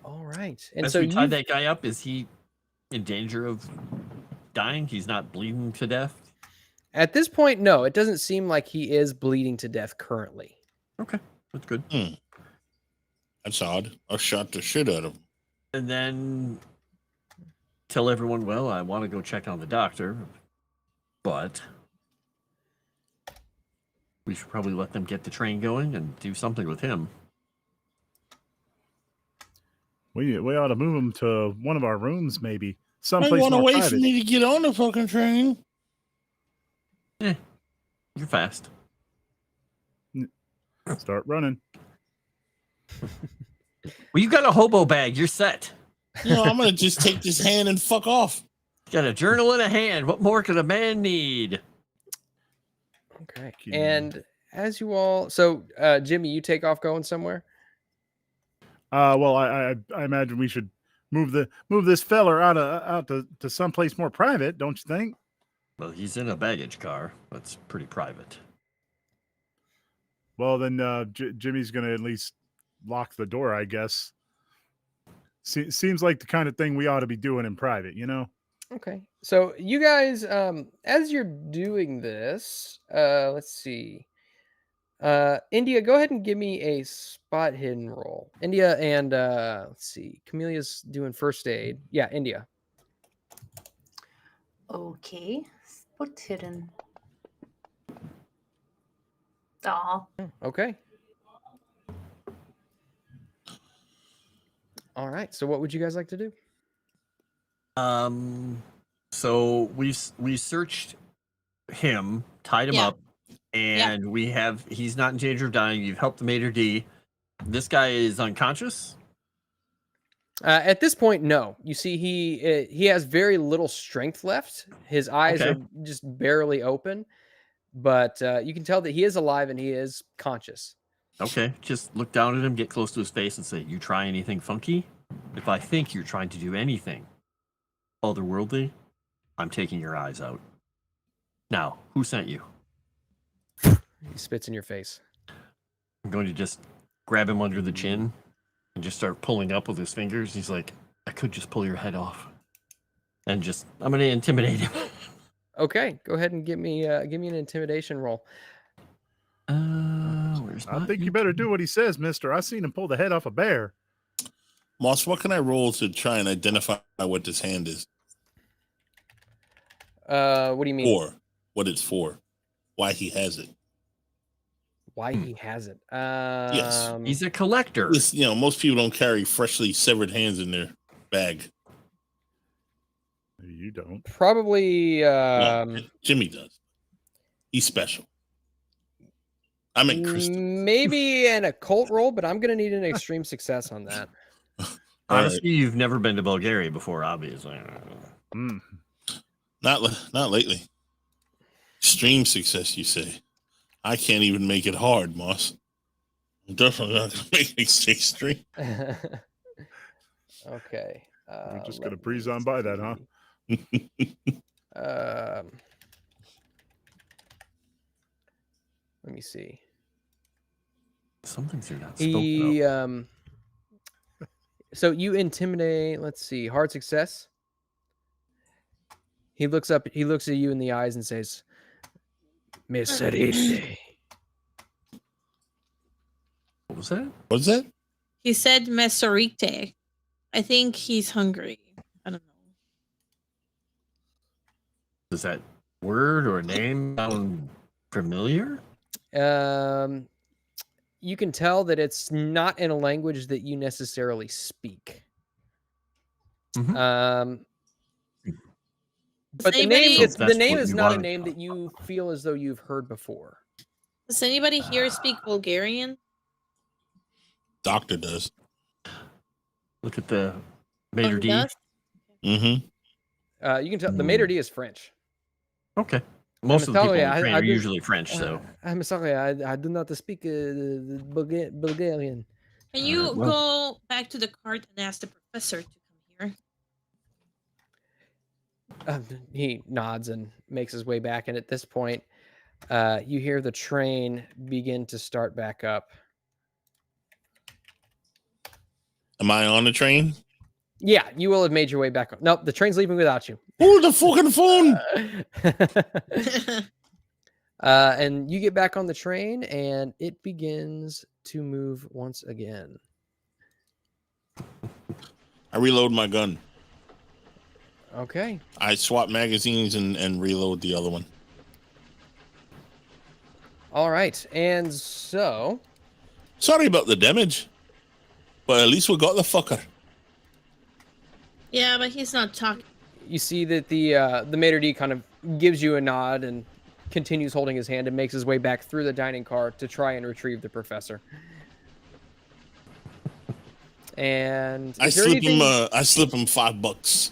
[SPEAKER 2] All right. And
[SPEAKER 3] as
[SPEAKER 2] so
[SPEAKER 3] we tied that guy up, is he in danger of dying? He's not bleeding to death?
[SPEAKER 2] At this point, no, it doesn't seem like he is bleeding to death currently.
[SPEAKER 3] Okay, that's good.
[SPEAKER 5] That's odd. I shot the shit out of him.
[SPEAKER 3] And then tell everyone, well, I want to go check on the doctor, but we should probably let them get the train going and do something with him.
[SPEAKER 6] We ought to move him to one of our rooms, maybe.
[SPEAKER 5] I
[SPEAKER 6] Someplace
[SPEAKER 5] want to
[SPEAKER 6] more
[SPEAKER 5] wait
[SPEAKER 6] private.
[SPEAKER 5] for me to get on the fucking train.
[SPEAKER 3] You're fast.
[SPEAKER 6] Start running.
[SPEAKER 3] Well, you got a hobo bag. You're set.
[SPEAKER 5] I'm gonna just take this hand and fuck off.
[SPEAKER 3] Got a journal in a hand. What more could a man need?
[SPEAKER 2] Okay. And as you all, so Jimmy, you take off going somewhere?
[SPEAKER 6] Well, I imagine we should move this feller out to someplace more private, don't you think?
[SPEAKER 3] Well, he's in a baggage car. That's pretty private.
[SPEAKER 6] Well, then Jimmy's going to at least lock the door, I guess. Seems like the kind of thing we ought to be doing in private, you know?
[SPEAKER 2] Okay. So you guys, as you're doing this, let's see. India, go ahead and give me a spot hidden roll. India and let's see. Camellia's doing first aid. Yeah, India.
[SPEAKER 7] Okay. Spot hidden. Aw.
[SPEAKER 2] Okay. All right. So what would you guys like to do?
[SPEAKER 3] So we searched him, tied him up, and he's not in danger of dying. You've helped the maitre d'. This guy is unconscious.
[SPEAKER 2] At this point, no. You see, he has very little strength left. His eyes are just barely open, but you can tell that he is alive and he is conscious.
[SPEAKER 3] Okay, just look down at him, get close to his face, and say, "You try anything funky? If I think you're trying to do anything otherworldly, I'm taking your eyes out. Now, who sent you?"
[SPEAKER 2] He spits in your face.
[SPEAKER 3] I'm going to just grab him under the chin and just start pulling up with his fingers. He's like, "I could just pull your head off." And I'm going to intimidate him.
[SPEAKER 2] Okay, go ahead and give me an intimidation roll.
[SPEAKER 3] Where's
[SPEAKER 6] I
[SPEAKER 3] my
[SPEAKER 6] think you better do what he says, mister. I seen him pull the head off a bear.
[SPEAKER 5] Moss, what can I roll to try and identify what this hand is?
[SPEAKER 2] What do you mean?
[SPEAKER 5] For what it's for, why he has it.
[SPEAKER 2] Why he has it?
[SPEAKER 5] Yes.
[SPEAKER 3] He's a collector.
[SPEAKER 5] This, most people don't carry freshly severed hands in their bag.
[SPEAKER 6] You don't.
[SPEAKER 2] Probably.
[SPEAKER 5] No, Jimmy does. He's special. I'm in crystal.
[SPEAKER 2] Maybe an occult roll, but I'm gonna need an extreme success on that.
[SPEAKER 3] Honestly, you've never been to Bulgaria before, obviously.
[SPEAKER 5] Not lately. Extreme success, you say? I can't even make it hard, Moss. I'm definitely not gonna make it extreme.
[SPEAKER 2] Okay.
[SPEAKER 6] We're just gonna breeze on by that, huh?
[SPEAKER 2] Let me see.
[SPEAKER 3] Some things are not spoken of.
[SPEAKER 2] So you intimidate. Let's see. Hard success. He looks up. He looks at you in the eyes and says, "Miserite."
[SPEAKER 3] What was that?
[SPEAKER 5] What's that?
[SPEAKER 4] He said Mesorite. I think he's hungry. I don't know.
[SPEAKER 3] Does that word or name sound familiar?
[SPEAKER 2] You can tell that it's not in a language that you necessarily speak.
[SPEAKER 3] Mhm.
[SPEAKER 2] But the
[SPEAKER 4] anybody-
[SPEAKER 2] name,
[SPEAKER 3] So
[SPEAKER 2] the
[SPEAKER 3] that's
[SPEAKER 2] name
[SPEAKER 3] what
[SPEAKER 2] is
[SPEAKER 3] you
[SPEAKER 2] not a
[SPEAKER 3] wanted.
[SPEAKER 2] name that you feel as though you've heard before.
[SPEAKER 4] Does anybody here speak Bulgarian?
[SPEAKER 5] Doctor does.
[SPEAKER 3] Look at the
[SPEAKER 4] Oh,
[SPEAKER 3] Maître
[SPEAKER 4] he
[SPEAKER 3] D.
[SPEAKER 4] does?
[SPEAKER 5] Mm-hmm.
[SPEAKER 2] You can tell the Maître D is French.
[SPEAKER 3] Okay. Most of the people
[SPEAKER 2] sorry,
[SPEAKER 3] in the train
[SPEAKER 2] I
[SPEAKER 3] are
[SPEAKER 2] do-
[SPEAKER 3] usually French, so.
[SPEAKER 2] I'm sorry, I do not speak Bulgarian.
[SPEAKER 4] Can you
[SPEAKER 3] Alright, well.
[SPEAKER 4] go back to the cart and ask the professor to come here?
[SPEAKER 2] He nods and makes his way back, and at this point, you hear the train begin to start back up.
[SPEAKER 5] Am I on the train?
[SPEAKER 2] Yeah, you will have made your way back up. Nope, the train's leaving without you.
[SPEAKER 5] Oh, the fucking phone!
[SPEAKER 2] And you get back on the train, and it begins to move once again.
[SPEAKER 5] I reload my gun.
[SPEAKER 2] Okay.
[SPEAKER 5] I swap magazines and reload the other one.
[SPEAKER 2] All right. And so,
[SPEAKER 5] Sorry about the damage, but at least we got the fucker.
[SPEAKER 4] Yeah, but he's not talking.
[SPEAKER 2] you see that the Maître D kind of gives you a nod and continues holding his hand and makes his way back through the dining car to try and retrieve the professor. And
[SPEAKER 5] I slip him $5.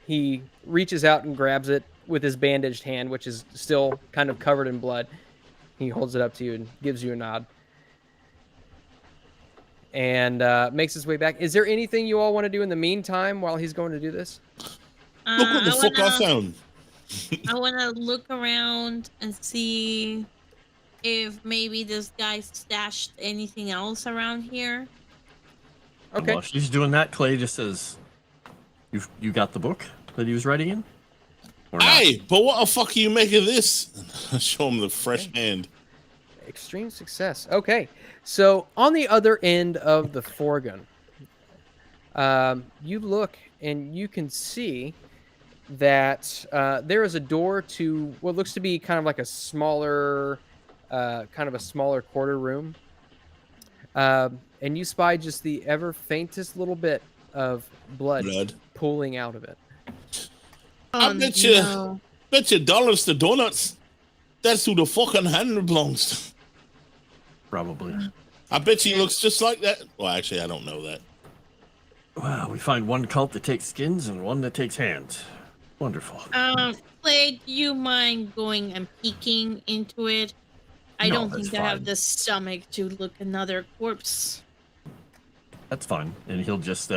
[SPEAKER 2] He reaches out and grabs it with his bandaged hand, which is still kind of covered in blood. He holds it up to you and gives you a nod. And makes his way back. Is there anything you all want to do in the meantime while he's going to do this?
[SPEAKER 5] Look what the fuck I found.
[SPEAKER 4] I want to look around and see if maybe this guy stashed anything else around here.
[SPEAKER 2] Okay.
[SPEAKER 3] While she's doing that, Clay just says, "You got the book that he was writing in?" Or not?
[SPEAKER 5] Hey, but what the fuck are you making of this? I show him the fresh hand.
[SPEAKER 2] Extreme success. Okay. So on the other end of the foregun, you look and you can see that there is a door to what looks to be kind of like a smaller quarter room. And you spy just the ever faintest little bit of blood pooling out of it.
[SPEAKER 5] I bet you dollars to donuts. That's who the fucking hand belongs to.
[SPEAKER 3] Probably.
[SPEAKER 5] I bet he looks just like that. Well, actually, I don't know that.
[SPEAKER 3] Wow, we find one cult that takes skins and one that takes hands. Wonderful.
[SPEAKER 4] Clay, do you mind going and peeking into it? I
[SPEAKER 3] No,
[SPEAKER 4] don't
[SPEAKER 3] that's
[SPEAKER 4] think I have
[SPEAKER 3] fine.
[SPEAKER 4] the stomach to look another corpse.
[SPEAKER 3] That's fine. And he'll just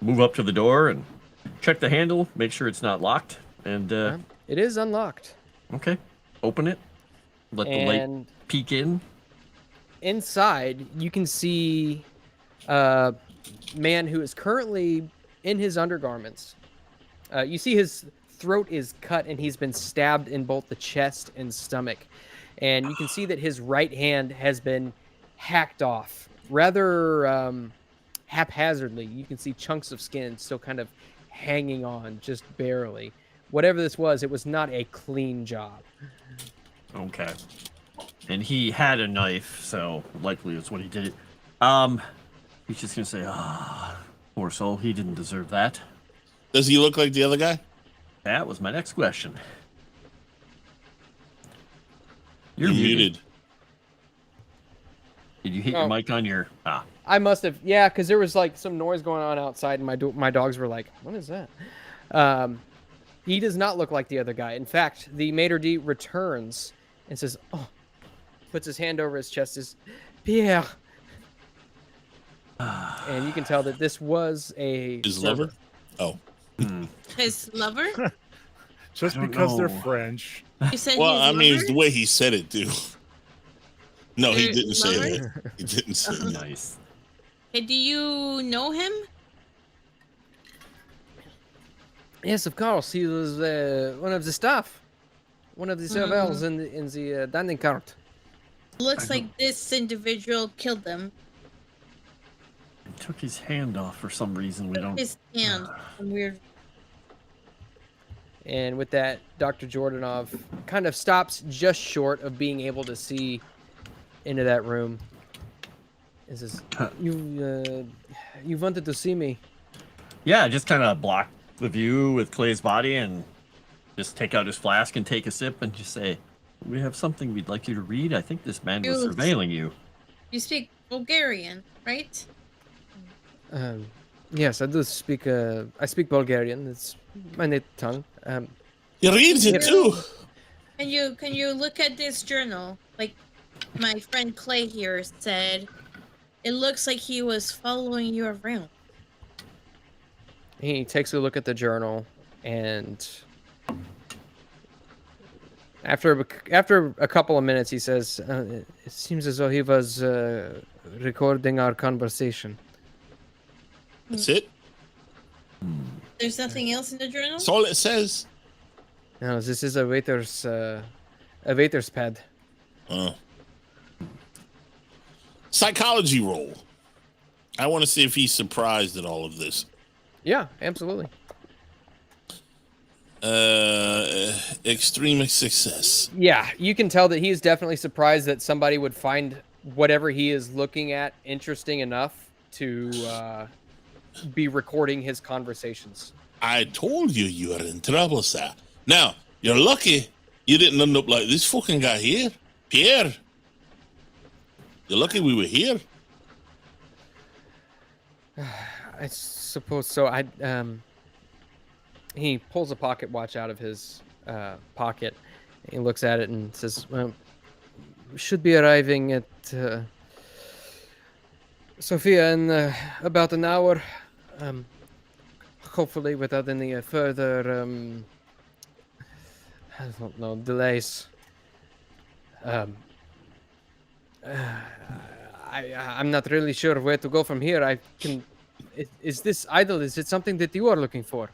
[SPEAKER 3] move up to the door and check the handle, make sure it's not locked, and
[SPEAKER 2] It is unlocked.
[SPEAKER 3] okay, open it. Let the light
[SPEAKER 2] And
[SPEAKER 3] peek in.
[SPEAKER 2] inside, you can see a man who is currently in his undergarments. You see his throat is cut and he's been stabbed in both the chest and stomach. And you can see that his right hand has been hacked off rather haphazardly. You can see chunks of skin still kind of hanging on just barely. Whatever this was, it was not a clean job.
[SPEAKER 3] Okay. And he had a knife, so likely it's what he did. He's just gonna say, poor soul, he didn't deserve that.
[SPEAKER 5] Does he look like the other guy?
[SPEAKER 3] That was my next question.
[SPEAKER 5] You're muted.
[SPEAKER 3] Did you hit your mic on your...
[SPEAKER 2] I must have, yeah, because there was like some noise going on outside, and my dogs were like, "What is that?" He does not look like the other guy. In fact, the maitre d' returns and says, "Oh," puts his hand over his chest, says, "Pierre," and you can tell that this was
[SPEAKER 5] his lover. Oh,
[SPEAKER 4] His lover?
[SPEAKER 6] Just
[SPEAKER 3] I don't
[SPEAKER 6] because they're
[SPEAKER 3] know.
[SPEAKER 6] French.
[SPEAKER 4] You said
[SPEAKER 5] well, I
[SPEAKER 4] his
[SPEAKER 5] mean,
[SPEAKER 4] lover?
[SPEAKER 5] it's the way he said it, too. No, he
[SPEAKER 4] Your
[SPEAKER 5] didn't say
[SPEAKER 4] lover?
[SPEAKER 5] that. He didn't say that.
[SPEAKER 3] Nice.
[SPEAKER 4] Hey, do you know him?
[SPEAKER 2] Yes, of course. He was one of the staff, one of the servants in the dining cart.
[SPEAKER 4] Looks like this individual killed them.
[SPEAKER 3] He took his hand off for some reason. We don't...
[SPEAKER 4] His hand. Some weird.
[SPEAKER 2] And with that, Dr. Jordanov kind of stops just short of being able to see into that room. It says, "You wanted to see me."
[SPEAKER 3] Yeah, just kind of block the view with Clay's body and just take out his flask and take a sip and just say, "We have something we'd like you to read. I think this man was
[SPEAKER 4] You-
[SPEAKER 3] surveilling you."
[SPEAKER 4] You speak Bulgarian, right?
[SPEAKER 2] Yes, I do speak. I speak Bulgarian. It's my native tongue.
[SPEAKER 5] He reads it, too.
[SPEAKER 4] Can you look at this journal? Like my friend Clay here said, it looks like he was following you around.
[SPEAKER 2] He takes a look at the journal, and after a couple of minutes, he says, "It seems as though he was recording our conversation."
[SPEAKER 5] That's it.
[SPEAKER 4] There's nothing else in the journal?
[SPEAKER 5] That's all it says.
[SPEAKER 2] No, this is a waiter's pad.
[SPEAKER 5] Psychology roll. I want to see if he's surprised at all of this.
[SPEAKER 2] Yeah, absolutely.
[SPEAKER 5] Extreme success.
[SPEAKER 2] Yeah, you can tell that he is definitely surprised that somebody would find whatever he is looking at interesting enough to be recording his conversations.
[SPEAKER 5] I told you were in trouble, sir. Now, you're lucky you didn't end up like this fucking guy here. Pierre. You're lucky we were here.
[SPEAKER 2] I suppose so. He pulls a pocket watch out of his pocket. He looks at it and says, "Well, we should be arriving at Sofia in about an hour. Hopefully without any further, I don't know, delays. I'm not really sure where to go from here. Is this idol? Is it something that you are looking for?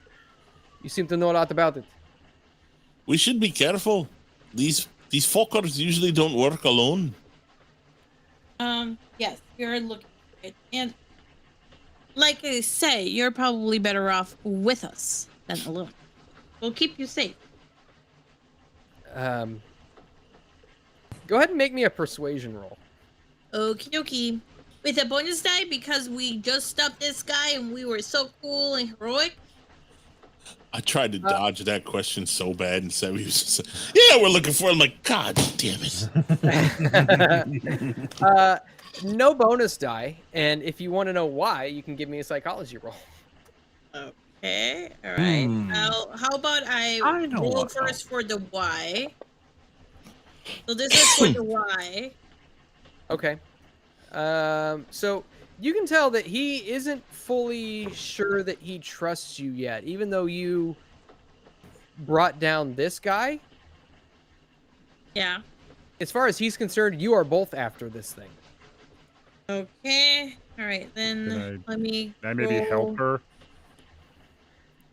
[SPEAKER 2] You seem to know a lot about it."
[SPEAKER 5] We should be careful. These fuckers usually don't work alone.
[SPEAKER 4] Yes, you're looking for it. And like I say, you're probably better off with us than alone. We'll keep you safe.
[SPEAKER 2] Go ahead and make me a persuasion roll.
[SPEAKER 4] Okie dokie. With a bonus die because we just stopped this guy and we were so cool and heroic.
[SPEAKER 5] I tried to dodge that question so bad, and Sevvy was just yeah, we're looking for him. Like, God damn it.
[SPEAKER 2] No bonus die, and if you want to know why, you can give me a psychology roll.
[SPEAKER 4] Okay, all right. Now, how about I
[SPEAKER 3] know
[SPEAKER 4] roll
[SPEAKER 3] what-
[SPEAKER 4] first for the why? So this is for the Y.
[SPEAKER 2] Okay. So you can tell that he isn't fully sure that he trusts you yet, even though you brought down this guy.
[SPEAKER 4] Yeah.
[SPEAKER 2] As far as he's concerned, you are both after this thing.
[SPEAKER 4] Okay. All right, then let me.
[SPEAKER 6] Can I maybe help her?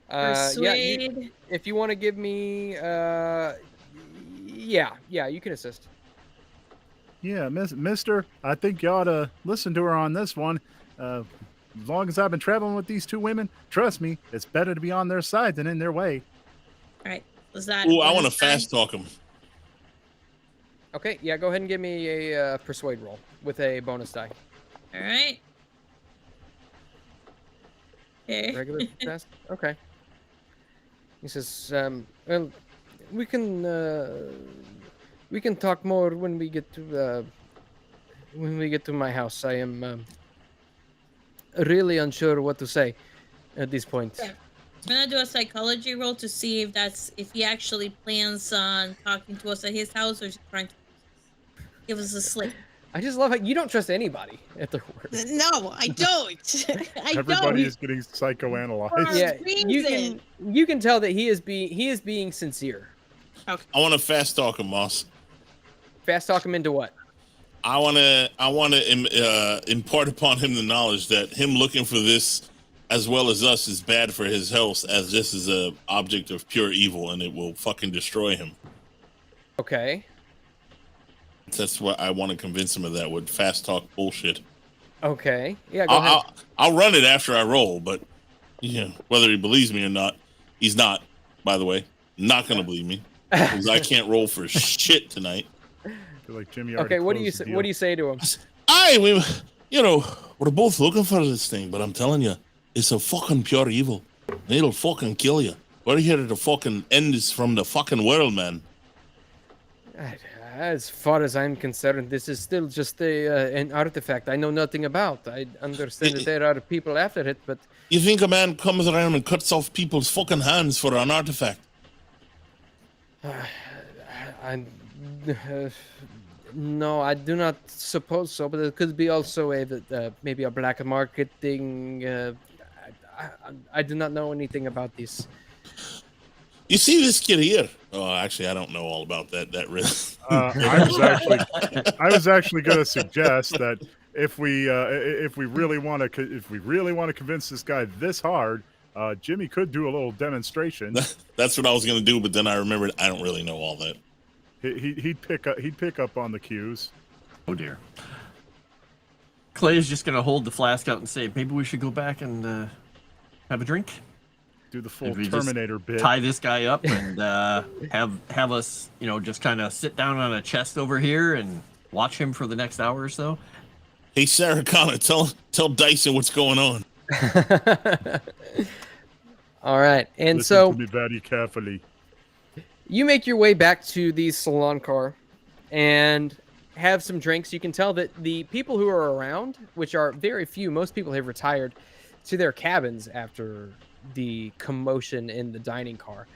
[SPEAKER 4] Persuade.
[SPEAKER 2] If you want to give me, yeah, you can assist.
[SPEAKER 6] Yeah, Mister, I think you ought to listen to her on this one. As long as I've been traveling with these two women, trust me, it's better to be on their side than in their way.
[SPEAKER 4] All right. Was that?
[SPEAKER 5] Ooh, I want to fast talk him.
[SPEAKER 2] Okay, yeah, go ahead and give me a persuade roll with a bonus die.
[SPEAKER 4] All right. Okay.
[SPEAKER 2] Regular test? Okay. He says, well, we can talk more when we get to my house. I am really unsure what to say at this point.
[SPEAKER 4] Yeah. I'm gonna do a psychology roll to see if he actually plans on talking to us at his house or is he trying to give us a slip.
[SPEAKER 2] I just love how you don't trust anybody at their word.
[SPEAKER 4] No, I don't.
[SPEAKER 6] Everybody is getting psychoanalyzed.
[SPEAKER 2] Yeah, you can tell that he is being sincere.
[SPEAKER 4] Okay.
[SPEAKER 5] I want to fast talk him, Moss.
[SPEAKER 2] Fast talk him into what?
[SPEAKER 5] I want to impart upon him the knowledge that him looking for this, as well as us, is bad for his health, as this is a object of pure evil and it will fucking destroy him.
[SPEAKER 2] Okay.
[SPEAKER 5] That's what I want to convince him of that with fast talk bullshit.
[SPEAKER 2] Okay. Yeah, go ahead.
[SPEAKER 5] I'll run it after I roll, but yeah, whether he believes me or not, he's not, by the way, not going to believe me because I can't roll for shit tonight.
[SPEAKER 6] I feel like Jimmy
[SPEAKER 2] Okay, what do you say to him?
[SPEAKER 5] We're both looking for this thing, but I'm telling you, it's a fucking pure evil. It'll fucking kill you. We're here to fucking end this from the fucking world, man.
[SPEAKER 2] As far as I'm concerned, this is still just an artifact I know nothing about. I understand that there are people after it, but...
[SPEAKER 5] You think a man comes around and cuts off people's fucking hands for an artifact?
[SPEAKER 2] No, I do not suppose so, but it could be also maybe a black marketing... I do not know anything about this.
[SPEAKER 5] You see this kid here? Oh, actually, I don't know all about that. That risk.
[SPEAKER 6] I was actually going to suggest that if we really want to convince this guy this hard, Jimmy could do a little demonstration.
[SPEAKER 5] That's what I was going to do, but then I remembered I don't really know all that.
[SPEAKER 6] He'd pick up on the cues.
[SPEAKER 3] Oh dear. Clay is just going to hold the flask out and say, maybe we should go back and have a drink.
[SPEAKER 6] Do the full Terminator bit.
[SPEAKER 3] Tie this guy up and have us, just kind of sit down on a chest over here and watch him for the next hour or so.
[SPEAKER 5] Hey, Sarah Connor, tell Dyson what's going on.
[SPEAKER 2] All right, and
[SPEAKER 6] Listen to me very carefully.
[SPEAKER 2] You make your way back to the salon car and have some drinks. You can tell that the people who are around, which are very few, most people have retired to their cabins after the commotion in the dining car.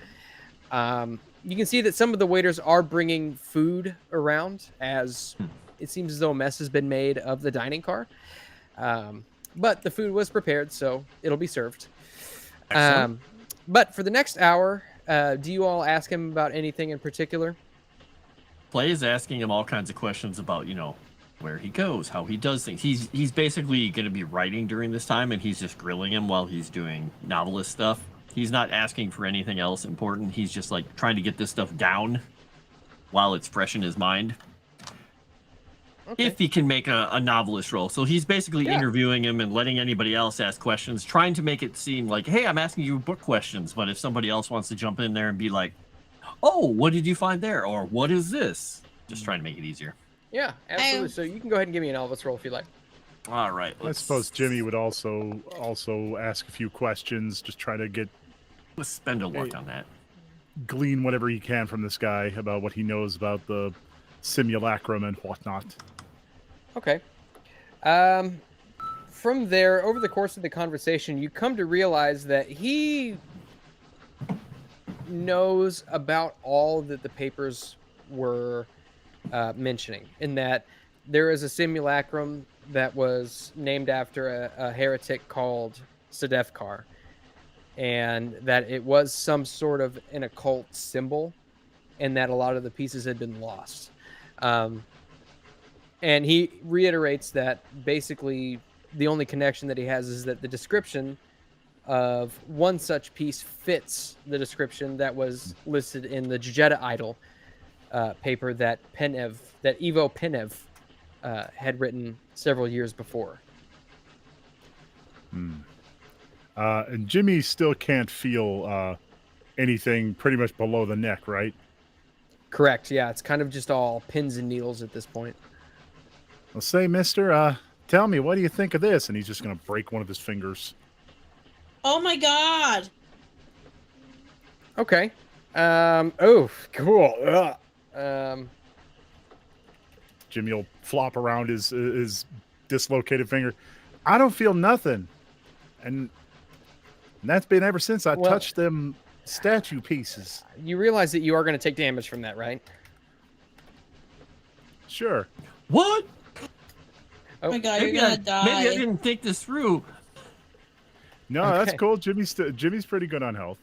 [SPEAKER 2] You can see that some of the waiters are bringing food around, as it seems as though a mess has been made of the dining car. But the food was prepared, so it'll be served. But for the next hour, do you all ask him about anything in particular?
[SPEAKER 3] Clay is asking him all kinds of questions about, where he goes, how he does things. He's basically going to be writing during this time, and he's just grilling him while he's doing novelist stuff. He's not asking for anything else important. He's just like trying to get this stuff down while it's fresh in his mind. Okay. If he can make a novelist role. So he's basically interviewing him and letting anybody else ask questions, trying to make it seem like, hey, I'm asking you book questions. But if somebody else wants to jump in there and be like, oh, what did you find there? Or what is this? Just trying to make it easier.
[SPEAKER 2] Yeah, absolutely. So you can go ahead and give me an Elvis roll if you like.
[SPEAKER 3] All right.
[SPEAKER 6] I suppose Jimmy would also ask a few questions, just try to get...
[SPEAKER 3] Let's spend a luck on that.
[SPEAKER 6] Glean whatever he can from this guy about what he knows about the simulacrum and whatnot.
[SPEAKER 2] Okay. From there, over the course of the conversation, you come to realize that he knows about all that the papers were mentioning, in that there is a simulacrum that was named after a heretic called Sedefkar, and that it was some sort of an occult symbol, and that a lot of the pieces had been lost. And he reiterates that basically the only connection that he has is that the description of one such piece fits the description that was listed in the Jujeta Idol paper that Ivo Penev had written several years before.
[SPEAKER 6] And Jimmy still can't feel anything pretty much below the neck, right?
[SPEAKER 2] Correct. Yeah, it's kind of just all pins and needles at this point.
[SPEAKER 6] Well, say, mister, tell me, what do you think of this? And he's just going to break one of his fingers.
[SPEAKER 4] Oh my god!
[SPEAKER 2] Okay. Oh, cool.
[SPEAKER 6] Jimmy will flop around his dislocated finger. I don't feel nothing. And that's been ever since I touched them statue pieces.
[SPEAKER 2] You realize that you are going to take damage from that, right?
[SPEAKER 6] Sure.
[SPEAKER 3] What?
[SPEAKER 4] Oh my god, you're gonna die.
[SPEAKER 3] Maybe I didn't think this through.
[SPEAKER 6] No, that's cool. Jimmy's pretty good on health.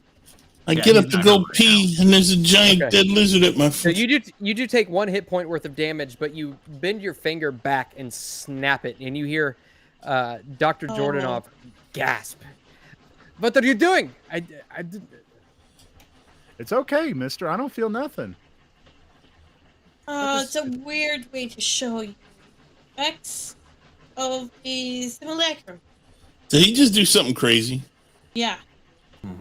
[SPEAKER 5] I get up to go pee, and there's a giant dead lizard at my
[SPEAKER 2] So
[SPEAKER 5] foot.
[SPEAKER 2] you do take 1 hit point worth of damage, but you bend your finger back and snap it, and you hear Dr. Jordanov gasp. What are you doing? I did.
[SPEAKER 6] It's okay, mister. I don't feel nothing.
[SPEAKER 4] It's a weird way to show you effects of the simulacrum.
[SPEAKER 5] Did he just do something crazy?
[SPEAKER 4] Yeah.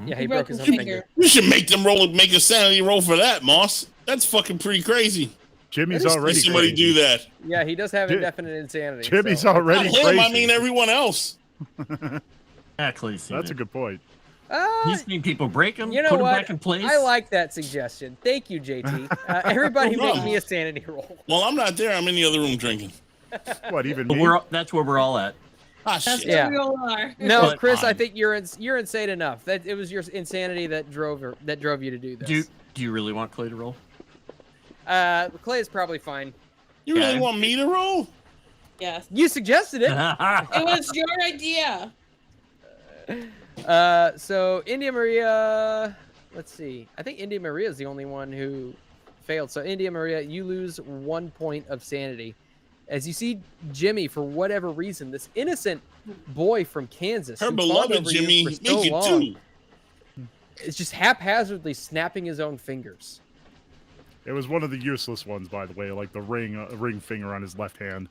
[SPEAKER 2] Yeah, he broke his own finger.
[SPEAKER 5] You should make a sanity roll for that, Moss. That's fucking pretty crazy.
[SPEAKER 6] Jimmy's already
[SPEAKER 5] somebody
[SPEAKER 6] crazy.
[SPEAKER 5] do that.
[SPEAKER 2] Yeah, he does have indefinite insanity.
[SPEAKER 6] Jimmy's already
[SPEAKER 5] Not him,
[SPEAKER 6] crazy.
[SPEAKER 5] I mean everyone else.
[SPEAKER 3] Exactly.
[SPEAKER 6] That's a good point.
[SPEAKER 3] He's seen people break him,
[SPEAKER 2] You know
[SPEAKER 3] put
[SPEAKER 2] what?
[SPEAKER 3] him back in place.
[SPEAKER 2] I like that suggestion. Thank you, JT. Everybody
[SPEAKER 5] No.
[SPEAKER 2] make me a sanity roll.
[SPEAKER 5] Well, I'm not there. I'm in the other room drinking.
[SPEAKER 6] What, even
[SPEAKER 3] But
[SPEAKER 6] me?
[SPEAKER 3] that's where we're all at.
[SPEAKER 5] Ah,
[SPEAKER 4] That's
[SPEAKER 5] shit.
[SPEAKER 4] where we all are.
[SPEAKER 2] No,
[SPEAKER 3] But
[SPEAKER 2] Chris, I
[SPEAKER 3] fine.
[SPEAKER 2] think you're insane enough. That it was your insanity that drove you to do this.
[SPEAKER 3] Do you really want Clay to roll?
[SPEAKER 2] Clay is probably fine.
[SPEAKER 5] You really want me to roll?
[SPEAKER 4] Yes.
[SPEAKER 2] You suggested it.
[SPEAKER 4] It was your idea.
[SPEAKER 2] So India Maria, let's see. I think India Maria is the only one who failed. So India Maria, you lose 1 point of sanity. As you see Jimmy, for whatever reason, this innocent boy from Kansas,
[SPEAKER 5] Her
[SPEAKER 2] who fought
[SPEAKER 5] beloved
[SPEAKER 2] over you
[SPEAKER 5] Jimmy,
[SPEAKER 2] for
[SPEAKER 5] make
[SPEAKER 2] so
[SPEAKER 5] it
[SPEAKER 2] long,
[SPEAKER 5] too.
[SPEAKER 2] is just haphazardly snapping his own fingers.
[SPEAKER 6] It was one of the useless ones, by the way, like the ring finger on his left hand.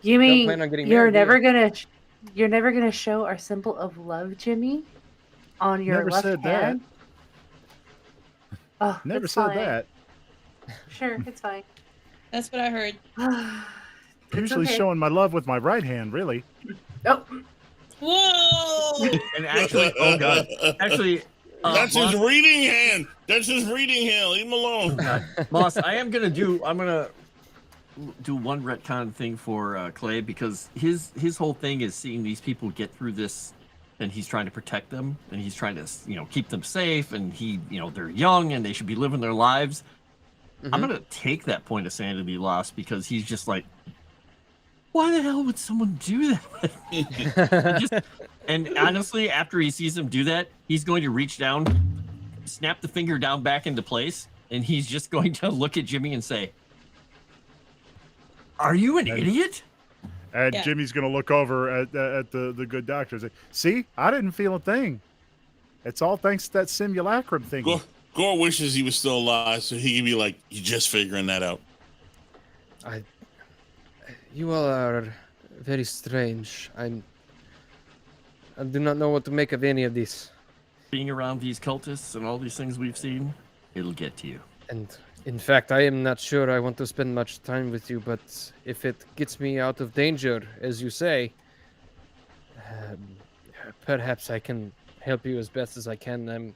[SPEAKER 7] You mean
[SPEAKER 2] plan on getting
[SPEAKER 7] you're
[SPEAKER 2] married,
[SPEAKER 7] never gonna show our symbol of love, Jimmy, on your
[SPEAKER 6] Never
[SPEAKER 7] left
[SPEAKER 6] said
[SPEAKER 7] hand? Oh,
[SPEAKER 6] Never
[SPEAKER 7] it's
[SPEAKER 6] said
[SPEAKER 7] fine.
[SPEAKER 6] that.
[SPEAKER 7] Sure, it's fine.
[SPEAKER 4] That's what I heard.
[SPEAKER 7] It's
[SPEAKER 6] Usually
[SPEAKER 7] okay.
[SPEAKER 6] showing my love with my right hand, really.
[SPEAKER 7] Oh,
[SPEAKER 4] Whoa!
[SPEAKER 3] And actually, oh god, actually,
[SPEAKER 5] That's his reading hand. That's his reading hand. Leave him alone.
[SPEAKER 3] Moss, I'm gonna do one retcon thing for Clay, because his whole thing is seeing these people get through this, and he's trying to protect them, and he's trying to keep them safe, and they're young and they should be living their lives. I'm gonna take that point of sanity loss, because he's just like, why the hell would someone do that? And honestly, after he sees him do that, he's going to reach down, snap the finger down back into place, and he's just going to look at Jimmy and say, "Are you an idiot?"
[SPEAKER 6] And
[SPEAKER 4] Yeah.
[SPEAKER 6] Jimmy's going to look over at the good doctor and say, see, I didn't feel a thing. It's all thanks to that simulacrum thing.
[SPEAKER 5] Gore wishes he was still alive so he could be like, you're just figuring that out.
[SPEAKER 2] You all are very strange. I do not know what to make of any of this.
[SPEAKER 3] Being around these cultists and all these things we've seen, it'll get to you.
[SPEAKER 2] And in fact, I am not sure I want to spend much time with you, but if it gets me out of danger, as you say, perhaps I can help you as best as I can.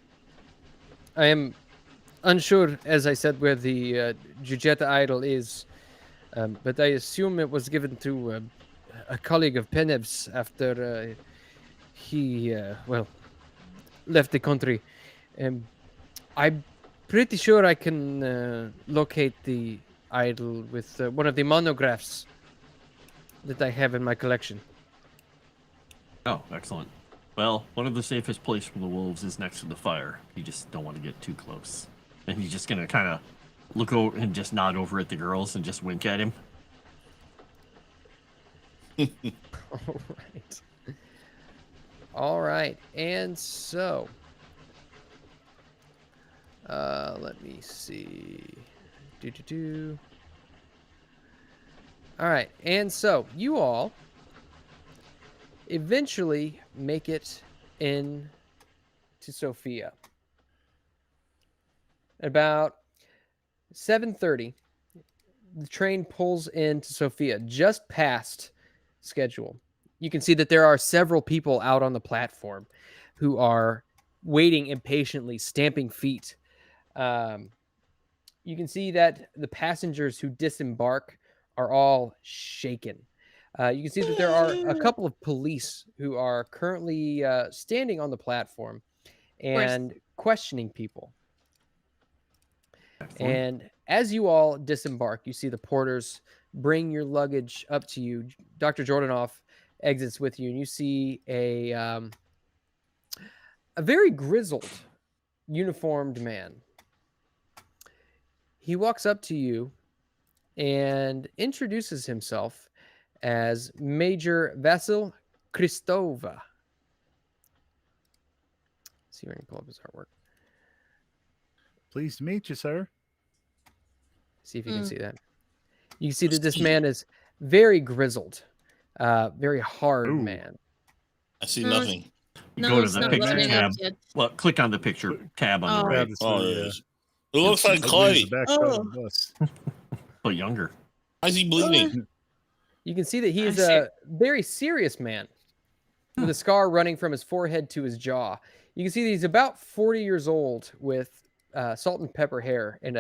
[SPEAKER 2] I am unsure, as I said, where the Jujeta idol is, but I assume it was given to a colleague of Penev's after he, left the country. I'm pretty sure I can locate the idol with one of the monographs that I have in my collection.
[SPEAKER 3] Oh, excellent. Well, one of the safest places from the wolves is next to the fire. You just don't want to get too close. And he's just going to kind of look over and just nod over at the girls and just wink at him.
[SPEAKER 2] All right. All right. And so, let me see. All right. And so you all eventually make it in to Sofia. About 7:30, the train pulls into Sofia just past schedule. You can see that there are several people out on the platform who are waiting impatiently, stamping feet. You can see that the passengers who disembark are all shaken. You can see that there are a couple of police who are currently standing on the platform and questioning people.
[SPEAKER 3] Excellent.
[SPEAKER 2] And as you all disembark, you see the porters bring your luggage up to you. Dr. Jordanov exits with you, and you see a very grizzled, uniformed man. He walks up to you and introduces himself as Major Vasil Kristova. See if I can pull up his artwork.
[SPEAKER 6] Pleased to meet you, sir.
[SPEAKER 2] See if you can see that. You can see that this man is very grizzled, very hard
[SPEAKER 6] Ooh.
[SPEAKER 2] man.
[SPEAKER 5] I see nothing.
[SPEAKER 3] You
[SPEAKER 4] No,
[SPEAKER 3] go to
[SPEAKER 4] it's
[SPEAKER 3] the
[SPEAKER 4] not
[SPEAKER 3] picture
[SPEAKER 4] loading
[SPEAKER 3] tab.
[SPEAKER 4] up yet.
[SPEAKER 3] Well, click on the picture tab on the
[SPEAKER 4] Oh.
[SPEAKER 3] right.
[SPEAKER 6] Grab this
[SPEAKER 5] Oh,
[SPEAKER 6] one,
[SPEAKER 5] yes. It looks like
[SPEAKER 6] Ugly
[SPEAKER 5] Clay.
[SPEAKER 6] as the backside of
[SPEAKER 4] Oh.
[SPEAKER 6] the bus.
[SPEAKER 3] But younger.
[SPEAKER 5] Why is he bleeding?
[SPEAKER 2] You can see that he is
[SPEAKER 4] I see.
[SPEAKER 2] a very serious man with a scar running from his forehead to his jaw. You can see that he's about 40 years old with salt and pepper hair and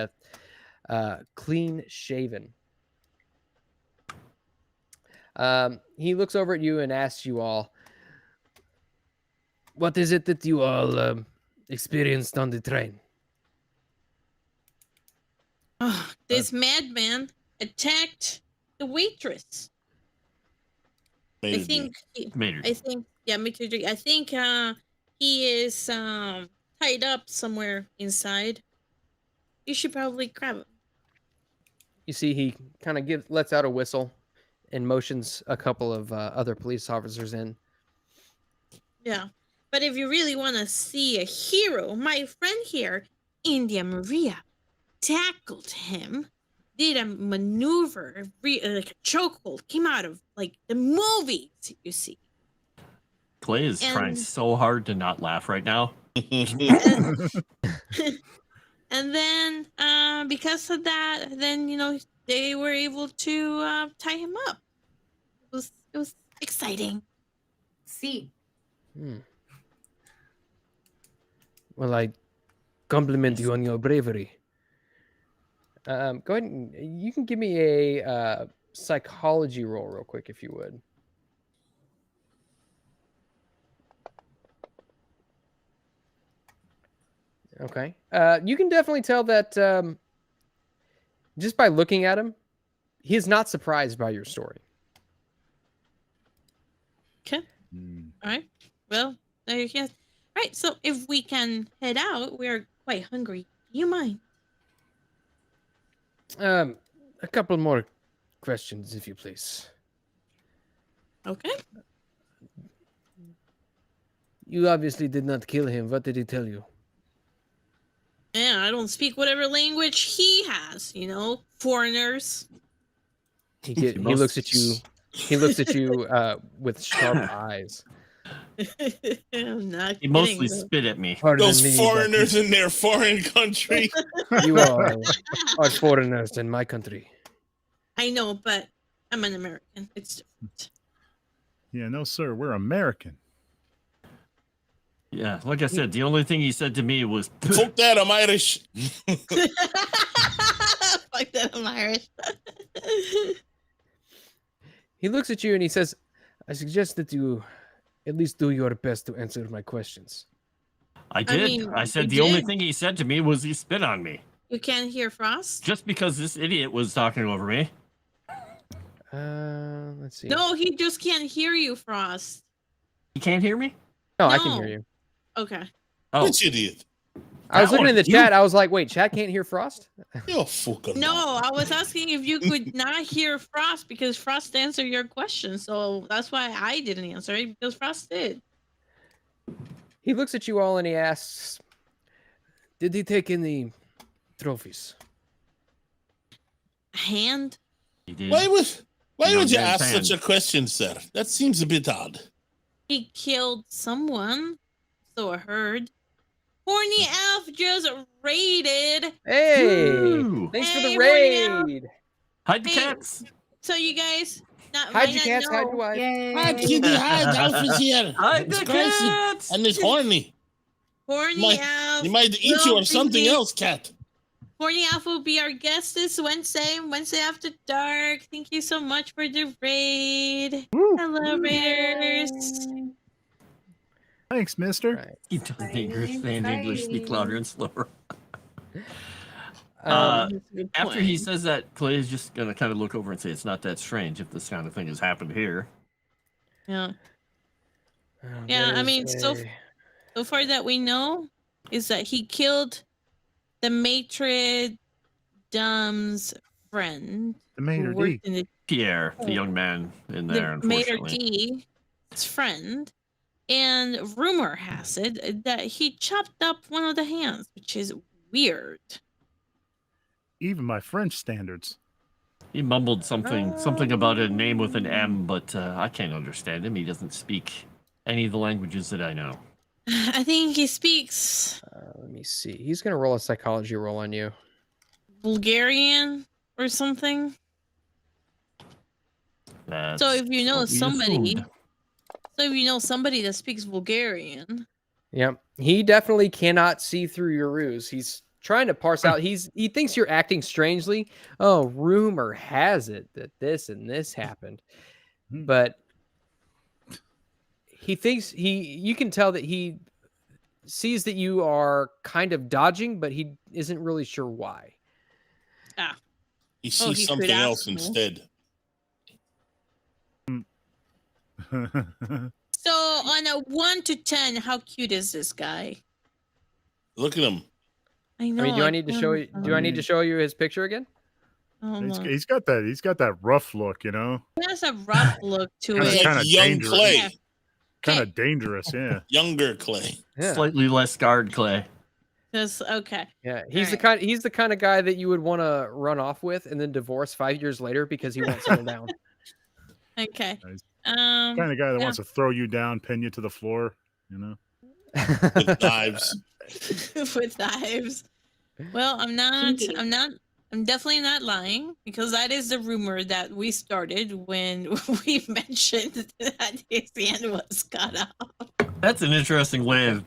[SPEAKER 2] a clean shaven. He looks over at you and asks you all, what is it that you all experienced on the train?
[SPEAKER 4] Oh, this madman attacked the waitress.
[SPEAKER 5] Made
[SPEAKER 4] I
[SPEAKER 5] it
[SPEAKER 4] think.
[SPEAKER 3] Maynard.
[SPEAKER 4] I think. Yeah, me too. I think he is tied up somewhere inside. You should probably grab him.
[SPEAKER 2] You see he kind of lets out a whistle and motions a couple of other police officers in.
[SPEAKER 4] Yeah. But if you really want to see a hero, my friend here, India Maria, tackled him, did a maneuver, like a chokehold, came out of like the movies you see.
[SPEAKER 3] Clay is trying so hard to not laugh right now.
[SPEAKER 4] And then because of that, then they were able to tie him up. It was exciting.
[SPEAKER 7] See.
[SPEAKER 2] Well, I compliment you on your bravery. Go ahead and you can give me a psychology roll real quick if you would. Okay. You can definitely tell that just by looking at him, he is not surprised by your story.
[SPEAKER 4] Okay. All right. Well, there you go. Right. So if we can head out, we are quite hungry. Do you mind?
[SPEAKER 2] A couple more questions, if you please.
[SPEAKER 4] Okay.
[SPEAKER 2] You obviously did not kill him. What did he tell you?
[SPEAKER 4] Yeah, I don't speak whatever language he has. Foreigners.
[SPEAKER 2] He looks at you. He looks at you with sharp eyes.
[SPEAKER 4] I'm not
[SPEAKER 3] He
[SPEAKER 4] kidding,
[SPEAKER 3] mostly
[SPEAKER 4] though.
[SPEAKER 3] spit at me.
[SPEAKER 2] Pardon
[SPEAKER 5] Those
[SPEAKER 2] me,
[SPEAKER 5] foreigners in their foreign country.
[SPEAKER 2] but you are foreigners in my country.
[SPEAKER 4] I know, but I'm an American. It's different.
[SPEAKER 6] Yeah, no, sir. We're American.
[SPEAKER 3] Yeah, like I said, the only thing he said to me was,
[SPEAKER 5] Fuck that, I'm Irish.
[SPEAKER 4] Fuck that, I'm Irish.
[SPEAKER 2] He looks at you and he says, "I suggest that you at least do your best to answer my questions."
[SPEAKER 3] I did.
[SPEAKER 4] mean,
[SPEAKER 3] I said
[SPEAKER 4] you
[SPEAKER 3] the only
[SPEAKER 4] did.
[SPEAKER 3] thing he said to me was he spit on me.
[SPEAKER 4] You can't hear Frost?
[SPEAKER 3] Just because this idiot was talking over me.
[SPEAKER 2] Let's see.
[SPEAKER 4] No, he just can't hear you, Frost.
[SPEAKER 3] You can't hear me?
[SPEAKER 2] No, I can
[SPEAKER 4] No.
[SPEAKER 2] hear you.
[SPEAKER 4] Okay.
[SPEAKER 3] Oh,
[SPEAKER 5] Which idiot?
[SPEAKER 2] I was
[SPEAKER 3] That
[SPEAKER 2] looking in
[SPEAKER 3] one,
[SPEAKER 2] the chat. I was like, wait, chat can't hear Frost?
[SPEAKER 5] You're fucking.
[SPEAKER 4] No, I was asking if you could not hear Frost because Frost answered your question. So that's why I didn't answer it because Frost did.
[SPEAKER 2] He looks at you all and he asks, did he take in the trophies?
[SPEAKER 4] A hand?
[SPEAKER 3] he did.
[SPEAKER 5] Why would you
[SPEAKER 3] Young
[SPEAKER 5] ask
[SPEAKER 3] man's
[SPEAKER 5] such a question, sir? That seems a bit odd.
[SPEAKER 4] He killed someone. So I heard. Horny Elf just raided.
[SPEAKER 2] Hey,
[SPEAKER 3] Woo!
[SPEAKER 2] thanks for
[SPEAKER 4] Hey,
[SPEAKER 2] the
[SPEAKER 4] Maria.
[SPEAKER 2] raid.
[SPEAKER 3] Hide the
[SPEAKER 4] Hey.
[SPEAKER 3] cats.
[SPEAKER 4] So you guys
[SPEAKER 2] Hide
[SPEAKER 4] might
[SPEAKER 2] your
[SPEAKER 4] not
[SPEAKER 2] cats, hide your
[SPEAKER 4] know.
[SPEAKER 2] wife.
[SPEAKER 5] Hi, kitty, hi, Dolph is here.
[SPEAKER 3] Hide
[SPEAKER 5] It's
[SPEAKER 3] the
[SPEAKER 5] crazy.
[SPEAKER 3] cats.
[SPEAKER 5] And it's horny.
[SPEAKER 4] Horny Elf.
[SPEAKER 5] He might eat you
[SPEAKER 4] will
[SPEAKER 5] or something
[SPEAKER 4] be-
[SPEAKER 5] else, cat.
[SPEAKER 4] Horny Elf will be our guest this Wednesday after dark. Thank you so much for the raid.
[SPEAKER 2] Woo.
[SPEAKER 4] Hello, raiders.
[SPEAKER 6] Thanks, mister.
[SPEAKER 2] Right.
[SPEAKER 3] Keep telling English, saying English, speak louder and slower.
[SPEAKER 2] Um,
[SPEAKER 4] That's a good
[SPEAKER 3] After
[SPEAKER 4] point.
[SPEAKER 3] he says that, Clay is just gonna kind of look over and say, "It's not that strange if this kind of thing has happened here."
[SPEAKER 4] Yeah.
[SPEAKER 2] oh,
[SPEAKER 4] Yeah, I
[SPEAKER 2] there's
[SPEAKER 4] mean, so far that we know is that he killed the Maitre Dum's friend.
[SPEAKER 6] The
[SPEAKER 4] who
[SPEAKER 6] Mater
[SPEAKER 4] worked
[SPEAKER 6] D.
[SPEAKER 4] in the
[SPEAKER 3] Pierre, the young man in there,
[SPEAKER 4] the Mater
[SPEAKER 3] unfortunately.
[SPEAKER 4] D's friend. And rumor has it that he chopped up one of the hands, which is weird.
[SPEAKER 6] Even my French standards.
[SPEAKER 3] He mumbled something about a name with an M, but I can't understand him. He doesn't speak any of the languages that I know.
[SPEAKER 4] I think he speaks
[SPEAKER 2] let me see. He's going to roll a psychology roll on you.
[SPEAKER 4] Bulgarian or something.
[SPEAKER 3] That's
[SPEAKER 4] So if you know
[SPEAKER 3] what we
[SPEAKER 4] somebody,
[SPEAKER 3] assumed.
[SPEAKER 4] that speaks Bulgarian,
[SPEAKER 2] Yep. He definitely cannot see through your ruse. He's trying to parse out. He thinks you're acting strangely. Oh, rumor has it that this and this happened.
[SPEAKER 6] Hmm.
[SPEAKER 2] But he thinks you can tell that he sees that you are kind of dodging, but he isn't really sure why.
[SPEAKER 5] He
[SPEAKER 4] Oh,
[SPEAKER 5] sees
[SPEAKER 4] he could
[SPEAKER 5] something
[SPEAKER 4] ask
[SPEAKER 5] else
[SPEAKER 4] me.
[SPEAKER 5] instead.
[SPEAKER 4] So on a 1 to 10, how cute is this guy?
[SPEAKER 5] Look at him.
[SPEAKER 4] I know.
[SPEAKER 2] I mean, do I need to show you? Do I need to show you his picture again?
[SPEAKER 6] He's got that rough look, you know.
[SPEAKER 4] He has a rough look to
[SPEAKER 6] Kinda-
[SPEAKER 5] He's
[SPEAKER 4] it.
[SPEAKER 5] like
[SPEAKER 6] kinda
[SPEAKER 5] young
[SPEAKER 6] dangerous.
[SPEAKER 5] Clay.
[SPEAKER 4] Yeah.
[SPEAKER 6] Kind
[SPEAKER 4] Okay.
[SPEAKER 6] of dangerous, yeah.
[SPEAKER 5] Younger Clay.
[SPEAKER 2] Yeah.
[SPEAKER 3] Slightly less scarred Clay.
[SPEAKER 4] Just okay.
[SPEAKER 2] Yeah, he's
[SPEAKER 4] Alright.
[SPEAKER 2] the kind of guy that you would want to run off with and then divorce 5 years later because he won't settle down.
[SPEAKER 4] Okay.
[SPEAKER 6] Nice.
[SPEAKER 4] Um.
[SPEAKER 6] Kind of guy that
[SPEAKER 4] yeah.
[SPEAKER 6] wants to throw you down, pin you to the floor, you know.
[SPEAKER 5] With knives.
[SPEAKER 4] With knives. Well, I'm definitely not lying because that is the rumor that we started when we mentioned that his hand was cut off.
[SPEAKER 3] That's an interesting way of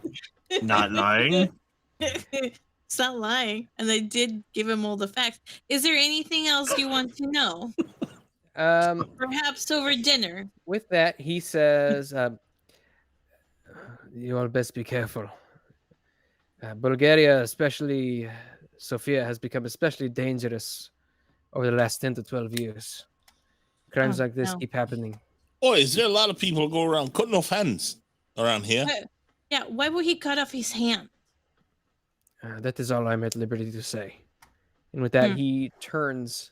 [SPEAKER 3] not lying.
[SPEAKER 4] It's not lying, and I did give him all the facts. Is there anything else you want to know? Perhaps over dinner.
[SPEAKER 2] With that, he says, "You all best be careful. Bulgaria, especially Sofia, has become especially dangerous over the last 10 to 12 years. Crimes
[SPEAKER 4] Oh,
[SPEAKER 2] like this
[SPEAKER 4] no.
[SPEAKER 2] keep happening.
[SPEAKER 5] Boy, is there a lot of people go around cutting off hands around here?
[SPEAKER 4] Yeah, why would he cut off his hand?
[SPEAKER 2] That is all I'm at liberty to say." And with that, he turns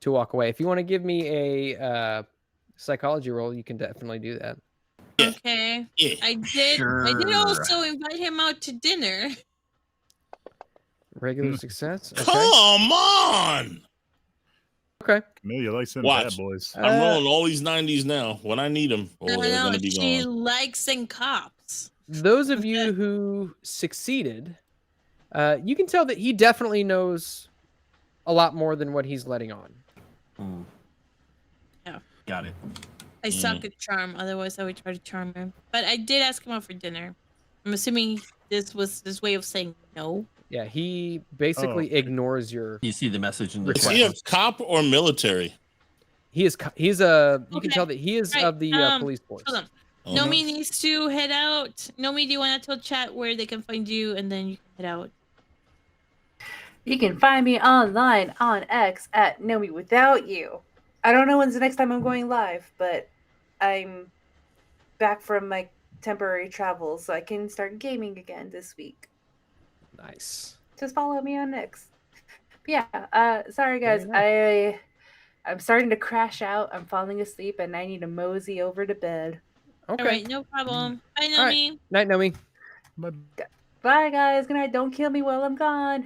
[SPEAKER 2] to walk away. If you want to give me a psychology roll, you can definitely do that.
[SPEAKER 5] Yeah.
[SPEAKER 4] Okay.
[SPEAKER 5] Yeah.
[SPEAKER 4] I did
[SPEAKER 3] Sure.
[SPEAKER 4] also invite him out to dinner.
[SPEAKER 2] Regular success. Okay.
[SPEAKER 5] Come on!
[SPEAKER 2] Okay.
[SPEAKER 6] Camellia likes them
[SPEAKER 5] Watch.
[SPEAKER 6] bad boys.
[SPEAKER 5] I'm rolling all these 90s now. When I need them,
[SPEAKER 4] No,
[SPEAKER 5] they're
[SPEAKER 4] no,
[SPEAKER 5] gonna be
[SPEAKER 4] she
[SPEAKER 5] gone.
[SPEAKER 4] likes and cops.
[SPEAKER 2] Those of you who succeeded, you can tell that he definitely knows a lot more than what he's letting on.
[SPEAKER 3] Mm.
[SPEAKER 4] Yeah.
[SPEAKER 3] Got it.
[SPEAKER 4] I suck at charm, otherwise I would try to charm him. But I did ask him out for dinner. I'm assuming this was his way of saying no.
[SPEAKER 2] Yeah, he basically ignores your.
[SPEAKER 3] You see the message in the
[SPEAKER 5] Is he a
[SPEAKER 3] chat.
[SPEAKER 5] cop or military?
[SPEAKER 2] He's a. You can
[SPEAKER 4] Okay.
[SPEAKER 2] tell that he is
[SPEAKER 4] Right,
[SPEAKER 2] of the police force.
[SPEAKER 4] Hold on.
[SPEAKER 5] Oh,
[SPEAKER 4] Nomi needs to head out. Nomi, do you want to tell chat where they can find you, and then you can head out?
[SPEAKER 7] You can find me online on X at Nomi Without You. I don't know when's the next time I'm going live, but I'm back from my temporary travels, so I can start gaming again this week.
[SPEAKER 2] Nice.
[SPEAKER 7] Just follow me on X. But yeah, sorry guys,
[SPEAKER 2] Very
[SPEAKER 7] I'm starting to crash out. I'm falling asleep, and I need to mosey over to bed.
[SPEAKER 2] Okay.
[SPEAKER 4] All right, no problem. Bye,
[SPEAKER 2] All right.
[SPEAKER 4] Nomi.
[SPEAKER 2] Night, Nomi.
[SPEAKER 6] But
[SPEAKER 7] Bye guys. Good night. Don't kill me while I'm gone.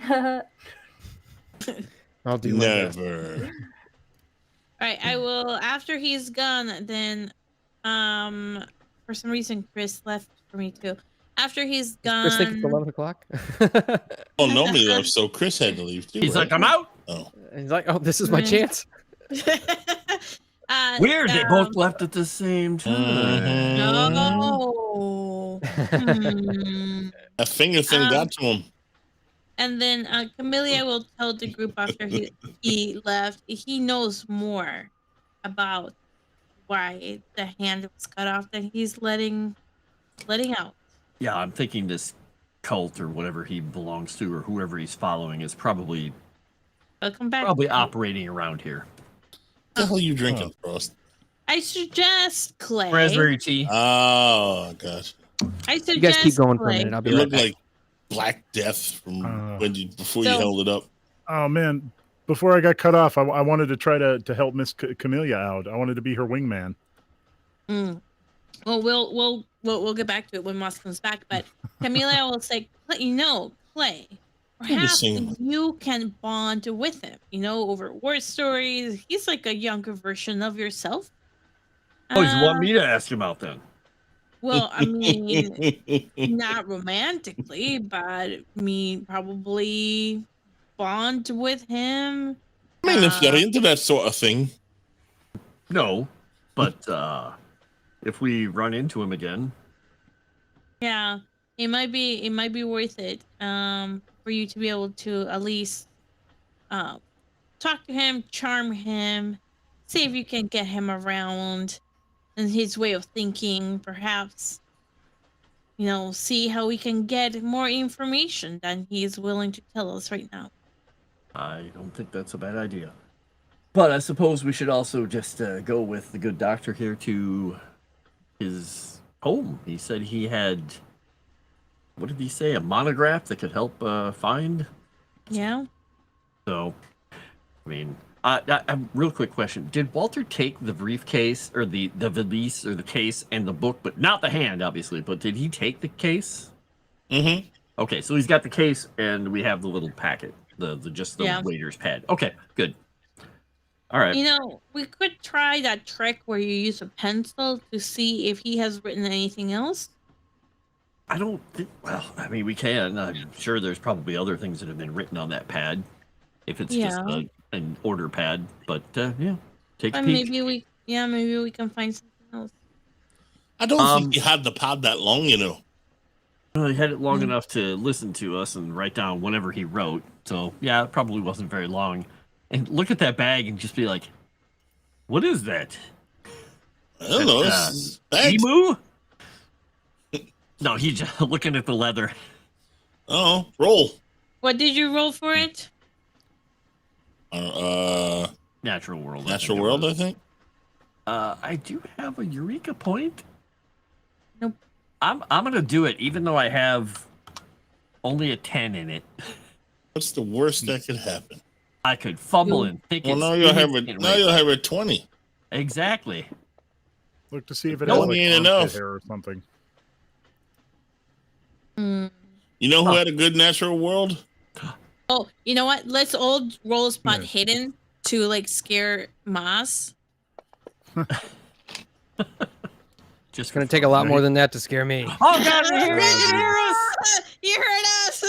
[SPEAKER 2] I'll do my best.
[SPEAKER 5] Never.
[SPEAKER 4] All right, I will. After he's gone, then, for some reason, Chris left for me too. After he's gone,
[SPEAKER 2] Chris think it's 11 o'clock.
[SPEAKER 5] Oh, Nomi left, so Chris had to leave too.
[SPEAKER 3] He's
[SPEAKER 5] right?
[SPEAKER 3] like, I'm out.
[SPEAKER 5] Oh.
[SPEAKER 2] He's like, oh, this is my chance.
[SPEAKER 3] Weird. They both left at the same time.
[SPEAKER 4] No.
[SPEAKER 5] That finger thing got to him.
[SPEAKER 4] And then Camellia will tell the group after he left. He knows more about why the hand was cut off that he's letting out.
[SPEAKER 3] Yeah, I'm thinking this cult or whatever he belongs to or whoever he's following is probably
[SPEAKER 4] Welcome back.
[SPEAKER 3] operating around here.
[SPEAKER 5] What the hell are you drinking, Frost?
[SPEAKER 4] I suggest Clay.
[SPEAKER 3] Raspberry tea.
[SPEAKER 5] Oh, gosh.
[SPEAKER 4] I suggest
[SPEAKER 2] You guys keep going for a
[SPEAKER 4] Clay.
[SPEAKER 2] minute. I'll be
[SPEAKER 5] It
[SPEAKER 2] right
[SPEAKER 5] looked
[SPEAKER 2] back.
[SPEAKER 5] like Black Death from before you
[SPEAKER 4] So-
[SPEAKER 5] held it up.
[SPEAKER 6] oh man, before I got cut off, I wanted to try to help Miss Camellia out. I wanted to be her wingman.
[SPEAKER 4] Mm. Well, we'll get back to it when Moss comes back. But Camellia will say, Clay, perhaps
[SPEAKER 5] sing.
[SPEAKER 4] you can bond with him. Over war stories. He's like a younger version of yourself.
[SPEAKER 3] Oh, you want me to ask him out then?
[SPEAKER 4] Well, I mean, not romantically, but probably bond with him.
[SPEAKER 5] I mean, if you're into that sort of thing.
[SPEAKER 3] No, but if we run into him again,
[SPEAKER 4] Yeah, it might be worth it for you to be able to at least talk to him, charm him, see if you can get him around and his way of thinking, perhaps. See how we can get more information than he's willing to tell us right now.
[SPEAKER 3] I don't think that's a bad idea. But I suppose we should also just go with the good doctor here to his home. He said he had, what did he say, a monograph that could help find?
[SPEAKER 4] Yeah.
[SPEAKER 3] So, I mean, real quick question. Did Walter take the briefcase or the valise or the case and the book, but not the hand, obviously, but did he take the case?
[SPEAKER 5] Mm-hmm.
[SPEAKER 3] Okay, so he's got the case and we have the little packet, the
[SPEAKER 4] Yeah.
[SPEAKER 3] waiter's pad. Okay, good. All right.
[SPEAKER 4] We could try that trick where you use a pencil to see if he has written anything else.
[SPEAKER 3] I don't think, well, I mean, we can. I'm sure there's probably other things that have been written on that pad. If it's just an order pad. But, yeah, take a
[SPEAKER 4] But
[SPEAKER 3] peek.
[SPEAKER 4] maybe we can find something else.
[SPEAKER 5] I don't think he had the pad that long,
[SPEAKER 3] Well, he had it long enough to listen to us and write down whatever he wrote. So, yeah, it probably wasn't very long. And look at that bag and just be like, what is that?
[SPEAKER 5] I don't know. It's bags.
[SPEAKER 3] Emu? No, he's just looking at the leather.
[SPEAKER 5] Oh, roll.
[SPEAKER 4] What did you roll for it?
[SPEAKER 3] Natural world.
[SPEAKER 5] Natural world, I think.
[SPEAKER 3] I do have a Eureka point.
[SPEAKER 4] Nope.
[SPEAKER 3] I'm gonna do it, even though I have only a 10 in it.
[SPEAKER 5] What's the worst that could happen?
[SPEAKER 3] I could fumble and think
[SPEAKER 5] Well,
[SPEAKER 3] it's
[SPEAKER 5] now you'll have
[SPEAKER 3] instant
[SPEAKER 5] a 20.
[SPEAKER 3] Exactly.
[SPEAKER 6] Look to see if it
[SPEAKER 5] No,
[SPEAKER 6] has like
[SPEAKER 5] ain't
[SPEAKER 6] armpit
[SPEAKER 5] enough.
[SPEAKER 6] hair or something.
[SPEAKER 5] You know who had a good natural world?
[SPEAKER 4] Oh, you know what? Let's all roll a spot hidden to like scare Moss.
[SPEAKER 3] Just
[SPEAKER 2] It's going to take a lot more than that to scare me.
[SPEAKER 3] Oh God! You hear us?
[SPEAKER 4] You heard us.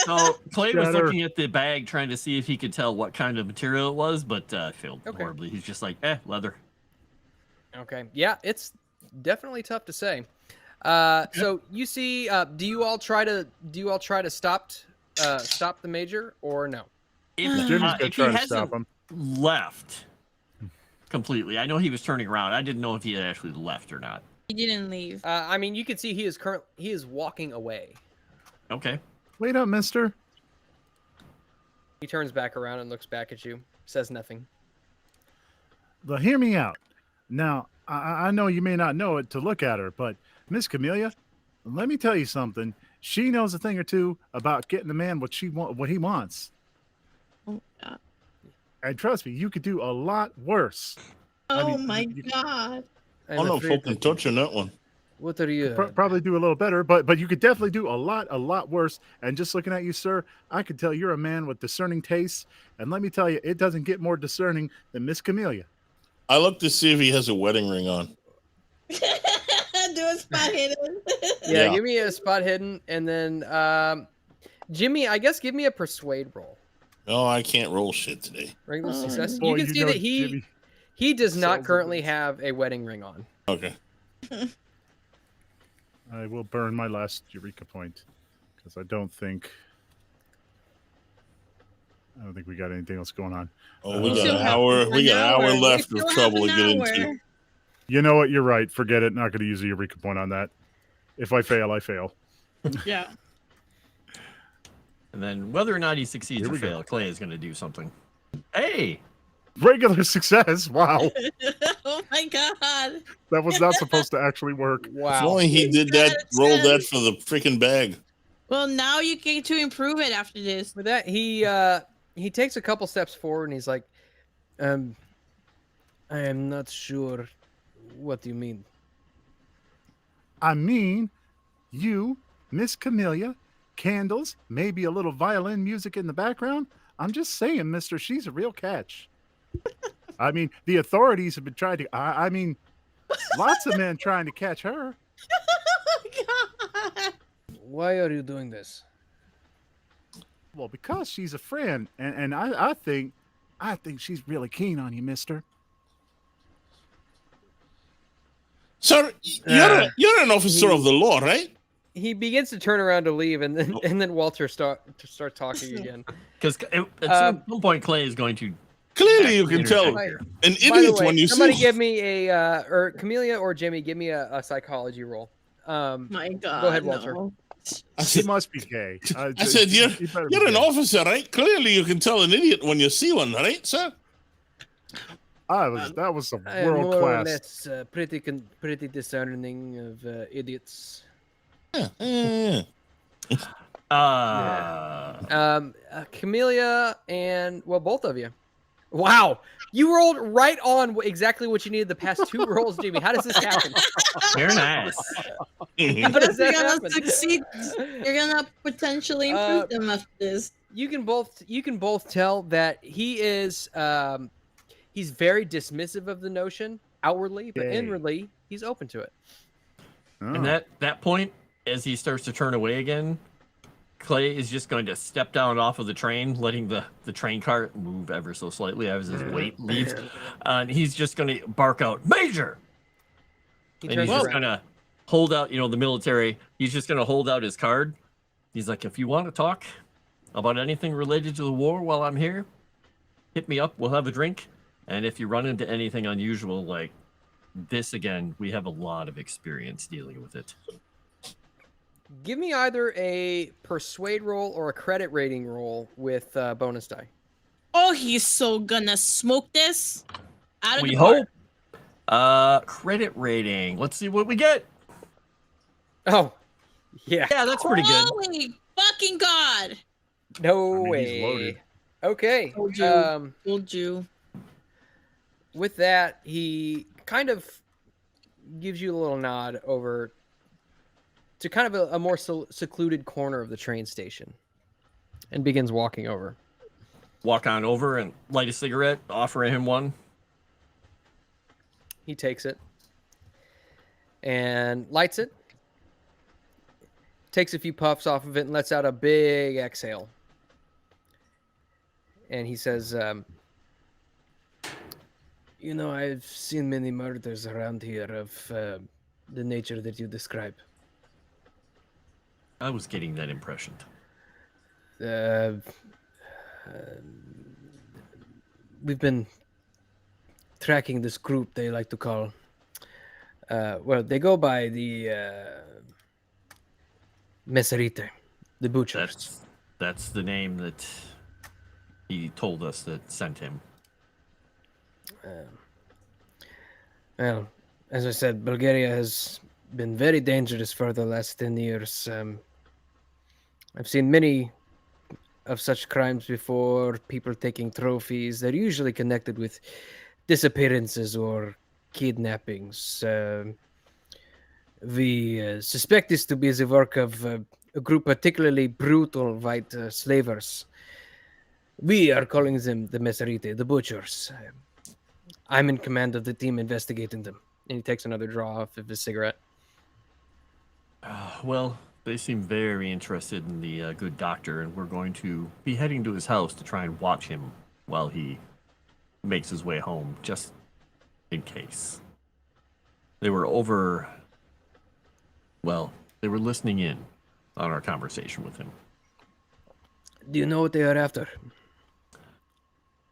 [SPEAKER 3] So Clay was
[SPEAKER 6] Shatter.
[SPEAKER 3] looking at the bag, trying to see if he could tell what kind of material it was, but failed
[SPEAKER 2] Okay.
[SPEAKER 3] horribly. He's just like, leather.
[SPEAKER 2] Okay. Yeah, it's definitely tough to say. So you see, do you all try to stop the major or no?
[SPEAKER 6] Jimmy's gonna
[SPEAKER 3] If he
[SPEAKER 6] try to stop
[SPEAKER 3] hasn't
[SPEAKER 6] him.
[SPEAKER 3] left completely, I know he was turning around. I didn't know if he had actually left or not.
[SPEAKER 4] He didn't leave.
[SPEAKER 2] I mean, you can see he is walking away.
[SPEAKER 3] Okay.
[SPEAKER 6] Wait up, mister.
[SPEAKER 2] He turns back around and looks back at you. Says nothing.
[SPEAKER 6] Well, hear me out. Now, I know you may not know it to look at her, but Miss Camellia, let me tell you something. She knows a thing or two about getting the man what he wants.
[SPEAKER 4] Oh, God.
[SPEAKER 6] And trust me, you could do a lot worse.
[SPEAKER 4] Oh my God.
[SPEAKER 5] I'm not fucking touching that one.
[SPEAKER 2] What are you?
[SPEAKER 6] Probably do a little better, but you could definitely do a lot worse. And just looking at you, sir, I could tell you're a man with discerning tastes. And let me tell you, it doesn't get more discerning than Miss Camellia.
[SPEAKER 5] I look to see if he has a wedding ring on.
[SPEAKER 4] Do a spot hidden.
[SPEAKER 2] Yeah, give me a spot hidden, and then Jimmy, I guess give me a persuade roll.
[SPEAKER 5] No, I can't roll shit today.
[SPEAKER 2] Regular success.
[SPEAKER 6] Boy,
[SPEAKER 2] You can see that
[SPEAKER 6] Jimmy
[SPEAKER 2] he does not
[SPEAKER 6] sells
[SPEAKER 2] currently
[SPEAKER 6] it.
[SPEAKER 2] have a wedding ring on.
[SPEAKER 5] Okay.
[SPEAKER 6] I will burn my last Eureka point because I don't think we got anything else going on.
[SPEAKER 5] Oh, we got
[SPEAKER 4] still
[SPEAKER 5] an
[SPEAKER 4] have
[SPEAKER 5] hour. We got an hour
[SPEAKER 4] We
[SPEAKER 5] left
[SPEAKER 4] still
[SPEAKER 5] of
[SPEAKER 4] have
[SPEAKER 5] trouble to
[SPEAKER 4] an
[SPEAKER 5] get
[SPEAKER 4] hour.
[SPEAKER 5] into.
[SPEAKER 6] You know what? You're right. Forget it. Not going to use a Eureka point on that. If I fail, I fail.
[SPEAKER 4] Yeah.
[SPEAKER 3] And then whether or not he succeeds
[SPEAKER 6] Here
[SPEAKER 3] or
[SPEAKER 6] we go.
[SPEAKER 3] fail, Clay is going to do something. Hey,
[SPEAKER 6] Regular success. Wow.
[SPEAKER 4] Oh my God.
[SPEAKER 6] That was not supposed to actually work.
[SPEAKER 5] If
[SPEAKER 2] Wow.
[SPEAKER 5] only he did that, rolled that for the freaking bag.
[SPEAKER 4] Well, now you get to improve it after this.
[SPEAKER 2] With that, he takes a couple steps forward and he's like, I am not sure what you mean.
[SPEAKER 6] I mean, you, Miss Camellia, candles, maybe a little violin music in the background. I'm just saying, mister, she's a real catch. I mean, the authorities have been trying to, I mean, lots of men trying to catch her.
[SPEAKER 4] Oh God.
[SPEAKER 2] Why are you doing this?
[SPEAKER 6] Well, because she's a friend, and I think she's really keen on you, mister.
[SPEAKER 5] Sir, you're an officer of the law, right?
[SPEAKER 2] He begins to turn around to leave, and then Walter start talking again.
[SPEAKER 3] because at some point Clay is going to.
[SPEAKER 5] Clearly, you can
[SPEAKER 3] Interject
[SPEAKER 5] tell
[SPEAKER 2] here.
[SPEAKER 5] an
[SPEAKER 2] By the
[SPEAKER 5] idiot
[SPEAKER 2] way,
[SPEAKER 5] when you
[SPEAKER 2] somebody
[SPEAKER 5] see.
[SPEAKER 2] give me a or Camellia or Jimmy, give me a psychology roll.
[SPEAKER 4] My God.
[SPEAKER 2] Go ahead, Walter.
[SPEAKER 4] no.
[SPEAKER 5] I
[SPEAKER 6] She
[SPEAKER 5] said,
[SPEAKER 6] must be gay.
[SPEAKER 5] I said you're an
[SPEAKER 6] officer.
[SPEAKER 5] officer, right? Clearly, you can tell an idiot when you see one, right, sir?
[SPEAKER 6] That was some
[SPEAKER 2] I am
[SPEAKER 6] world
[SPEAKER 2] more or
[SPEAKER 6] class.
[SPEAKER 2] less pretty discerning of idiots.
[SPEAKER 5] Yeah.
[SPEAKER 2] Camellia and both of you. Wow, you rolled right on exactly what you needed the past two rolls, Jimmy. How does this happen?
[SPEAKER 3] Very nice.
[SPEAKER 2] How does that
[SPEAKER 4] You're gonna
[SPEAKER 2] happen?
[SPEAKER 4] succeed. You're gonna potentially improve them after this.
[SPEAKER 2] You can both tell that he is he's very dismissive of the notion outwardly, but
[SPEAKER 6] Yay.
[SPEAKER 2] inwardly he's open to it.
[SPEAKER 6] Oh.
[SPEAKER 3] And that point, as he starts to turn away again, Clay is just going to step down off of the train, letting the train cart move ever so slightly as his weight leaves. And he's just going to bark out, "Major!"
[SPEAKER 2] He
[SPEAKER 3] And
[SPEAKER 2] turns
[SPEAKER 3] he's just
[SPEAKER 2] around.
[SPEAKER 3] going to hold out, the military. He's just going to hold out his card. He's like, "If you want to talk about anything related to the war while I'm here, hit me up. We'll have a drink. And if you run into anything unusual like this again, we have a lot of experience dealing with it."
[SPEAKER 2] Give me either a persuade roll or a credit rating roll with bonus die.
[SPEAKER 4] Oh, he's so gonna smoke this. Out of
[SPEAKER 3] We
[SPEAKER 4] the park.
[SPEAKER 3] hope. Credit rating. Let's see what we get.
[SPEAKER 2] Oh, yeah.
[SPEAKER 3] Yeah, that's pretty good.
[SPEAKER 4] Holy fucking God.
[SPEAKER 2] No
[SPEAKER 6] I mean, he's
[SPEAKER 2] way.
[SPEAKER 6] loaded.
[SPEAKER 2] Okay.
[SPEAKER 4] Told you. Told you.
[SPEAKER 2] With that, he kind of gives you a little nod over to kind of a more secluded corner of the train station and begins walking over.
[SPEAKER 3] Walk on over and light a cigarette, offer him one.
[SPEAKER 2] He takes it and lights it, takes a few puffs off of it and lets out a big exhale. And he says, I've seen many murders around here of the nature that you describe.
[SPEAKER 3] I was getting that impression.
[SPEAKER 2] We've been tracking this group they like to call, they go by the Meserite, the butchers.
[SPEAKER 3] That's the name that he told us that sent him.
[SPEAKER 2] Well, as I said, Bulgaria has been very dangerous for the last 10 years. I've seen many of such crimes before, people taking trophies. They're usually connected with disappearances or kidnappings. We suspect this to be the work of a group particularly brutal white slavers. We are calling them the Meserite, the butchers. I'm in command of the team investigating them. And he takes another draw off of his cigarette.
[SPEAKER 3] Well, they seem very interested in the good doctor, and we're going to be heading to his house to try and watch him while he makes his way home, just in case. They were listening in on our conversation with him.
[SPEAKER 2] Do you know what they are after?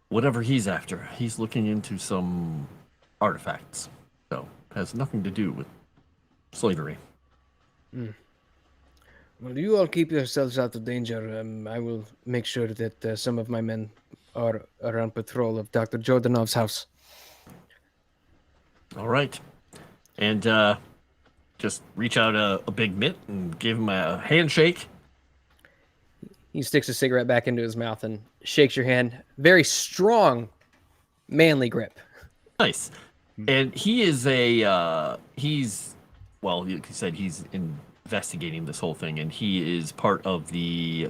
[SPEAKER 3] Whatever he's after, he's looking into some artifacts. So, has nothing to do with slavery.
[SPEAKER 2] Well, you all keep yourselves out of danger. I will make sure that some of my men are on patrol of Dr. Jordanov's house.
[SPEAKER 3] All right. And just reach out a big mitt and give him a handshake.
[SPEAKER 2] He sticks a cigarette back into his mouth and shakes your hand. Very strong, manly grip.
[SPEAKER 3] Nice. And he is well, you said he's investigating this whole thing, and he is part of the,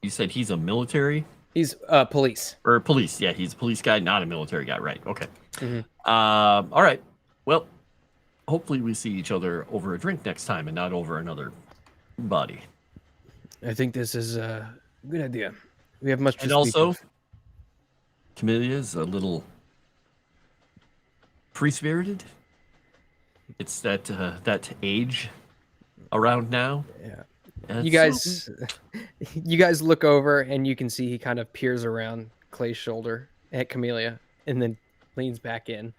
[SPEAKER 3] you said he's a military?
[SPEAKER 2] He's police.
[SPEAKER 3] Or police, yeah, he's a police guy, not a military guy, right, okay.
[SPEAKER 2] Mm-hmm.
[SPEAKER 3] All right, well, hopefully we see each other over a drink next time and not over another body.
[SPEAKER 2] I think this is a good idea. We have much to
[SPEAKER 3] And
[SPEAKER 2] speak
[SPEAKER 3] also,
[SPEAKER 2] of.
[SPEAKER 3] Camelia's a little free-spirited. It's that age around now.
[SPEAKER 2] Yeah.
[SPEAKER 3] And
[SPEAKER 2] You guys look over and you can see he kind of peers around Clay's shoulder at Camellia and then leans back in.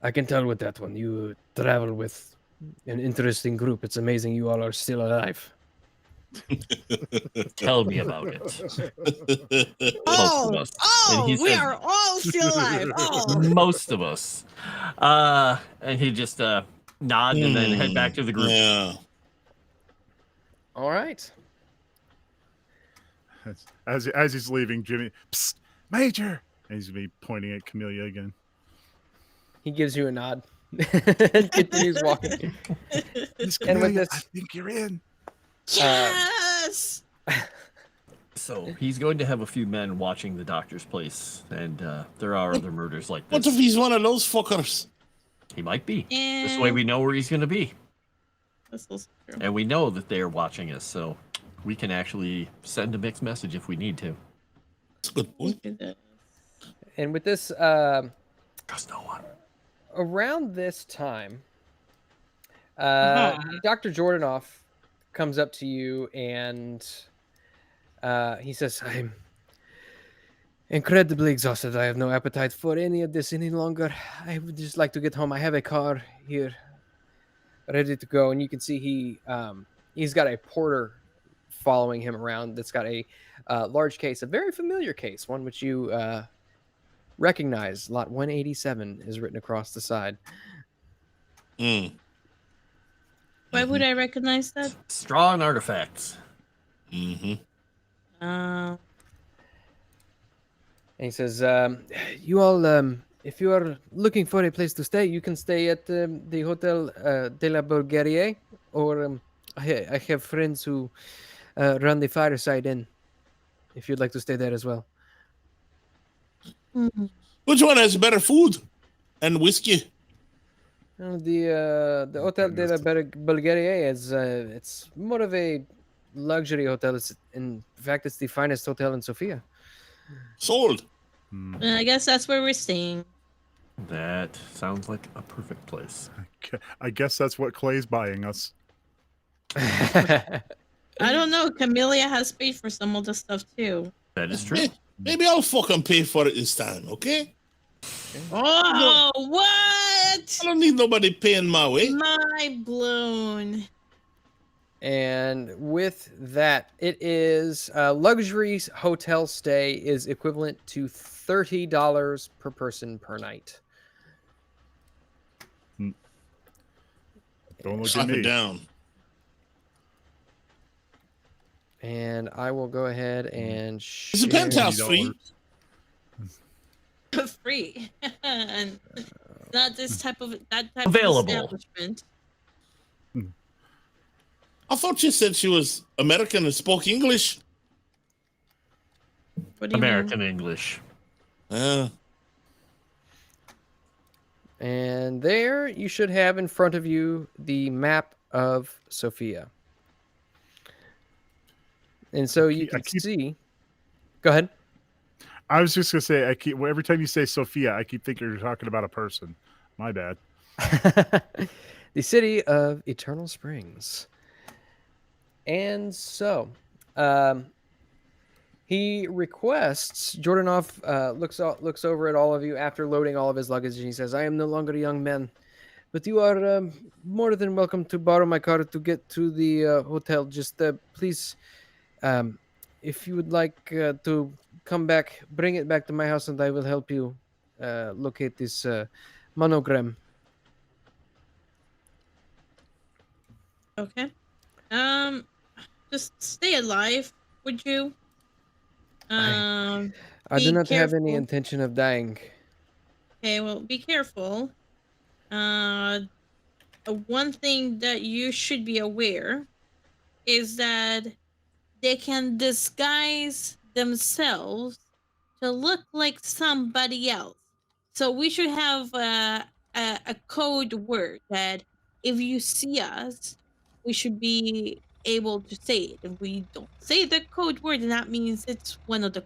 [SPEAKER 2] I can tell with that one. You travel with an interesting group. It's amazing you all are still alive.
[SPEAKER 3] Tell me about it.
[SPEAKER 4] Oh,
[SPEAKER 3] And he
[SPEAKER 4] we
[SPEAKER 3] says-
[SPEAKER 4] are all still alive. Oh.
[SPEAKER 3] Most of us. And he just nod and then head back to the group.
[SPEAKER 5] Yeah.
[SPEAKER 2] All right.
[SPEAKER 6] As he's leaving, Jimmy, psst, Major, and he's gonna be pointing at Camellia again.
[SPEAKER 2] He gives you a nod and continues walking.
[SPEAKER 6] Miss
[SPEAKER 2] And with
[SPEAKER 6] Camellia,
[SPEAKER 2] this-
[SPEAKER 6] I think you're in.
[SPEAKER 4] Yes.
[SPEAKER 3] So he's going to have a few men watching the doctor's place, and there are other murders like
[SPEAKER 5] What
[SPEAKER 3] this.
[SPEAKER 5] if he's one of those fuckers?
[SPEAKER 3] He might be.
[SPEAKER 4] And
[SPEAKER 3] This way we know where he's going to be.
[SPEAKER 4] That's also true.
[SPEAKER 3] And we know that they are watching us, so we can actually send a mixed message if we need to.
[SPEAKER 5] That's a good point.
[SPEAKER 2] And with this,
[SPEAKER 3] Trust no one.
[SPEAKER 2] around this time,
[SPEAKER 4] Uh-huh.
[SPEAKER 2] Dr. Jordanov comes up to you and he says, I'm incredibly exhausted. I have no appetite for any of this any longer. I would just like to get home. I have a car here ready to go. And you can see he's got a porter following him around that's got a large case, a very familiar case, one which you recognize. Lot 187 is written across the side.
[SPEAKER 4] Why would I recognize that?
[SPEAKER 3] Strong artifacts.
[SPEAKER 5] Mm-hmm.
[SPEAKER 4] Uh,
[SPEAKER 2] And he says, you all, if you are looking for a place to stay, you can stay at the Hotel de la Bulgaria, or I have friends who run the Fireside Inn, if you'd like to stay there as well.
[SPEAKER 5] Which one has better food and whiskey?
[SPEAKER 2] The Hotel de la Bulgaria is it's more of a luxury hotel. In fact, it's the finest hotel in Sofia.
[SPEAKER 5] Sold.
[SPEAKER 4] I guess that's where we're staying.
[SPEAKER 3] That sounds like a perfect place.
[SPEAKER 6] I guess that's what Clay's buying us.
[SPEAKER 4] I don't know. Camellia has paid for some of the stuff too.
[SPEAKER 3] That is true.
[SPEAKER 5] Maybe I'll fucking pay for it this time, okay?
[SPEAKER 4] Oh, what?
[SPEAKER 5] I don't need nobody paying my way.
[SPEAKER 4] My blown.
[SPEAKER 2] And with that, it is luxury hotel stay is equivalent to $30 per person per night.
[SPEAKER 6] Don't look
[SPEAKER 5] Slap
[SPEAKER 6] at
[SPEAKER 5] it
[SPEAKER 6] me.
[SPEAKER 5] down.
[SPEAKER 2] And I will go ahead and
[SPEAKER 5] Is the
[SPEAKER 2] share.
[SPEAKER 5] penthouse free?
[SPEAKER 4] Free. And not this type of
[SPEAKER 3] Available.
[SPEAKER 4] of establishment.
[SPEAKER 5] I thought you said she was American and spoke English.
[SPEAKER 4] What do you
[SPEAKER 3] American English.
[SPEAKER 2] And there you should have in front of you the map of Sofia. And so you can see. Go ahead.
[SPEAKER 6] I was just gonna say, every time you say Sofia, I keep thinking you're talking about a person. My bad.
[SPEAKER 2] The city of Eternal Springs. And so, he requests, Jordanov looks over at all of you after loading all of his luggage, and he says, I am no longer a young man, but you are more than welcome to borrow my car to get to the hotel. Just please, if you would like to come back, bring it back to my house, and I will help you locate this monogram.
[SPEAKER 4] Okay. Just stay alive, would you?
[SPEAKER 2] I do not have any
[SPEAKER 4] careful.
[SPEAKER 2] intention of dying.
[SPEAKER 4] Okay, well, be careful. One thing that you should be aware is that they can disguise themselves to look like somebody else. So we should have a code word that if you see us, we should be able to say it. If we don't say the code word, then that means it's one of the.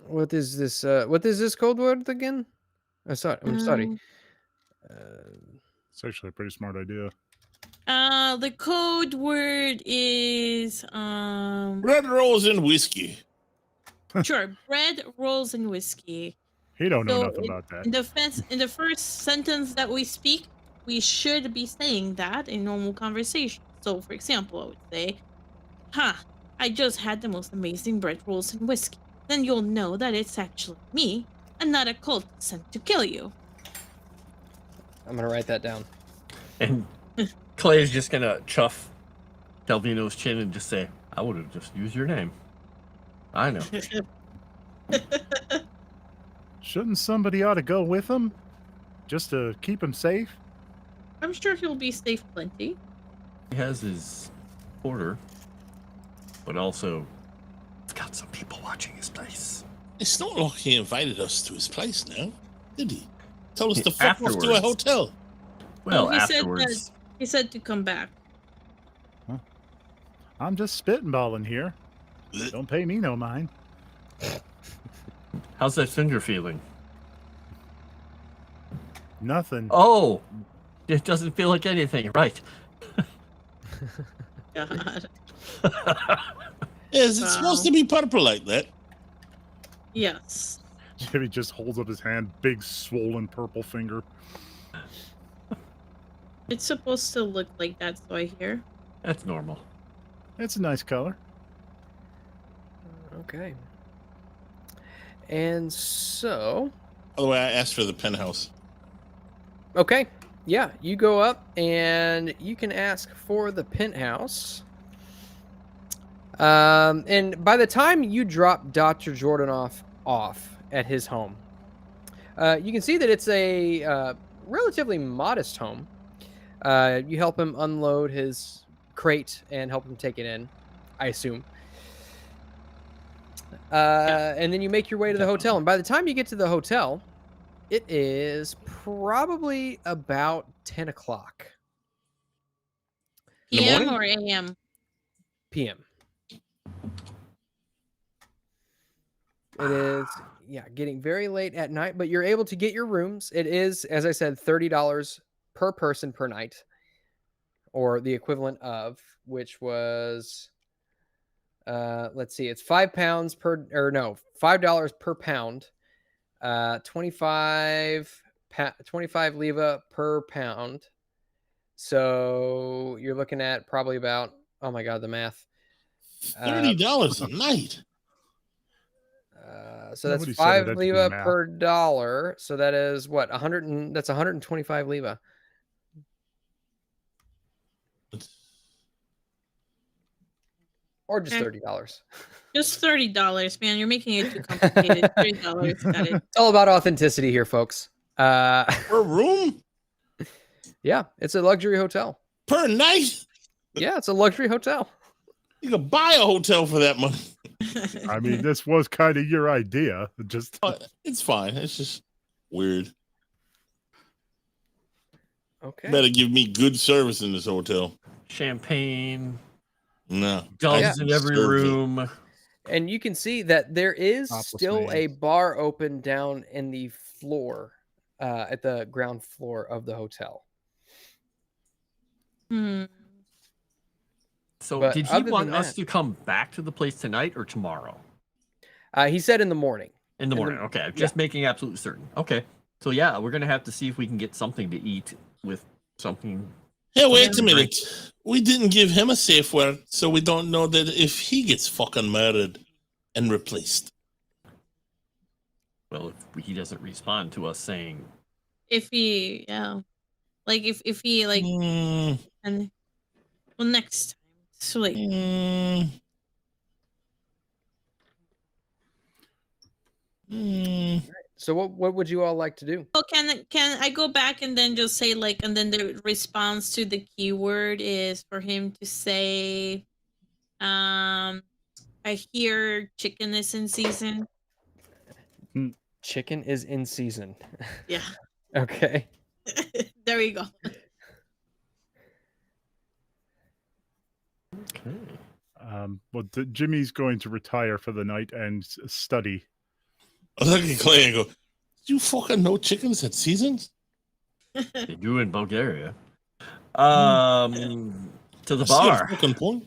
[SPEAKER 2] What is this? What is this code word again? I'm sorry.
[SPEAKER 6] It's actually a pretty smart idea.
[SPEAKER 4] The code word is
[SPEAKER 5] Red rolls and whiskey.
[SPEAKER 4] sure, bread, rolls, and whiskey.
[SPEAKER 6] He don't know
[SPEAKER 4] So
[SPEAKER 6] nothing about that.
[SPEAKER 4] In the first sentence that we speak, we should be saying that in normal conversation. So, for example, I would say, I just had the most amazing bread rolls and whiskey. Then you'll know that it's actually me and not a cult sent to kill you.
[SPEAKER 2] I'm going to write that down.
[SPEAKER 3] And Clay's just going to chuff Delvino's chin and just say, I would have just used your name. I know.
[SPEAKER 6] Shouldn't somebody ought to go with him? Just to keep him safe?
[SPEAKER 4] I'm sure he'll be safe plenty.
[SPEAKER 3] He has his order, but also he's got some people watching his place.
[SPEAKER 5] It's not like he invited us to his place now, did he? Told us to fuck off to a hotel.
[SPEAKER 3] Well,
[SPEAKER 4] he
[SPEAKER 3] afterwards.
[SPEAKER 4] He said to come back.
[SPEAKER 6] Huh. I'm just spitballing here. Don't pay me no mind.
[SPEAKER 3] How's that finger feeling?
[SPEAKER 6] Nothing.
[SPEAKER 3] Oh, it doesn't feel like anything, right?
[SPEAKER 4] God.
[SPEAKER 5] Is it supposed to be purple like that?
[SPEAKER 4] Yes.
[SPEAKER 6] Jimmy just holds up his hand, big swollen purple finger.
[SPEAKER 4] It's supposed to look like that, so I hear.
[SPEAKER 3] That's normal.
[SPEAKER 6] It's a nice color.
[SPEAKER 2] Okay. And so...
[SPEAKER 5] By the way, I asked for the penthouse.
[SPEAKER 2] Okay. Yeah, you go up and you can ask for the penthouse. And by the time you drop Dr. Jordanov off at his home, you can see that it's a relatively modest home. You help him unload his crate and help him take it in, I assume. And then you make your way to the hotel. And by the time you get to the hotel, it is probably about 10 o'clock.
[SPEAKER 4] PM or AM?
[SPEAKER 2] PM. It is, getting very late at night, but you're able to get your rooms. It is, as I said, $30 per person per night, or the equivalent of, which was, let's see, it's $5 per pound, 25 leva per pound, So you're looking at probably about, oh my God, the math.
[SPEAKER 5] $30 a night.
[SPEAKER 2] So that's
[SPEAKER 6] Nobody said it
[SPEAKER 2] 5
[SPEAKER 6] had to be
[SPEAKER 2] leva
[SPEAKER 6] math.
[SPEAKER 2] per dollar. So that is what, 100 and that's 125 leva. Or just
[SPEAKER 4] Okay.
[SPEAKER 2] $30.
[SPEAKER 4] Just $30, man. You're making it too complicated. $30, got it.
[SPEAKER 2] It's all about authenticity here, folks.
[SPEAKER 5] Per room?
[SPEAKER 2] Yeah, it's a luxury hotel.
[SPEAKER 5] Per night?
[SPEAKER 2] Yeah, it's a luxury hotel.
[SPEAKER 5] You could buy a hotel for that money.
[SPEAKER 6] I mean, this was kind of your idea. Just
[SPEAKER 5] It's fine. It's just weird.
[SPEAKER 2] Okay.
[SPEAKER 5] Better give me good service in this hotel.
[SPEAKER 3] Champagne,
[SPEAKER 5] No.
[SPEAKER 3] doves in every
[SPEAKER 5] Serve it.
[SPEAKER 3] room.
[SPEAKER 2] And you can see that there is
[SPEAKER 6] Topless
[SPEAKER 2] still a
[SPEAKER 6] man.
[SPEAKER 2] bar open down in the floor, at the ground floor of the hotel.
[SPEAKER 3] So
[SPEAKER 2] But
[SPEAKER 3] did he
[SPEAKER 2] other
[SPEAKER 3] want
[SPEAKER 2] than
[SPEAKER 3] us
[SPEAKER 2] that-
[SPEAKER 3] to come back to the place tonight or tomorrow?
[SPEAKER 2] He said in the morning.
[SPEAKER 3] In the
[SPEAKER 2] In the-
[SPEAKER 3] morning. Okay. Just making absolutely certain. Okay. So yeah, we're gonna have to see if we can get something to eat with something.
[SPEAKER 5] Hey, wait a minute. We didn't give him a safe word, so we don't know that if he gets fucking murdered and replaced.
[SPEAKER 3] Well, if he doesn't respond to us saying,
[SPEAKER 4] If he, like if he like, and well, next time. So like,
[SPEAKER 2] So what would you all like to do?
[SPEAKER 4] well, can I go back and then just say like, and then the response to the keyword is for him to say, I hear chicken is in season.
[SPEAKER 2] Chicken is in season.
[SPEAKER 4] Yeah.
[SPEAKER 2] Okay.
[SPEAKER 4] There we go.
[SPEAKER 6] well, Jimmy's going to retire for the night and study.
[SPEAKER 5] I look at Clay and go, you fucking know chickens at seasons?
[SPEAKER 3] they do in Bulgaria. To the
[SPEAKER 5] See a
[SPEAKER 3] bar.
[SPEAKER 5] fucking point?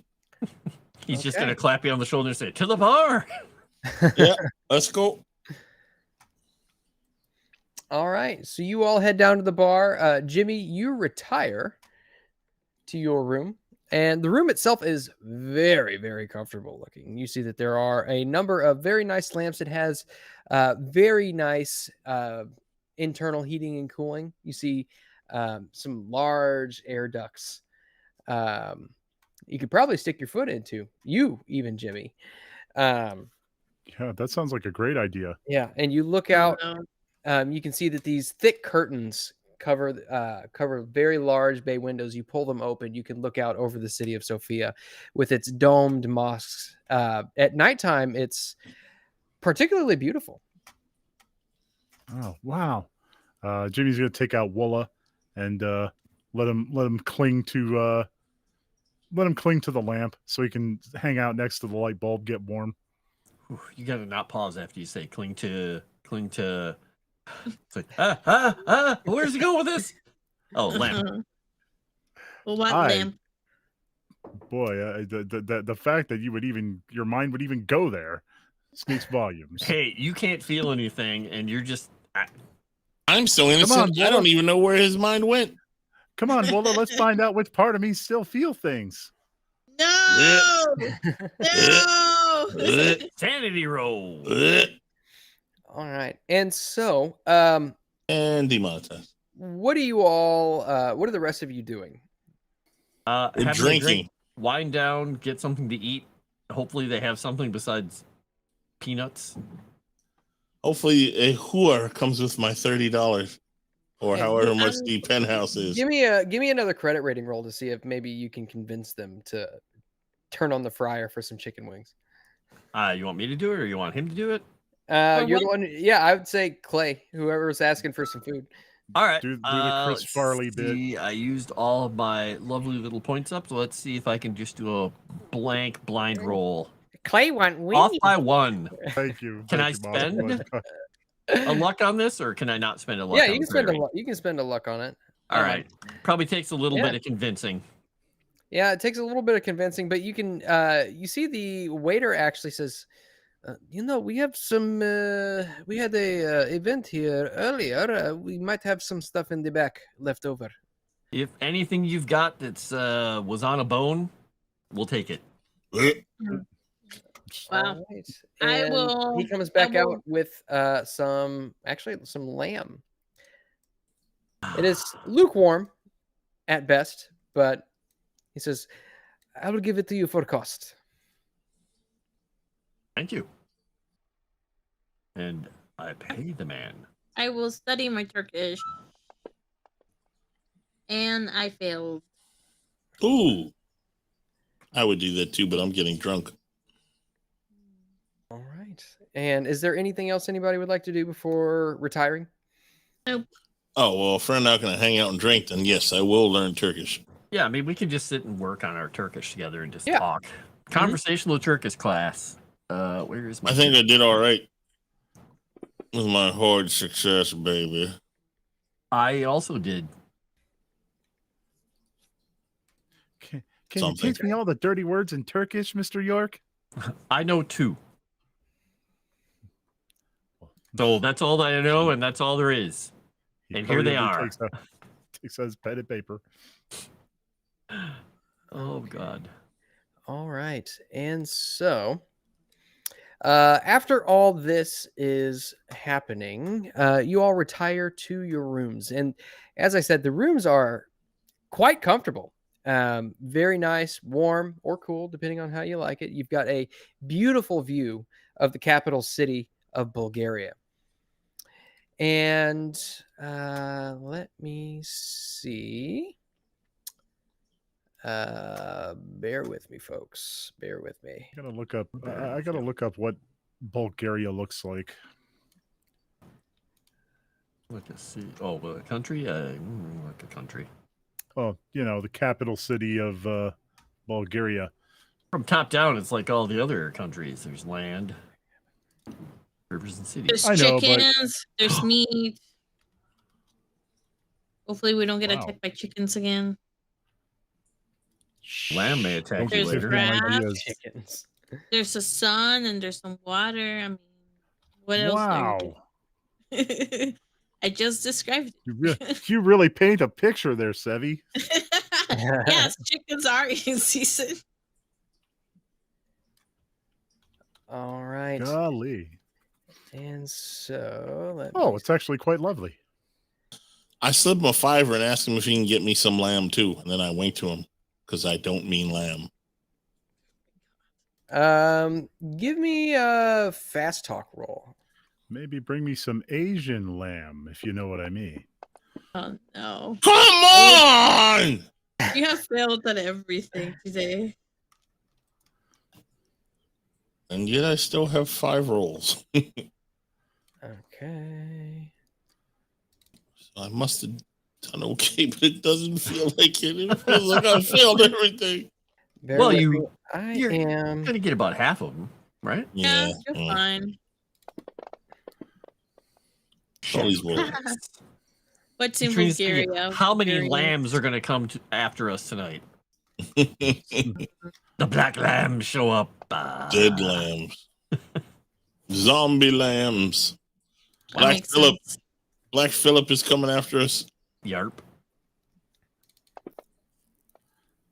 [SPEAKER 3] He's just
[SPEAKER 2] Okay.
[SPEAKER 3] gonna clap you on the shoulder and say, to the bar.
[SPEAKER 5] Yeah, let's go.
[SPEAKER 2] All right. So you all head down to the bar. Jimmy, you retire to your room. And the room itself is very, very comfortable looking. You see that there are a number of very nice lamps. It has very nice internal heating and cooling. You see some large air ducts. You could probably stick your foot into. You, even, Jimmy.
[SPEAKER 6] Yeah, that sounds like a great idea.
[SPEAKER 2] Yeah. And you look out. You can see that these thick curtains cover very large bay windows. You pull them open, you can look out over the city of Sofia with its domed mosques. At nighttime, it's particularly beautiful.
[SPEAKER 6] Oh wow! Jimmy's gonna take out Woola and let him cling to the lamp so he can hang out next to the light bulb, get warm.
[SPEAKER 3] Ooh, you gotta not pause after you say cling to. It's like, where's he going with this? Oh, lamp.
[SPEAKER 4] Well, what
[SPEAKER 6] Hi.
[SPEAKER 4] lamp?
[SPEAKER 6] Boy, the fact that your mind would even go there speaks volumes.
[SPEAKER 3] Hey, you can't feel anything, and you're just.
[SPEAKER 5] I'm so innocent. I don't even know where his mind went.
[SPEAKER 6] Come on, Woola, let's find out which part of me still feel things.
[SPEAKER 4] No! No!
[SPEAKER 3] Sanity roll.
[SPEAKER 2] All right. And so,
[SPEAKER 5] And demonetized.
[SPEAKER 2] what are you all, what are the rest of you doing?
[SPEAKER 3] Have a
[SPEAKER 5] drinking.
[SPEAKER 3] drink, wind down, get something to eat. Hopefully, they have something besides peanuts.
[SPEAKER 5] Hopefully, a whore comes with my $30 or
[SPEAKER 2] Yeah,
[SPEAKER 5] however much the penthouse is.
[SPEAKER 2] Give me another credit rating roll to see if maybe you can convince them to turn on the fryer for some chicken wings.
[SPEAKER 3] You want me to do it, or you want him to do it?
[SPEAKER 2] You're the one. Yeah, I would say Clay, whoever's asking for some food.
[SPEAKER 3] All right.
[SPEAKER 6] Do the Chris
[SPEAKER 3] let's
[SPEAKER 6] Farley bit.
[SPEAKER 3] see. I used all of my lovely little points up, so let's see if I can just do a blank blind roll.
[SPEAKER 2] Clay want wings.
[SPEAKER 3] Off by one.
[SPEAKER 6] Thank you.
[SPEAKER 3] Can
[SPEAKER 6] Thank
[SPEAKER 3] I
[SPEAKER 6] you, Monica.
[SPEAKER 3] spend a luck on this, or can I not spend a luck?
[SPEAKER 2] Yeah,
[SPEAKER 3] on
[SPEAKER 2] you can
[SPEAKER 3] the
[SPEAKER 2] spend a
[SPEAKER 3] credit
[SPEAKER 2] luck. You can spend a luck on it.
[SPEAKER 3] All right. Probably takes a little
[SPEAKER 2] Yeah.
[SPEAKER 3] bit of convincing.
[SPEAKER 2] Yeah, it takes a little bit of convincing, but you can. You see, the waiter actually says, we have some. We had a event here earlier. We might have some stuff in the back left over.
[SPEAKER 3] If anything you've got that's was on a bone, we'll take it.
[SPEAKER 4] Wow.
[SPEAKER 2] All right.
[SPEAKER 4] I
[SPEAKER 2] And
[SPEAKER 4] will-
[SPEAKER 2] he comes
[SPEAKER 4] I
[SPEAKER 2] back
[SPEAKER 4] will-
[SPEAKER 2] out with some lamb. It is lukewarm at best, but he says, I will give it to you for cost.
[SPEAKER 3] Thank you. And I pay the man.
[SPEAKER 4] I will study my Turkish. And I failed.
[SPEAKER 5] Ooh. I would do that too, but I'm getting drunk.
[SPEAKER 2] All right. And is there anything else anybody would like to do before retiring?
[SPEAKER 4] Nope.
[SPEAKER 5] Oh, well, if we're not going to hang out and drink, then yes, I will learn Turkish.
[SPEAKER 3] Yeah, I mean, we can just sit and work on our Turkish together and just
[SPEAKER 2] Yeah.
[SPEAKER 3] talk. Conversational Turkish class. Where is my?
[SPEAKER 5] I think I did all right with my hard success, baby.
[SPEAKER 3] I also did.
[SPEAKER 6] Can you
[SPEAKER 5] Something.
[SPEAKER 6] teach me all the dirty words in Turkish, Mr. York?
[SPEAKER 3] I know 2. So that's all that I know, and that's all there is.
[SPEAKER 6] He
[SPEAKER 3] And here they
[SPEAKER 6] hurriedly
[SPEAKER 3] are.
[SPEAKER 6] Takes his pen and paper.
[SPEAKER 3] Oh God.
[SPEAKER 2] All right. And so after all this is happening, you all retire to your rooms. And as I said, the rooms are quite comfortable. Very nice, warm, or cool, depending on how you like it. You've got a beautiful view of the capital city of Bulgaria. And let me see. Bear with me, folks. Bear with me.
[SPEAKER 6] I gotta look up what Bulgaria looks like.
[SPEAKER 3] Let's see. Oh, well, a country? Like a country.
[SPEAKER 6] Oh, the capital city of Bulgaria.
[SPEAKER 3] From top down, it's like all the other countries. There's land, rivers, and cities.
[SPEAKER 4] There's
[SPEAKER 6] I know, but-
[SPEAKER 4] chickens. There's meat. Hopefully, we don't get
[SPEAKER 6] Wow.
[SPEAKER 4] attacked by chickens again.
[SPEAKER 3] Lamb may attack
[SPEAKER 6] Don't
[SPEAKER 3] you
[SPEAKER 6] give
[SPEAKER 3] later.
[SPEAKER 6] him
[SPEAKER 4] Crap.
[SPEAKER 6] ideas.
[SPEAKER 2] Chickens.
[SPEAKER 4] There's a sun and there's some water. I mean, what else?
[SPEAKER 6] Wow.
[SPEAKER 4] I just described
[SPEAKER 6] You really paint a picture there, Sevvy.
[SPEAKER 4] it. Yes, chickens are in season.
[SPEAKER 2] All right.
[SPEAKER 6] Golly.
[SPEAKER 2] And so,
[SPEAKER 6] Oh, it's actually quite lovely.
[SPEAKER 5] I slipped him a $5 and asked him if he can get me some lamb too. And then I winked to him because I don't mean lamb.
[SPEAKER 2] give me a fast talk roll.
[SPEAKER 6] Maybe bring me some Asian lamb, if you know what I mean.
[SPEAKER 4] Oh no.
[SPEAKER 5] Come on!
[SPEAKER 4] You have failed at everything today.
[SPEAKER 5] And yet I still have 5 rolls.
[SPEAKER 2] Okay.
[SPEAKER 5] So I must have done okay, but it doesn't feel like it. It feels like I failed everything.
[SPEAKER 2] Bear
[SPEAKER 3] Well,
[SPEAKER 2] with
[SPEAKER 3] you-
[SPEAKER 2] me. I
[SPEAKER 3] you're
[SPEAKER 2] am.
[SPEAKER 3] Gonna get about half of them, right?
[SPEAKER 4] Yeah, you're fine.
[SPEAKER 5] All these rolls.
[SPEAKER 4] What's in
[SPEAKER 3] Katrina's thinking,
[SPEAKER 4] Bulgaria?
[SPEAKER 3] how many
[SPEAKER 4] Bulgarian?
[SPEAKER 3] lambs are gonna come after us tonight? The black lambs show up.
[SPEAKER 5] Dead lambs. Zombie lambs.
[SPEAKER 4] That
[SPEAKER 5] Black
[SPEAKER 4] makes
[SPEAKER 5] Phillip.
[SPEAKER 4] sense.
[SPEAKER 5] Black Phillip is coming after us.
[SPEAKER 3] Yarp.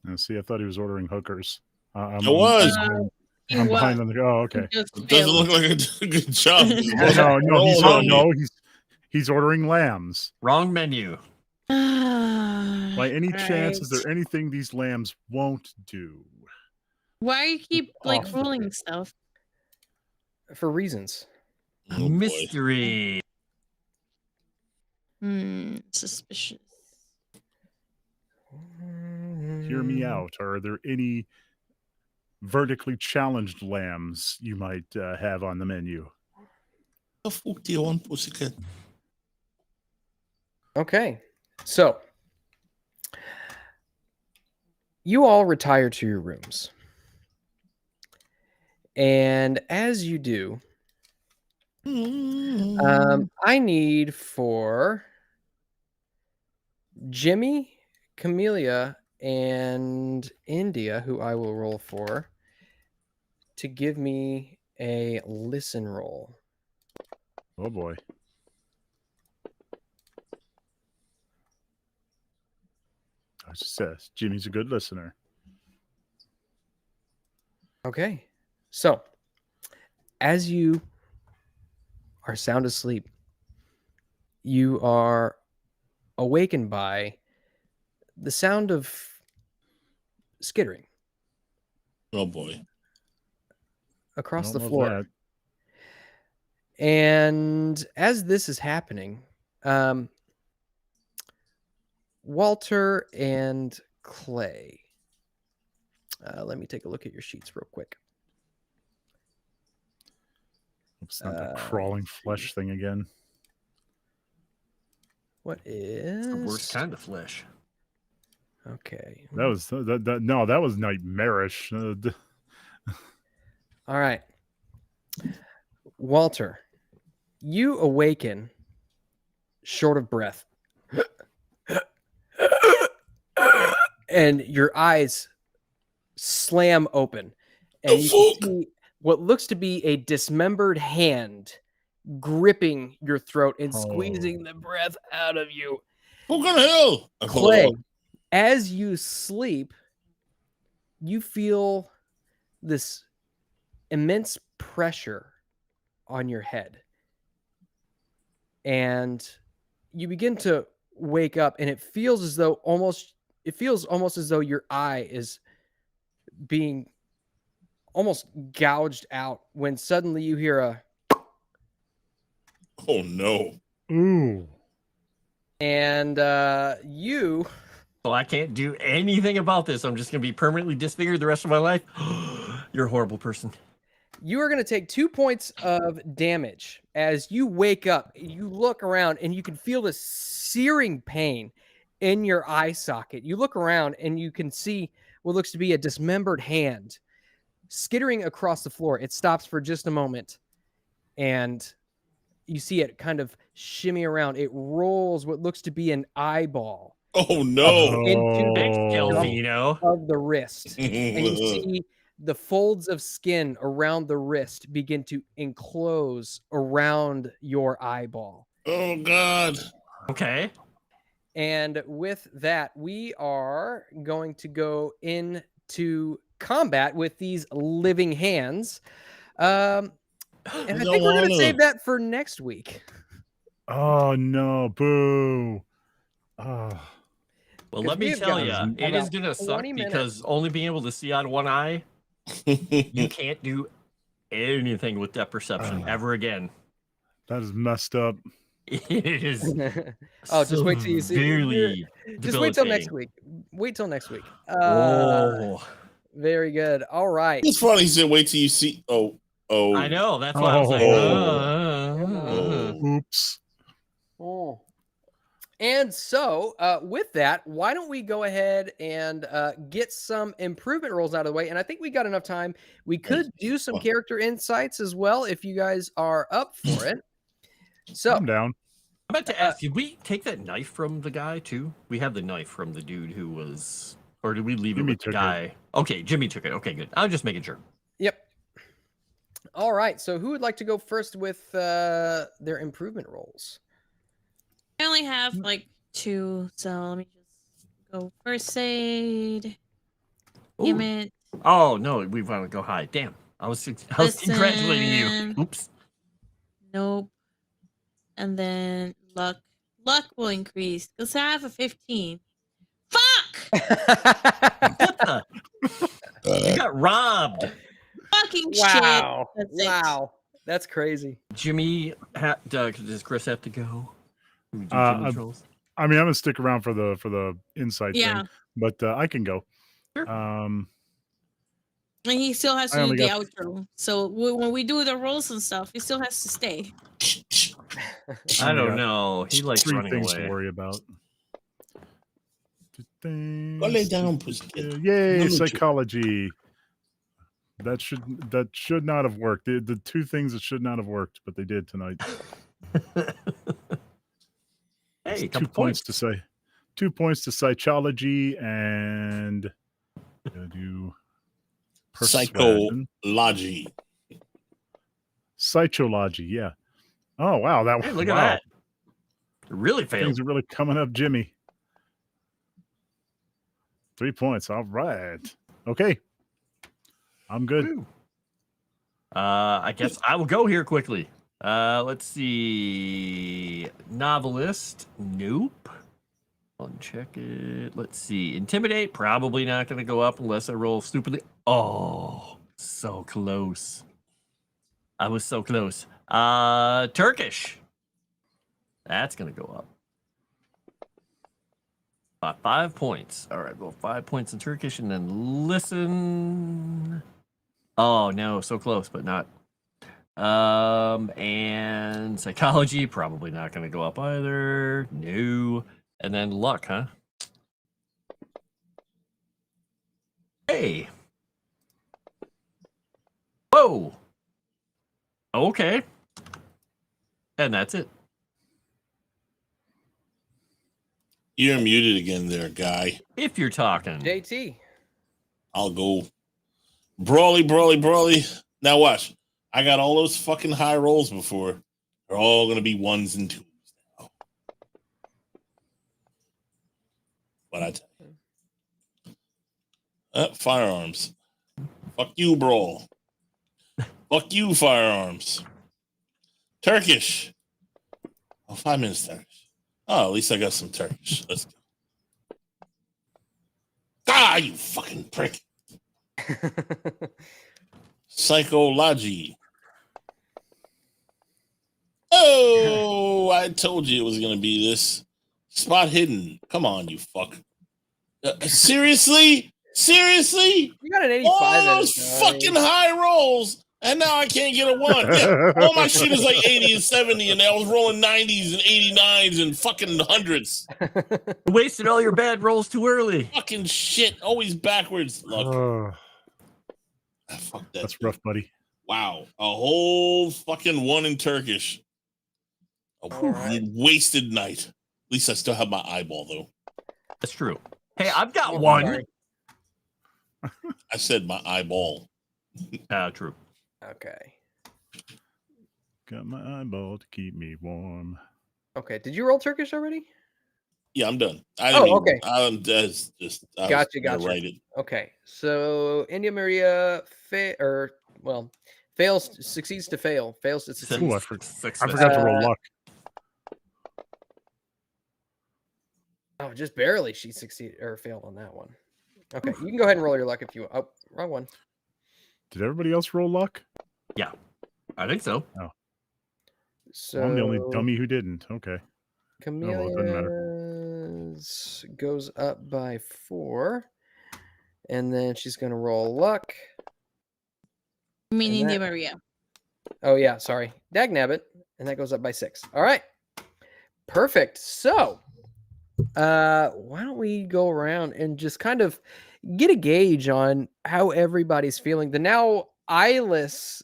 [SPEAKER 6] Now, see, I thought he was ordering hookers.
[SPEAKER 5] I was.
[SPEAKER 4] You
[SPEAKER 6] I'm
[SPEAKER 4] what?
[SPEAKER 6] behind on the. Oh, okay.
[SPEAKER 4] You just
[SPEAKER 5] It doesn't
[SPEAKER 4] failed.
[SPEAKER 5] look like I did a good job.
[SPEAKER 6] He's ordering lambs.
[SPEAKER 3] Wrong menu.
[SPEAKER 6] By any chance, is
[SPEAKER 4] Right.
[SPEAKER 6] there anything these lambs won't do?
[SPEAKER 4] Why you keep like
[SPEAKER 6] Off.
[SPEAKER 4] rolling stuff?
[SPEAKER 2] For reasons.
[SPEAKER 5] Oh, boy.
[SPEAKER 3] Mystery.
[SPEAKER 4] Suspicious.
[SPEAKER 6] Hear me out. Are there any vertically challenged lambs you might have on the menu?
[SPEAKER 5] The fuck do you want, pussycat?
[SPEAKER 2] Okay. So, you all retire to your rooms. And as you do, I need for Jimmy, Camellia, and India, who I will roll for, to give me a listen roll.
[SPEAKER 6] Oh boy. says Jimmy's a good listener.
[SPEAKER 2] Okay. So, as you are sound asleep, you are awakened by the sound of skittering
[SPEAKER 5] Oh boy.
[SPEAKER 2] across the
[SPEAKER 6] Don't love
[SPEAKER 2] floor.
[SPEAKER 6] that.
[SPEAKER 2] And as this is happening, Walter and Clay, let me take a look at your sheets real quick.
[SPEAKER 6] It's not the crawling flesh thing again.
[SPEAKER 2] What is
[SPEAKER 3] The worst kind of flesh.
[SPEAKER 2] Okay.
[SPEAKER 6] That was that was nightmarish.
[SPEAKER 2] All right. Walter, you awaken short of breath. And your eyes slam open. And you can see what looks to be a dismembered hand gripping your throat and squeezing the breath out of you.
[SPEAKER 5] Fucking hell!
[SPEAKER 2] Clay, as you sleep, you feel this immense pressure on your head. And you begin to wake up, and it feels almost as though your eye is being almost gouged out when suddenly you hear a
[SPEAKER 5] Oh no.
[SPEAKER 6] Ooh.
[SPEAKER 2] and you
[SPEAKER 3] So I can't do anything about this. I'm just going to be permanently disfigured the rest of my life. You're a horrible person.
[SPEAKER 2] You are going to take 2 points of damage as you wake up. You look around and you can feel this searing pain in your eye socket. You look around and you can see what looks to be a dismembered hand skittering across the floor. It stops for just a moment and you see it kind of shimmy around. It rolls what looks to be an eyeball
[SPEAKER 5] Oh no.
[SPEAKER 2] into
[SPEAKER 3] Thanks,
[SPEAKER 2] the
[SPEAKER 3] Delvino.
[SPEAKER 2] of the wrist. And you see the folds of skin around the wrist begin to enclose around your eyeball.
[SPEAKER 5] Oh god.
[SPEAKER 3] Okay.
[SPEAKER 2] And with that, we are going to go into combat with these living hands. And I think we're going to save that for next week.
[SPEAKER 6] Oh no, boo. Oh.
[SPEAKER 3] Well, let me tell you, it is going to suck
[SPEAKER 2] 20 minutes.
[SPEAKER 3] because only being able to see out of one eye, you can't do anything with depth perception ever again.
[SPEAKER 6] That is messed up.
[SPEAKER 3] It is.
[SPEAKER 2] Oh, just wait till you see.
[SPEAKER 3] Severely
[SPEAKER 2] Just wait till next
[SPEAKER 3] debilitating.
[SPEAKER 2] week. Wait till next week.
[SPEAKER 3] Oh,
[SPEAKER 2] Very good. All right.
[SPEAKER 5] It's funny he said wait till you see
[SPEAKER 3] I know. That's why I was like,
[SPEAKER 6] Oops.
[SPEAKER 2] Oh. And so, with that, why don't we go ahead and get some improvement rolls out of the way? And I think we got enough time. We could do some character insights as well if you guys are up for it. So,
[SPEAKER 6] I'm down.
[SPEAKER 3] I meant to ask, did we take that knife from the guy too? We have the knife from the dude who was, or did we leave
[SPEAKER 6] Jimmy
[SPEAKER 3] it with the
[SPEAKER 6] took
[SPEAKER 3] guy? Okay, Jimmy took it. Okay, good. I'm just making sure.
[SPEAKER 2] Yep. All right. So, who would like to go first with their improvement rolls?
[SPEAKER 4] I only have like 2, so let me just go first aid. Damn it.
[SPEAKER 3] Oh no, we want to go high. Damn, I was congratulating you. Oops.
[SPEAKER 4] Nope. And then luck. Luck will increase because I have a 15. Fuck!
[SPEAKER 3] What the? You got robbed.
[SPEAKER 4] Fucking
[SPEAKER 2] Wow.
[SPEAKER 4] shit. That's it.
[SPEAKER 2] Wow. That's crazy.
[SPEAKER 3] Jimmy, does Chris have to go? We do
[SPEAKER 6] I
[SPEAKER 3] Jimmy's rolls?
[SPEAKER 6] mean, I'm gonna stick around for the insight
[SPEAKER 4] Yeah.
[SPEAKER 6] thing, but I can go.
[SPEAKER 3] Sure.
[SPEAKER 4] And he still has
[SPEAKER 6] I
[SPEAKER 4] to do
[SPEAKER 6] only
[SPEAKER 4] the
[SPEAKER 6] got-
[SPEAKER 4] outro. So when we do the rolls and stuff, he still has to stay.
[SPEAKER 3] I don't
[SPEAKER 6] got
[SPEAKER 3] know. He likes
[SPEAKER 6] 3
[SPEAKER 3] running
[SPEAKER 6] things
[SPEAKER 3] away.
[SPEAKER 6] to worry about.
[SPEAKER 5] Go lay down, pussycat.
[SPEAKER 6] Yay,
[SPEAKER 5] Number 2.
[SPEAKER 6] psychology. That should not have worked. The 2 things that should not have worked, but they did tonight.
[SPEAKER 3] Hey, a
[SPEAKER 6] 2
[SPEAKER 3] couple
[SPEAKER 6] points to say. 2 points to psychology and do persuasion.
[SPEAKER 5] Psychology.
[SPEAKER 6] Psychology, yeah. Oh wow, that
[SPEAKER 3] Hey, look
[SPEAKER 6] wow.
[SPEAKER 3] at that. Really failed.
[SPEAKER 6] Things are really coming up, Jimmy. 3 points. All right. Okay. I'm good.
[SPEAKER 3] I guess I will go here quickly. Let's see. Novelist. Nope. Uncheck it. Let's see. Intimidate. Probably not going to go up unless I roll stupidly. Oh, so close. I was so close. Turkish. That's going to go up. By 5 points. All right, roll 5 points in Turkish and then listen. Oh, no, so close, but not. And psychology, probably not going to go up either. No. And then luck, huh? Hey. Whoa. Okay. And that's it.
[SPEAKER 5] You're muted again there, guy.
[SPEAKER 3] If you're talking.
[SPEAKER 2] JT.
[SPEAKER 5] I'll go. Brawly. Now watch. I got all those fucking high rolls before. They're all going to be 1s and 2s now. What I tell you. Firearms. Fuck you, Brawl. Fuck you, firearms. Turkish. Oh, 5 minutes Turkish. Oh, at least I got some Turkish. Let's go. Ah, you fucking prick. Psychology. Oh, I told you it was going to be this. Spot hidden. Come on, you fuck. Seriously?
[SPEAKER 2] You got an 85.
[SPEAKER 5] All those fucking high rolls. And now I can't get a 1. Yeah, all my shit is like 80 and 70, and I was rolling 90s and 89s and fucking 100s.
[SPEAKER 3] Wasted all your bad rolls too early.
[SPEAKER 5] Fucking shit. Always backwards. Look. Fuck that.
[SPEAKER 6] That's rough, buddy.
[SPEAKER 5] Wow. A whole fucking 1 in Turkish. A wasted night. At least I still have my eyeball, though.
[SPEAKER 3] That's true. Hey, I've got 1.
[SPEAKER 5] I said my eyeball.
[SPEAKER 3] True.
[SPEAKER 2] Okay.
[SPEAKER 6] Got my eyeball to keep me warm.
[SPEAKER 2] Okay. Did you roll Turkish already?
[SPEAKER 5] Yeah, I'm done.
[SPEAKER 2] Okay.
[SPEAKER 5] Gotcha.
[SPEAKER 2] Write it. Okay. So India Maria succeeds to fail. Fails to succeed.
[SPEAKER 6] Ooh, I forgot to roll luck.
[SPEAKER 2] Oh, just barely she succeeded or failed on that one. Okay. You can go ahead and roll your luck if you want. Oh, wrong one.
[SPEAKER 6] Did everybody else roll luck?
[SPEAKER 3] Yeah, I think so.
[SPEAKER 6] Oh.
[SPEAKER 2] So
[SPEAKER 6] I'm the only dummy who didn't. Okay.
[SPEAKER 2] Camellia goes up by 4. And then she's going to roll luck.
[SPEAKER 4] Meaning India Maria.
[SPEAKER 2] Oh, yeah. Sorry. Dagnabbit. And that goes up by 6. All right. Perfect. So why don't we go around and just kind of get a gauge on how everybody's feeling. The now eyeless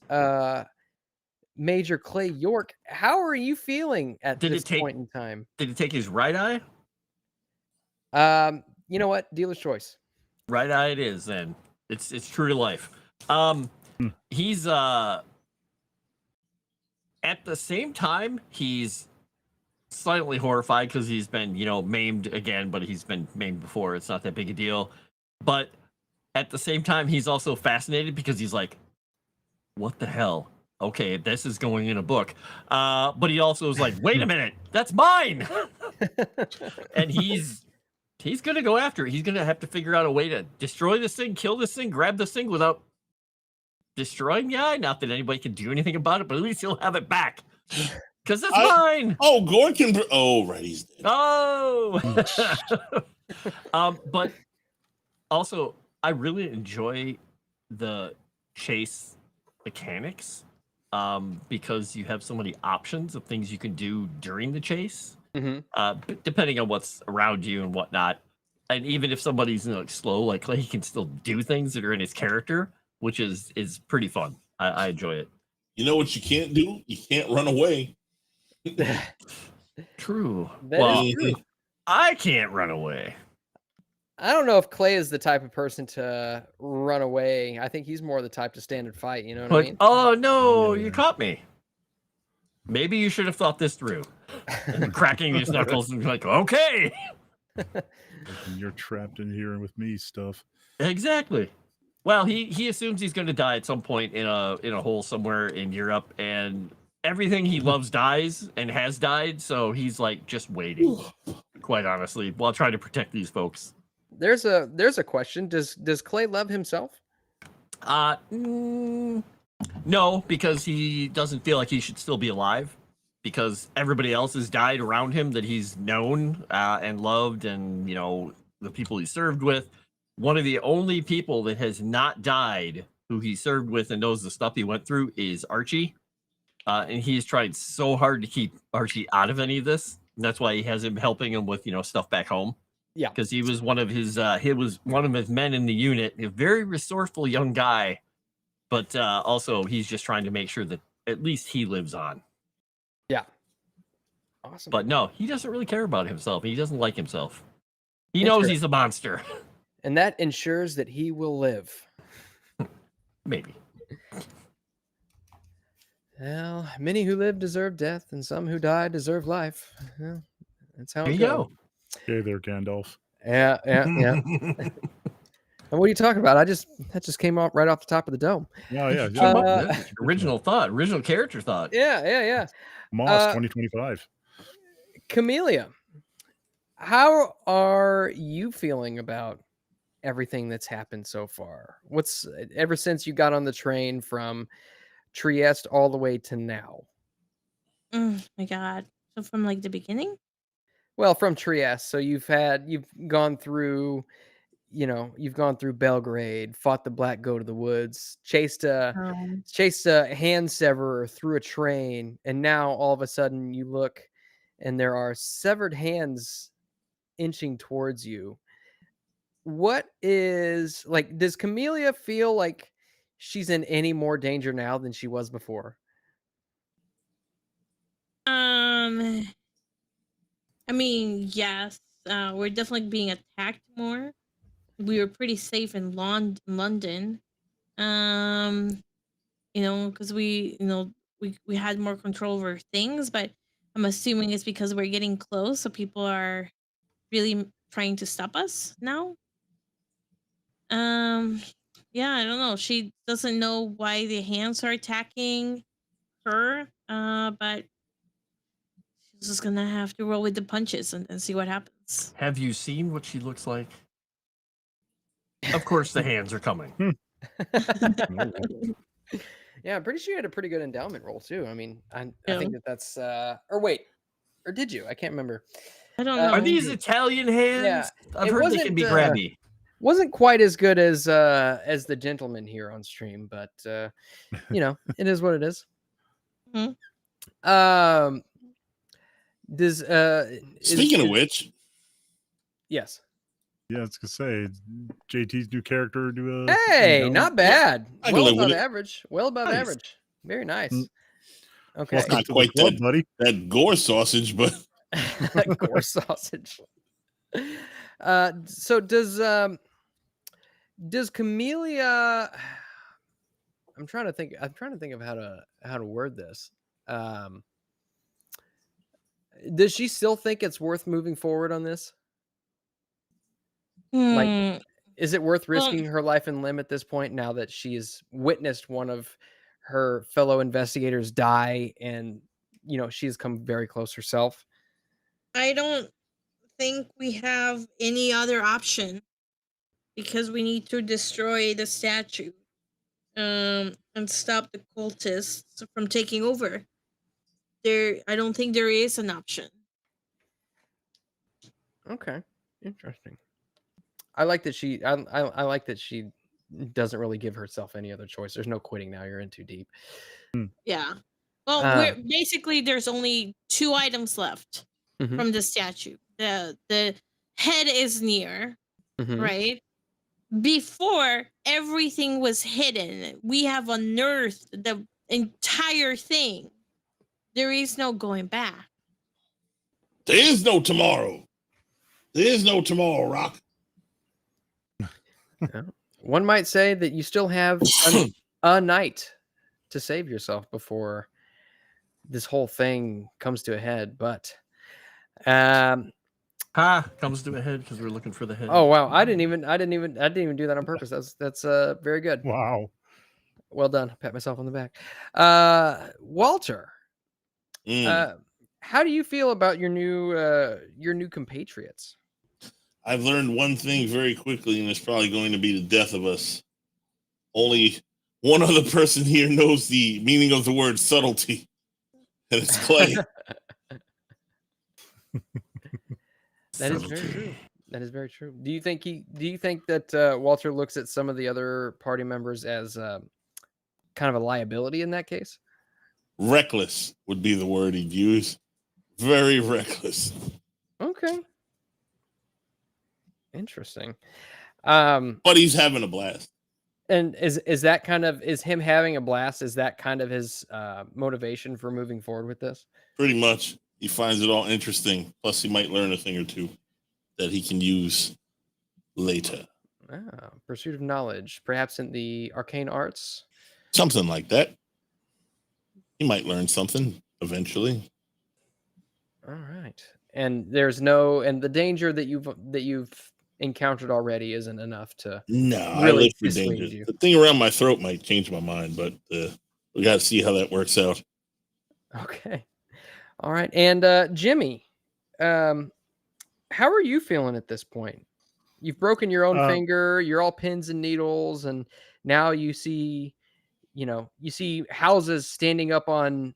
[SPEAKER 2] Major Clay York, how are you feeling at this point in time?
[SPEAKER 3] Did he take his right eye?
[SPEAKER 2] You know what? Dealer's choice.
[SPEAKER 3] Right eye it is then. It's true to life. He's at the same time he's slightly horrified because he's been, maimed again, but he's been maimed before. It's not that big a deal. But at the same time, he's also fascinated because he's like, what the hell? Okay, this is going in a book. But he also is like, wait a minute, that's mine. And he's going to go after it. He's going to have to figure out a way to destroy this thing, kill this thing, grab this thing without destroying the eye. Not that anybody can do anything about it, but at least he'll have it back. Because that's mine.
[SPEAKER 5] Oh, Gore can... Oh, right, he's dead.
[SPEAKER 3] Oh! But also, I really enjoy the chase mechanics because you have so many options of things you can do during the chase, depending on what's around you and whatnot. And even if somebody's slow, like he can still do things that are in his character, which is pretty fun. I enjoy it.
[SPEAKER 5] You know what you can't do? You can't run away.
[SPEAKER 3] True.
[SPEAKER 2] That is true.
[SPEAKER 3] I can't run away.
[SPEAKER 2] I don't know if Clay is the type of person to run away. I think he's more the type to stand and fight. You know what I mean?
[SPEAKER 3] Oh no, you caught me. Maybe you should have thought this through. And cracking his knuckles and like, okay.
[SPEAKER 6] You're trapped in here with me stuff.
[SPEAKER 3] Exactly. Well, he assumes he's going to die at some point in a hole somewhere in Europe, and everything he loves dies and has died. So he's like just waiting, quite honestly, while trying to protect these folks.
[SPEAKER 2] There's a question. Does Clay love himself?
[SPEAKER 3] No, because he doesn't feel like he should still be alive, because everybody else has died around him that he's known and loved, and the people he served with. One of the only people that has not died who he served with and knows the stuff he went through is Archie. And he's tried so hard to keep Archie out of any of this. And that's why he has him helping him with, stuff back home.
[SPEAKER 2] Yeah.
[SPEAKER 3] Because he was one of his men in the unit, a very resourceful young guy. But also he's just trying to make sure that at least he lives on.
[SPEAKER 2] Yeah. Awesome.
[SPEAKER 3] But no, he doesn't really care about himself. He doesn't like himself. He knows he's a monster.
[SPEAKER 2] And that ensures that he will live.
[SPEAKER 3] Maybe.
[SPEAKER 2] Well, many who live deserve death, and some who die deserve life. Well, that's how
[SPEAKER 3] There
[SPEAKER 2] it
[SPEAKER 3] you
[SPEAKER 2] goes.
[SPEAKER 6] Okay, there, Gandalf.
[SPEAKER 2] Yeah. And what are you talking about? That just came right off the top of the dome.
[SPEAKER 6] Oh yeah,
[SPEAKER 3] Original character thought.
[SPEAKER 2] Yeah.
[SPEAKER 6] Moss 2025.
[SPEAKER 2] Camellia, how are you feeling about everything that's happened so far? What's ever since you got on the train from Trieste all the way to now?
[SPEAKER 4] Oh my god. So from like the beginning?
[SPEAKER 2] Well, from Trieste. So you've gone through, you've gone through Belgrade, fought the Black Goat of the Woods, chased a hand severer through a train, and now all of a sudden you look and there are severed hands inching towards you. What is does Camellia feel like she's in any more danger now than she was before?
[SPEAKER 4] I mean, yes. We're definitely being attacked more. We were pretty safe in London. Because we had more control over things, but I'm assuming it's because we're getting close, so people are really trying to stop us now. Yeah, I don't know. She doesn't know why the hands are attacking her, but she's just gonna have to roll with the punches and see what happens.
[SPEAKER 3] Have you seen what she looks like? Of course, the hands are coming.
[SPEAKER 2] Yeah, I'm pretty sure you had a pretty good endowment roll too. I mean, I think that's or did you? I can't remember.
[SPEAKER 4] I don't know.
[SPEAKER 3] Are these Italian hands?
[SPEAKER 2] Yeah,
[SPEAKER 3] I've heard they can be grabby.
[SPEAKER 2] Wasn't quite as good as the gentleman here on stream, but it is what it is.
[SPEAKER 4] Mm-hmm.
[SPEAKER 5] Speaking of which,
[SPEAKER 2] yes.
[SPEAKER 6] Yeah, I was gonna say JT's new character.
[SPEAKER 2] Hey, not bad.
[SPEAKER 5] I
[SPEAKER 2] Well
[SPEAKER 5] can live
[SPEAKER 2] above
[SPEAKER 5] with it.
[SPEAKER 2] average. Well above
[SPEAKER 3] Nice.
[SPEAKER 2] averge. Very nice. Okay.
[SPEAKER 5] Well, not
[SPEAKER 6] to the
[SPEAKER 5] quite
[SPEAKER 6] club,
[SPEAKER 5] that,
[SPEAKER 6] buddy.
[SPEAKER 5] that gore sausage, but
[SPEAKER 2] Gore sausage. So does Camellia? I'm trying to think of how to word this. Does she still think it's worth moving forward on this? Is it worth risking her life and limb at this point now that she's witnessed one of her fellow investigators die and she's come very close herself?
[SPEAKER 4] I don't think we have any other option because we need to destroy the statue and stop the cultists from taking over. I don't think there is an option.
[SPEAKER 2] Okay, interesting. I like that she. I like that she doesn't really give herself any other choice. There's no quitting now. You're in too deep.
[SPEAKER 4] Yeah. Well, basically there's only 2 items left from the statue. The head is near, right? Before everything was hidden, we have unearthed the entire thing. There is no going back.
[SPEAKER 5] there is no tomorrow. There is no tomorrow, Rock.
[SPEAKER 2] One might say that you still have a night to save yourself before this whole thing comes to a head. But
[SPEAKER 3] Ha comes to a head because we're looking for the head.
[SPEAKER 2] Oh wow, I didn't even do that on purpose. That's very good.
[SPEAKER 6] Wow.
[SPEAKER 2] Well done. Pat myself on the back. Walter, how do you feel about your new compatriots?
[SPEAKER 5] I've learned one thing very quickly, and it's probably going to be the death of us. Only one other person here knows the meaning of the word subtlety, and it's Clay.
[SPEAKER 2] That is very true. That is very true. Do you think that Walter looks at some of the other party members as kind of a liability in that case?
[SPEAKER 5] Reckless would be the word he'd use. Very reckless.
[SPEAKER 2] Okay. Interesting.
[SPEAKER 5] But he's having a blast.
[SPEAKER 2] And is him having a blast? Is that kind of his motivation for moving forward with this?
[SPEAKER 5] Pretty much. He finds it all interesting. Plus, he might learn a thing or two that he can use later.
[SPEAKER 2] Pursuit of knowledge, perhaps in the arcane arts?
[SPEAKER 5] Something like that. He might learn something eventually.
[SPEAKER 2] All right. And the danger that you've encountered already isn't enough to
[SPEAKER 5] really I live for danger. You. The thing around my throat might change my mind, but we got to see how that works out.
[SPEAKER 2] Okay. All right. And Jimmy, how are you feeling at this point? You've broken your own finger. You're all pins and needles, and now you see houses standing up on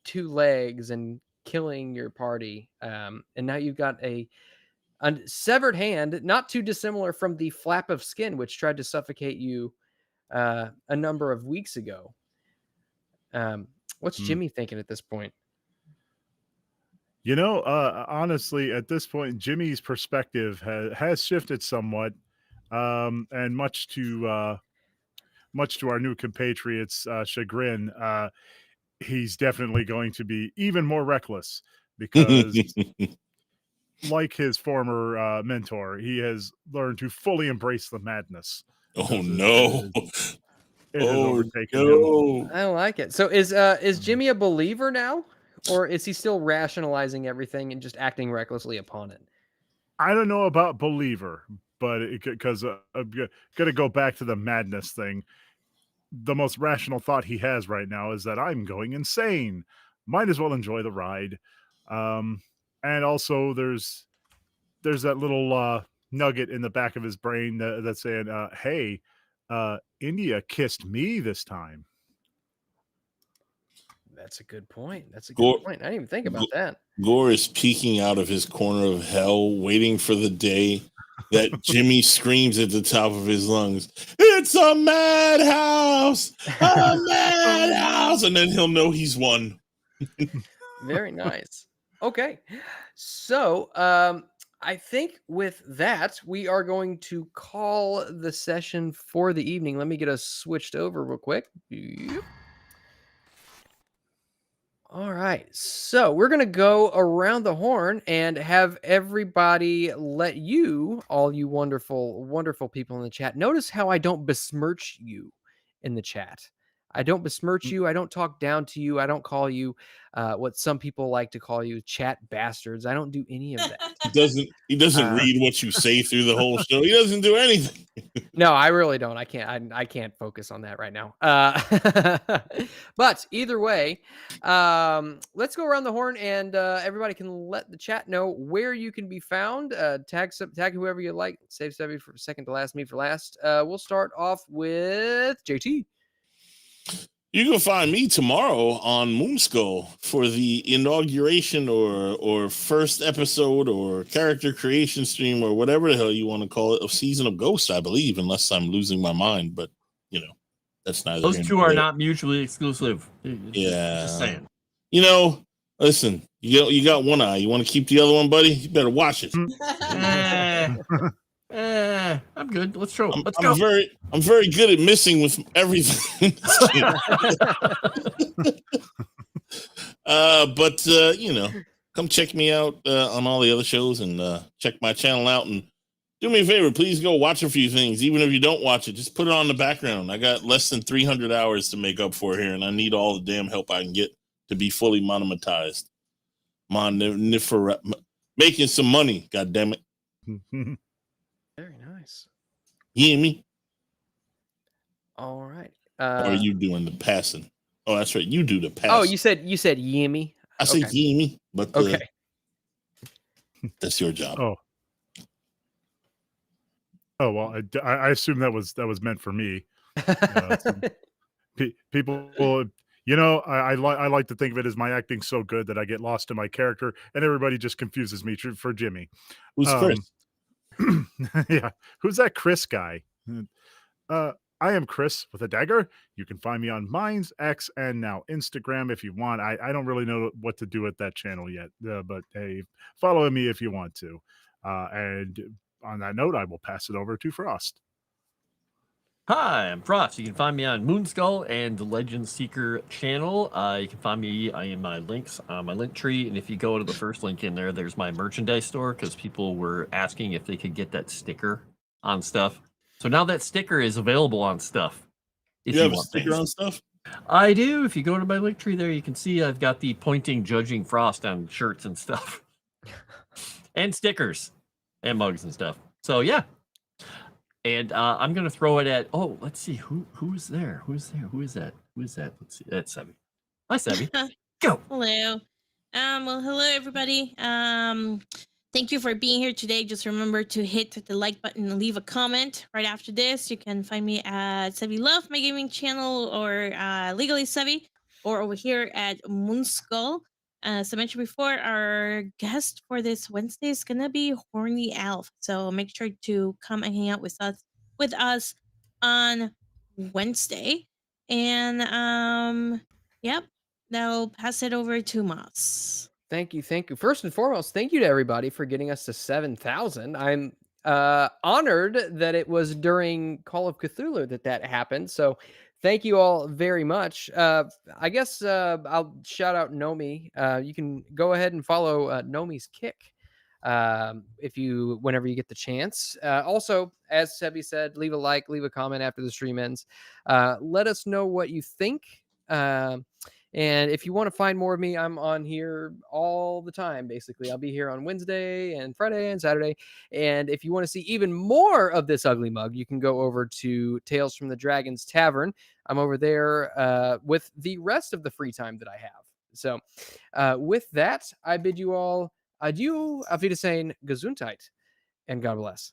[SPEAKER 2] two legs and killing your party. And now you've got a severed hand, not too dissimilar from the flap of skin, which tried to suffocate you a number of weeks ago. What's Jimmy thinking at this point?
[SPEAKER 6] Honestly, at this point, Jimmy's perspective has shifted somewhat, and much to our new compatriots' chagrin, he's definitely going to be even more reckless because, like his former mentor, he has learned to fully embrace the madness.
[SPEAKER 5] Oh no!
[SPEAKER 6] It has overtaken him.
[SPEAKER 2] I like it. So is Jimmy a believer now? Or is he still rationalizing everything and just acting recklessly upon it?
[SPEAKER 6] I don't know about believer, but because I'm going to go back to the madness thing. The most rational thought he has right now is that I'm going insane. Might as well enjoy the ride. And also there's that little nugget in the back of his brain that's saying, hey, India kissed me this time.
[SPEAKER 2] That's a good point. I didn't even think about that.
[SPEAKER 5] Gore is peeking out of his corner of hell, waiting for the day that Jimmy screams at the top of his lungs, "It's a madhouse! A madhouse!" And then he'll know he's won.
[SPEAKER 2] Very nice. Okay. So I think with that, we are going to call the session for the evening. Let me get us switched over real quick. Yep. All right, so we're going to go around the horn and have everybody let all you wonderful, wonderful people in the chat. Notice how I don't besmirch you in the chat. I don't besmirch you. I don't talk down to you. I don't call you what some people like to call you chat bastards. I don't do any of that.
[SPEAKER 5] He doesn't read what you say through the whole show. He doesn't do anything.
[SPEAKER 2] No, I really don't. I can't focus on that right now. But either way, let's go around the horn and everybody can let the chat know where you can be found. Tag whoever you like. Save Sevvy for second to last, me for last. We'll start off with JT.
[SPEAKER 5] You can find me tomorrow on Moonskull for the inauguration or first episode or character creation stream or whatever the hell you want to call it of Season of Ghost, I believe, unless I'm losing my mind. But, that's neither.
[SPEAKER 3] Those two are not mutually exclusive.
[SPEAKER 5] Yeah.
[SPEAKER 3] Just saying.
[SPEAKER 5] Listen, you got one eye. You want to keep the other one, buddy? You better watch it.
[SPEAKER 3] I'm good. Let's go.
[SPEAKER 5] I'm very good at missing with everything. But come check me out on all the other shows and check my channel out and do me a favor. Please go watch a few things. Even if you don't watch it, just put it on the background. I got less than 300 hours to make up for here, and I need all the damn help I can get to be fully monomatized. Making some money, God damn it.
[SPEAKER 2] Very nice.
[SPEAKER 5] You hear me?
[SPEAKER 2] All right.
[SPEAKER 5] Or are you doing the passing? Oh, that's right. You do the passing.
[SPEAKER 2] Oh, you said Yimmy.
[SPEAKER 5] I said
[SPEAKER 2] okay.
[SPEAKER 5] Yimmy, but
[SPEAKER 2] Okay.
[SPEAKER 5] That's your job.
[SPEAKER 6] Oh well, I assume that was meant for me. People, I like to think of it as my acting so good that I get lost in my character, and everybody just confuses me for Jimmy.
[SPEAKER 5] Who's Chris?
[SPEAKER 6] Yeah, who's that Chris guy? I am Chris with a dagger. You can find me on Minds, X, and now Instagram if you want. I don't really know what to do with that channel yet, but hey, follow me if you want to. And on that note, I will pass it over to Frost.
[SPEAKER 3] Hi, I'm Frost. You can find me on Moonskull and the Legend Seeker channel. You can find me in my links on my link tree. And if you go to the first link in there, there's my merchandise store because people were asking if they could get that sticker on stuff. So now that sticker is available on stuff. If
[SPEAKER 5] You have a
[SPEAKER 3] want
[SPEAKER 5] sticker
[SPEAKER 3] things.
[SPEAKER 5] on stuff?
[SPEAKER 3] I do. If you go to my link tree there, you can see I've got the pointing, judging Frost on shirts and stuff. And stickers and mugs and stuff. So yeah. And I'm gonna throw it at let's see who's there. Who is that? Let's see. That's Sevvy. Hi Sevvy. Go.
[SPEAKER 4] Hello. Well, hello everybody. Thank you for being here today. Just remember to hit the like button and leave a comment right after this. You can find me at Sevvy Love, my gaming channel, or Legally Sevvy, or over here at Moonskull. As I mentioned before, our guest for this Wednesday is gonna be Horny Elf. So make sure to come and hang out with us on Wednesday. And yep, now pass it over to Moss.
[SPEAKER 2] Thank you. First and foremost, thank you to everybody for getting us to 7,000. I'm honored that it was during Call of Cthulhu that happened. So thank you all very much. I guess I'll shout out Nomi. You can go ahead and follow Nomi's Kick whenever you get the chance. Also, as Sevvy said, leave a like, leave a comment after the stream ends. Let us know what you think. And if you want to find more of me, I'm on here all the time, basically. I'll be here on Wednesday and Friday and Saturday. And if you want to see even more of this ugly mug, you can go over to Tales from the Dragon's Tavern. I'm over there with the rest of the free time that I have. So with that, I bid you all adieu, auf Wiedersehen, Gesundheit, and God bless.